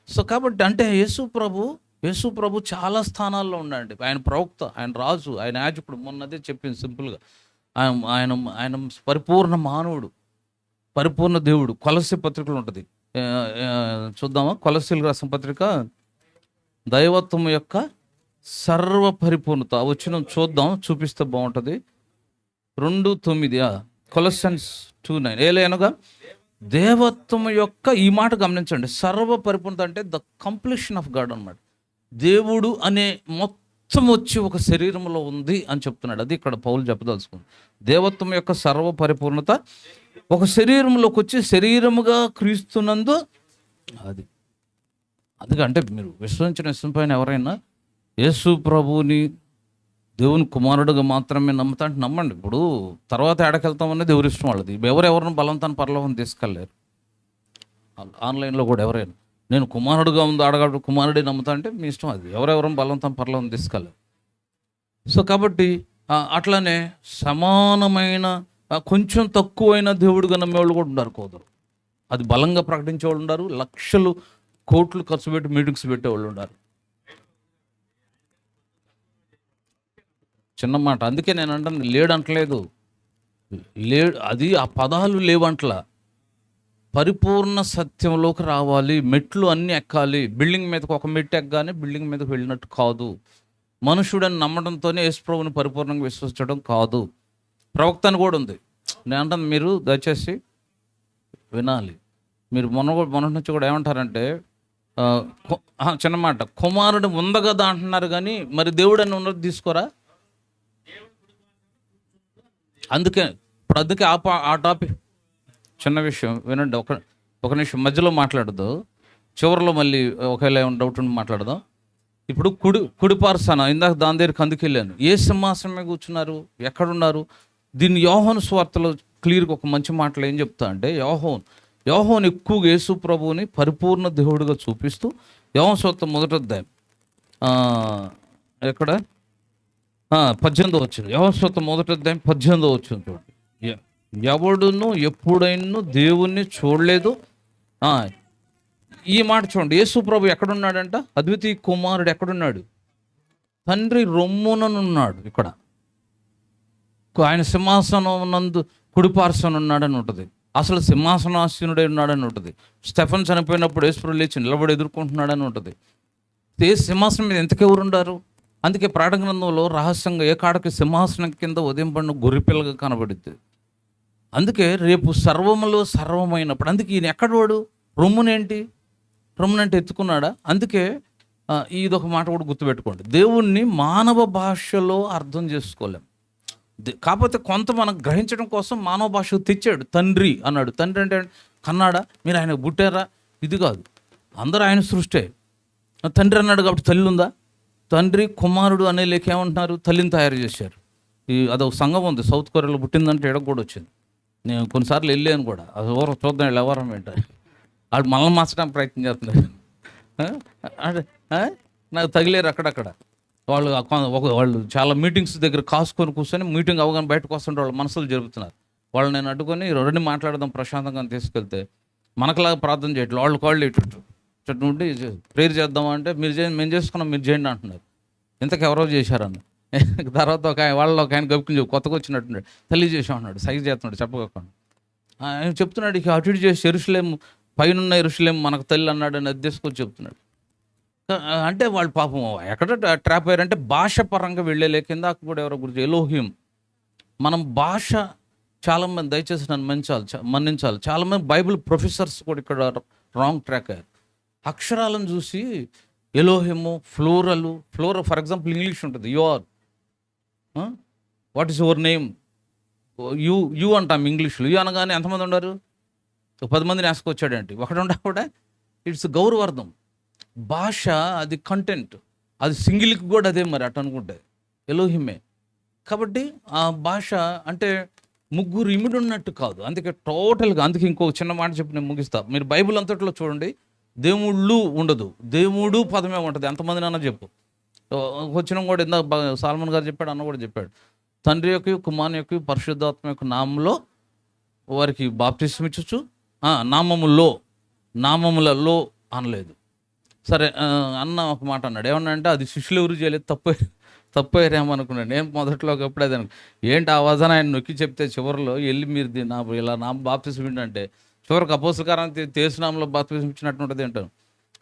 Speaker 6: సో కాబట్టి అంటే యేసు ప్రభు చాలా స్థానాల్లో ఉన్నాడండి. ఆయన ప్రవక్త, ఆయన రాజు, ఆయన యాజకుడు. మొన్నదే చెప్పింది సింపుల్గా. ఆయన ఆయన ఆయన పరిపూర్ణ మానవుడు, పరిపూర్ణ దేవుడు. కొలస్సీ పత్రికలు ఉంటుంది, చూద్దామా? కొలస్సీలకు రాసిన పత్రిక, దైవత్వం యొక్క సర్వ పరిపూర్ణత వచ్చిన చూద్దాం, చూపిస్తే బాగుంటుంది. 2:9 కొలస్సన్స్ 2:9 ఏలైనగా దేవత్వం యొక్క, ఈ మాట గమనించండి, సర్వ పరిపూర్ణత అంటే ద కంప్లీషన్ ఆఫ్ గాడ్ అన్నమాట. దేవుడు అనే మొత్తం వచ్చి ఒక శరీరంలో ఉంది అని చెప్తున్నాడు. అది ఇక్కడ పౌలు చెప్పదలుచుకుంది. దేవత్వం యొక్క సర్వ పరిపూర్ణత ఒక శరీరంలోకి వచ్చి శరీరముగా క్రీస్తునందు, అది అంటే మీరు విశ్వసించిన విశ్వంపైన ఎవరైనా యేసు ప్రభువుని దేవుని కుమారుడుగా మాత్రమే నమ్ముతా అంటే నమ్మండి. ఇప్పుడు తర్వాత ఎడకెళ్తామనేది ఎవరి ఇష్టం వాళ్ళది. ఎవరెవరిని బలవంతాన్ని పరలోకం తీసుకెళ్ళలేరు. ఆన్లైన్లో కూడా ఎవరైనా నేను కుమారుడుగా ఉంది అడగడు, కుమారుడే నమ్ముతా అంటే మీ ఇష్టం. అది ఎవరెవరిని బలవంతాన్ని పరలోకం తీసుకెళ్ళలేరు. సో కాబట్టి అట్లానే సమానమైన కొంచెం తక్కువైన దేవుడుగా నమ్మేవాళ్ళు కూడా ఉన్నారు కోదరు. అది బలంగా ప్రకటించేవాళ్ళు ఉన్నారు, లక్షలు కోట్లు ఖర్చు పెట్టి మీటింగ్స్ పెట్టేవాళ్ళు ఉన్నారు. చిన్న మాట, అందుకే నేను అంటాను లేడంటలేదు, అది ఆ పదాలు లేవంటలా. పరిపూర్ణ సత్యంలోకి రావాలి, మెట్లు అన్నీ ఎక్కాలి. బిల్డింగ్ మీదకి ఒక మెట్టు ఎక్కగానే బిల్డింగ్ మీదకి వెళ్ళినట్టు కాదు. మనుషుడని నమ్మడంతోనే యేసుప్రభుని పరిపూర్ణంగా విశ్వసించడం కాదు. ప్రవక్తను కూడా ఉంది. నేను అంటాను, మీరు దయచేసి వినాలి. మీరు మొన్న నుంచి కూడా ఏమంటారంటే, చిన్న మాట, కుమారుడు ఉంది కదా అంటున్నారు కానీ మరి దేవుడు అని ఉన్నది తీసుకోరా. అందుకే ఆ టాపిక్ చిన్న విషయం వినండి, ఒక నిమిషం మధ్యలో మాట్లాడదు, చివరిలో మళ్ళీ ఒకవేళ ఏమైనా డౌట్ ఉండి మాట్లాడదాం. ఇప్పుడు కుడి పార్శ్వాన ఇందాక దాని దగ్గరికి అందుకెళ్ళాను. ఏ సింహాసనమే కూర్చున్నారు, ఎక్కడున్నారు? దీన్ని యోహాను సువార్తలో క్లియర్గా ఒక మంచి మాటలు ఏం చెప్తా అంటే, యోహాను ఎక్కువగా యేసు ప్రభువుని పరిపూర్ణ దేవుడిగా చూపిస్తూ, యోహాను సువార్త 1వ అధ్యాయం ఎక్కడ 18వ వచనం, యోహాను సువార్త 1వ అధ్యాయం 18వ వచనం చూడండి. ఎవడును ఎప్పుడైనా దేవుణ్ణి చూడలేదు. ఈ మాట చూడండి, యేసు ప్రభు ఎక్కడున్నాడంట? అద్వితీయ కుమారుడు ఎక్కడున్నాడు? తండ్రి రొమ్ముననున్నాడు. ఇక్కడ ఆయన సింహాసనం నందు కుడిపార్శ్వన ఉన్నాడని ఉంటుంది. అసలు సింహాసనాసీనుడై ఉన్నాడని ఉంటుంది. స్టెఫన్ చనిపోయినప్పుడు యేసు ప్రభు లేచి నిలబడి ఎదుర్కొంటున్నాడని ఉంటుంది. ఏ సింహాసనం మీద ఎంతకెవరు ఉండారు? అందుకే ప్రకటన గ్రంథంలో రహస్యంగా ఏ కాడకి సింహాసనం కింద ఉదయంపడిన గొర్రెపిల్లగా కనబడుద్ది. అందుకే రేపు సర్వములో సర్వమైనప్పుడు, అందుకే ఈయన ఎక్కడవాడు? రొమ్మునంటే ఎత్తుకున్నాడా? అందుకే ఇదొక మాట కూడా గుర్తుపెట్టుకోండి, దేవుణ్ణి మానవ భాషలో అర్థం చేసుకోలేం. కాకపోతే కొంత మనం గ్రహించడం కోసం మానవ భాషకు తెచ్చాడు. తండ్రి అన్నాడు. తండ్రి అంటే కన్నాడా? మీరు ఆయన పుట్టారా? ఇది కాదు, అందరూ ఆయన సృష్టే. తండ్రి అన్నాడు కాబట్టి తల్లి ఉందా? తండ్రి కుమారుడు అనే లేక ఏమంటున్నారు? తల్లిని తయారు చేశారు. అదొక సంఘం ఉంది సౌత్ కొరియాలో, పుట్టిందంటే ఎడకు కూడా వచ్చింది. నేను కొన్నిసార్లు వెళ్ళాను కూడా, అది ఎవరు చూద్దాం ఎవరం ఏంటారు, వాళ్ళు మనల్ని మార్చడానికి ప్రయత్నం చేస్తున్నారు. నాకు తగిలేరు అక్కడక్కడ. వాళ్ళు చాలా మీటింగ్స్ దగ్గర కాసుకొని కూర్చొని మీటింగ్ అవగానే బయటకు వస్తుంటే వాళ్ళు మనసులు జరుపుతున్నారు. వాళ్ళు నేను అడ్డుకొని రెండు మాట్లాడదాం ప్రశాంతంగా తీసుకెళ్తే మనకులాగా ప్రార్థన చేయట్లేదు. వాళ్ళు కాళ్ళు ఇటు ఉండి ప్రేయర్ చేద్దాం అంటే మేము చేసుకున్నాం, మీరు చేయండి అంటున్నారు. ఇంతకు ఎవరో చేశారన్న తర్వాత ఒక ఆయన గబుకుని కొత్తగా వచ్చినట్టున్నాడు, తల్లి చేసాం అన్నాడు, సైజ్ చేస్తున్నాడు చెప్పకుండా. ఆయన చెప్తున్నాడు, ఇక అటు ఇటు చేసి ఎరుషలేం పైన ఎరుషలేం మనకు తల్లి అన్నాడు అని అద్దెసుకొని చెప్తున్నాడు. అంటే వాళ్ళు పాపం ఎక్కడ ట్రాప్ అయ్యారంటే భాష పరంగా వెళ్ళేలే. కింద కూడా ఎవరో గురించి ఎలోహిం. మనం భాష చాలామంది, దయచేసి నన్ను మన్నించాలి, చాలామంది బైబిల్ ప్రొఫెసర్స్ కూడా ఇక్కడ రాంగ్ ట్రాక్ అయ్యారు. అక్షరాలను చూసి Elohim, plural for example English ఉంటుంది, you are, what is your name, you అంటాం ఇంగ్లీష్లో. యూ అనగానే ఎంతమంది ఉన్నారు? 10 మందిని వేసుకొచ్చాడంటే ఒకటి ఉండా కూడా ఇట్స్ గౌరవార్థం. భాష అది కంటెంట్, అది సింగిల్కి కూడా అదే మరి అటు అనుకుంటే ఎలోహిమే. కాబట్టి ఆ భాష అంటే ముగ్గురు ఇమిడి ఉన్నట్టు కాదు. అందుకే టోటల్గా, అందుకే ఇంకో చిన్న మాట చెప్పి నేను ముగిస్తా. మీరు బైబిల్ అంతట్లో చూడండి, దేవుళ్ళు ఉండదు, దేవుడు పదమే ఉంటుంది. ఎంతమందినన్నా చెప్పు. వచ్చిన కూడా ఇందాక సాల్మన్ గారు చెప్పాడు, అన్న కూడా చెప్పాడు. తండ్రి యొక్క కుమారుని యొక్క పరిశుద్ధాత్మ యొక్క నామంలో వారికి బాప్తిస్మం ఇచ్చచ్చు. నామములలో అనలేదు. సరే అన్న ఒక మాట అన్నాడు, ఏమన్నా అంటే అది శిష్యులు ఎవరు చేయలేదు, తప్పయ్యారేమనుకున్నాడు. నేను మొదట్లో ఒకప్పుడు అది ఏంటి ఆ వజన ఆయన నొక్కి చెప్తే చివరిలో వెళ్ళి మీరు ఇలా బాప్తిస్మం అంటే చివరికి అపోస్తలకారం యేసునామములో బాప్తిస్మం ఇచ్చినట్టు ఉంటుంది అంటాను.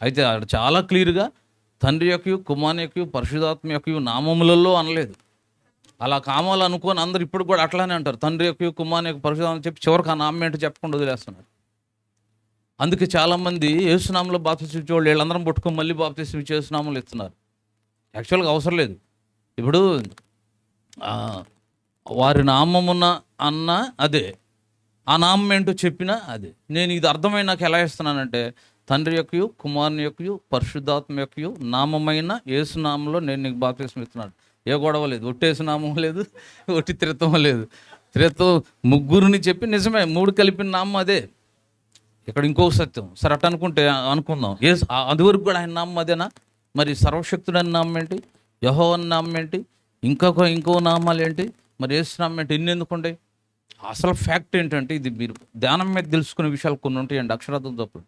Speaker 6: అయితే అక్కడ చాలా క్లియర్గా తండ్రి యొక్క కుమారుని యొక్క పరిశుద్ధాత్మ యొక్క నామములలో అనలేదు. అలా కామాలు అనుకోని అందరు ఇప్పుడు కూడా అట్లానే అంటారు, తండ్రి యొక్క కుమారుని యొక్క పరిశుద్ధాత్మ చెప్పి చివరికి ఆ నామం ఏంటో చెప్పకుండా వదిలేస్తున్నారు. అందుకే చాలామంది యేసునామంలో బాప్తిస్మం ఇచ్చేవాళ్ళు వీళ్ళందరం పట్టుకొని మళ్ళీ బాప్తిస్మం ఇచ్చే యేసునామంలో ఇస్తున్నారు. యాక్చువల్గా అవసరం లేదు. ఇప్పుడు వారి నామమున అన్న అదే, ఆ నామం ఏంటో చెప్పినా అదే. నేను ఇది అర్థమై నాకు ఎలా ఇస్తున్నానంటే తండ్రి యొక్క కుమారుని యొక్క పరిశుద్ధాత్మ యొక్క నామమైన యేసునామంలో నేను నీకు బాప్తిస్మం ఇస్తున్నాను. ఏ గొడవ లేదు, ఒట్టేసునామం లేదు, ఒట్టి త్రిత్వం లేదు. త్రిత్వం ముగ్గురిని చెప్పి నిజమే, మూడు కలిపిన నామం అదే. ఇక్కడ ఇంకొక సత్యం, సరే అట్ట అనుకుందాం, అది వరకు కూడా ఆయన నామం అదేనా? మరి సర్వశక్తుడని నామం ఏంటి? యెహోవా అని నామం ఏంటి? ఇంకో నామాలు ఏంటి? మరి యేసు నామం ఏంటి? ఇన్ని ఎందుకుండే? అసలు ఫ్యాక్ట్ ఏంటంటే ఇది మీరు ధ్యానం మీద తెలుసుకునే విషయాలు కొన్ని ఉంటాయండి, అక్షరార్థం తప్పుడు.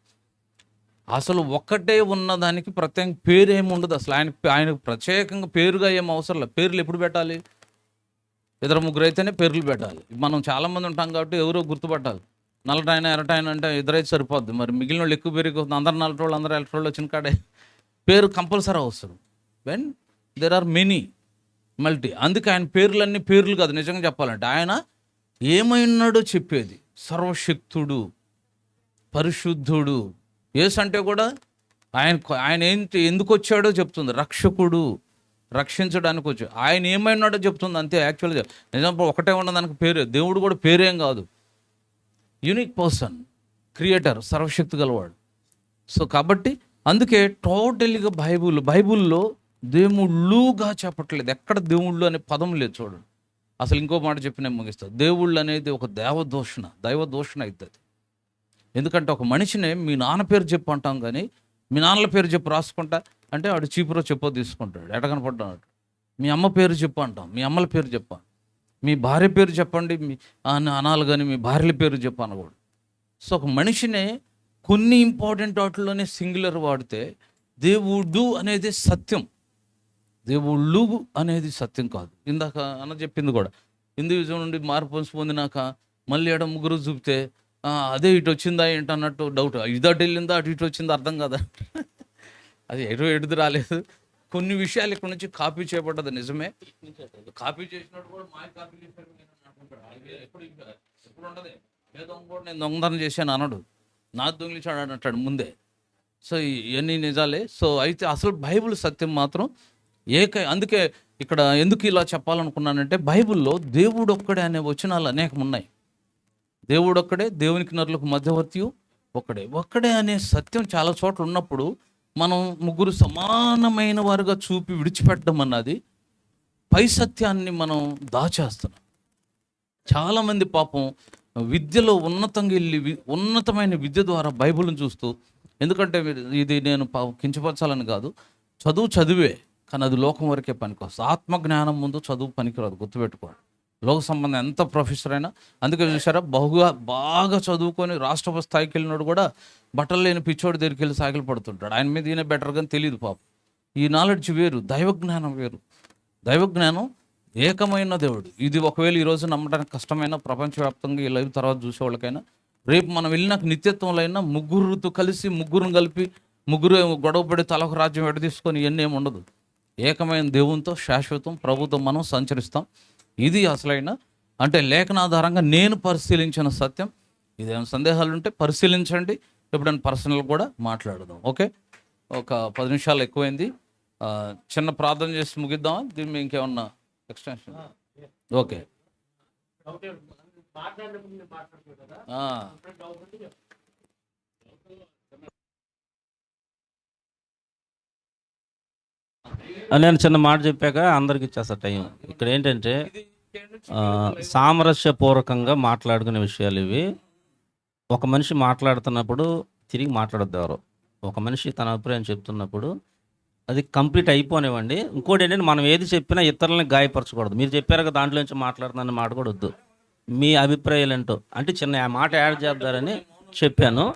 Speaker 6: అసలు ఒక్కటే ఉన్నదానికి ప్రత్యేక పేరు ఏమి ఉండదు. అసలు ఆయనకు ప్రత్యేకంగా పేరుగా ఏం అవసరం లేదు. పేర్లు ఎప్పుడు పెట్టాలి? ఇద్దరు ముగ్గురు అయితేనే పేర్లు పెట్టాలి. మనం చాలామంది ఉంటాం కాబట్టి ఎవరో గుర్తుపట్టాలి. నల్లటాయన ఎరటాయన అంటే ఇద్దరైతే సరిపోద్ది. మరి మిగిలిన వాళ్ళు ఎక్కువ పెరిగిపోతుంది. అందరు నల్లటోళ్ళు అందరూ ఎలటోళ్ళు వచ్చిన కాడే పేరు కంపల్సరీ అవసరం. When there are many multi. అందుకే ఆయన పేర్లన్నీ పేర్లు కాదు. నిజంగా చెప్పాలంటే ఆయన ఏమైనాడో చెప్పేది. సర్వశక్తుడు, పరిశుద్ధుడు. యేసు అంటే కూడా ఆయన ఏంటి, ఎందుకు వచ్చాడో చెప్తుంది. రక్షకుడు, రక్షించడానికి వచ్చాడు. ఆయన ఏమైనాడో చెప్తుంది అంతే. యాక్చువల్గా నిజంగా ఒకటే ఉన్నదానికి పేరు. దేవుడు కూడా పేరేం కాదు, యూనిక్ పర్సన్, క్రియేటర్, సర్వశక్తి గలవాడు. సో కాబట్టి అందుకే టోటల్గా బైబుల్లో దేవుళ్ళుగా చెప్పట్లేదు. ఎక్కడ దేవుళ్ళు అనే పదం లేదు చూడండి. అసలు ఇంకో మాట చెప్పి నేను ముగిస్తాను. దేవుళ్ళు అనేది ఒక దైవదూషణ అవుతుంది. ఎందుకంటే ఒక మనిషిని మీ నాన్న పేరు చెప్పు అంటాం, కానీ మీ నాన్నల పేరు చెప్పు రాసుకుంటా అంటే వాడు చీపురో చెప్పో తీసుకుంటాడు, ఎట కనపడ్డాడు. మీ అమ్మ పేరు చెప్పు అంటాం, మీ అమ్మల పేరు చెప్పా. మీ భార్య పేరు చెప్పండి అనాలి, కానీ మీ భార్యల పేరు చెప్పు అనకూడదు. సో ఒక మనిషినే కొన్ని ఇంపార్టెంట్ వాటిలోనే సింగులర్ వాడితే దేవుడు అనేది సత్యం, దేవుళ్ళు అనేది సత్యం కాదు. ఇందాక అన్న చెప్పింది కూడా, హిందూయిజం నుండి మార్పు పొందినాక మళ్ళీ ఎడ ముగ్గురు చూపితే అదే ఇటు వచ్చిందా ఏంటన్నట్టు డౌట్. ఇదటు వెళ్ళిందా అటు ఇటు వచ్చిందా అర్థం కదా. అది ఎటుది రాలేదు. కొన్ని విషయాలు ఇక్కడ నుంచి కాపీ చేయబడ్డది నిజమే. కాపీ చేసినట్టు కూడా మా కాపీ చేశారు ఎప్పుడు ఉండదు. ఏదో కూడా నేను దొంగతనం చేశాను అనడు, నా దొంగిలించాడు అంటాడు ముందే. సో ఇవన్నీ నిజాలే. సో అయితే అసలు బైబిల్ సత్యం మాత్రం అందుకే ఇక్కడ ఎందుకు ఇలా చెప్పాలనుకున్నానంటే బైబిల్లో దేవుడు ఒక్కడే అనే వచనాలు అనేకం ఉన్నాయి. దేవుడు ఒక్కడే, దేవునికి నరులకు మధ్యవర్తి ఒక్కడే అనే సత్యం చాలా చోట్ల ఉన్నప్పుడు మనం ముగ్గురు సమానమైన వారుగా చూపి విడిచిపెట్టడం అన్నది పై సత్యాన్ని మనం దాచేస్తున్నాం. చాలామంది పాపం విద్యలో ఉన్నతంగా వెళ్ళి ఉన్నతమైన విద్య ద్వారా బైబిల్ని చూస్తూ, ఎందుకంటే ఇది నేను కించపరచాలని కాదు, చదివే కానీ అది లోకం వరకే పనికొస్తుంది. ఆత్మజ్ఞానం ముందు చదువు పనికిరాదు, గుర్తుపెట్టుకోండి. లోక సంబంధం ఎంత ప్రొఫెసర్ అయినా. అందుకే చూసారా, బాగా చదువుకొని రాష్ట్రపతి స్థాయికి వెళ్ళినాడు కూడా బట్టలు లేని పిచ్చోడి దగ్గరికి వెళ్ళి సాగిలు పడుతుంటాడు. ఆయన మీద ఈయన బెటర్ కానీ తెలియదు పాపం. ఈ నాలెడ్జ్ వేరు, దైవజ్ఞానం వేరు. దైవజ్ఞానం ఏకమైన దేవుడు. ఇది ఒకవేళ ఈరోజు నమ్మడానికి కష్టమైన, ప్రపంచవ్యాప్తంగా ఈ లైవ్ తర్వాత చూసేవాళ్ళకైనా, రేపు మనం వెళ్ళినాక నిత్యత్వంలో అయినా ముగ్గురుతో కలిసి ముగ్గురుని కలిపి ముగ్గురు గొడవపడి తలకు రాజ్యం ఎడదీసుకొని ఇవన్నీ ఏమి ఉండదు. ఏకమైన దేవునితో శాశ్వతం ప్రభుత్వం మనం సంచరిస్తాం. ఇది అసలైన అంటే లేఖనాధారంగా నేను పరిశీలించిన సత్యం. ఇదేమైనా సందేహాలు ఉంటే పరిశీలించండి. ఎప్పుడైనా పర్సనల్ కూడా మాట్లాడదాం. ఓకే, ఒక 10 నిమిషాలు ఎక్కువైంది. చిన్న ప్రార్థన చేసి ముగిద్దామా? దీని మీద ఇంకేమన్నా ఎక్స్టెన్షన్? ఓకే,
Speaker 5: నేను చిన్న మాట చెప్పాక అందరికి ఇచ్చేస్తా టైం. ఇక్కడ ఏంటంటే సామరస్యపూర్వకంగా మాట్లాడుకునే విషయాలు ఇవి. ఒక మనిషి మాట్లాడుతున్నప్పుడు తిరిగి మాట్లాడొద్దు ఎవరు. ఒక మనిషి తన అభిప్రాయం చెప్తున్నప్పుడు అది కంప్లీట్ అయిపోనివ్వండి. ఇంకోటి ఏంటంటే మనం ఏది చెప్పినా ఇతరులని గాయపరచకూడదు. మీరు చెప్పారు కదా దాంట్లో నుంచి మాట్లాడుతున్న మాట కూడా వద్దు. మీ అభిప్రాయాలు ఏంటో అంటే చిన్న ఆ మాట యాడ్ చేద్దారని చెప్పాను.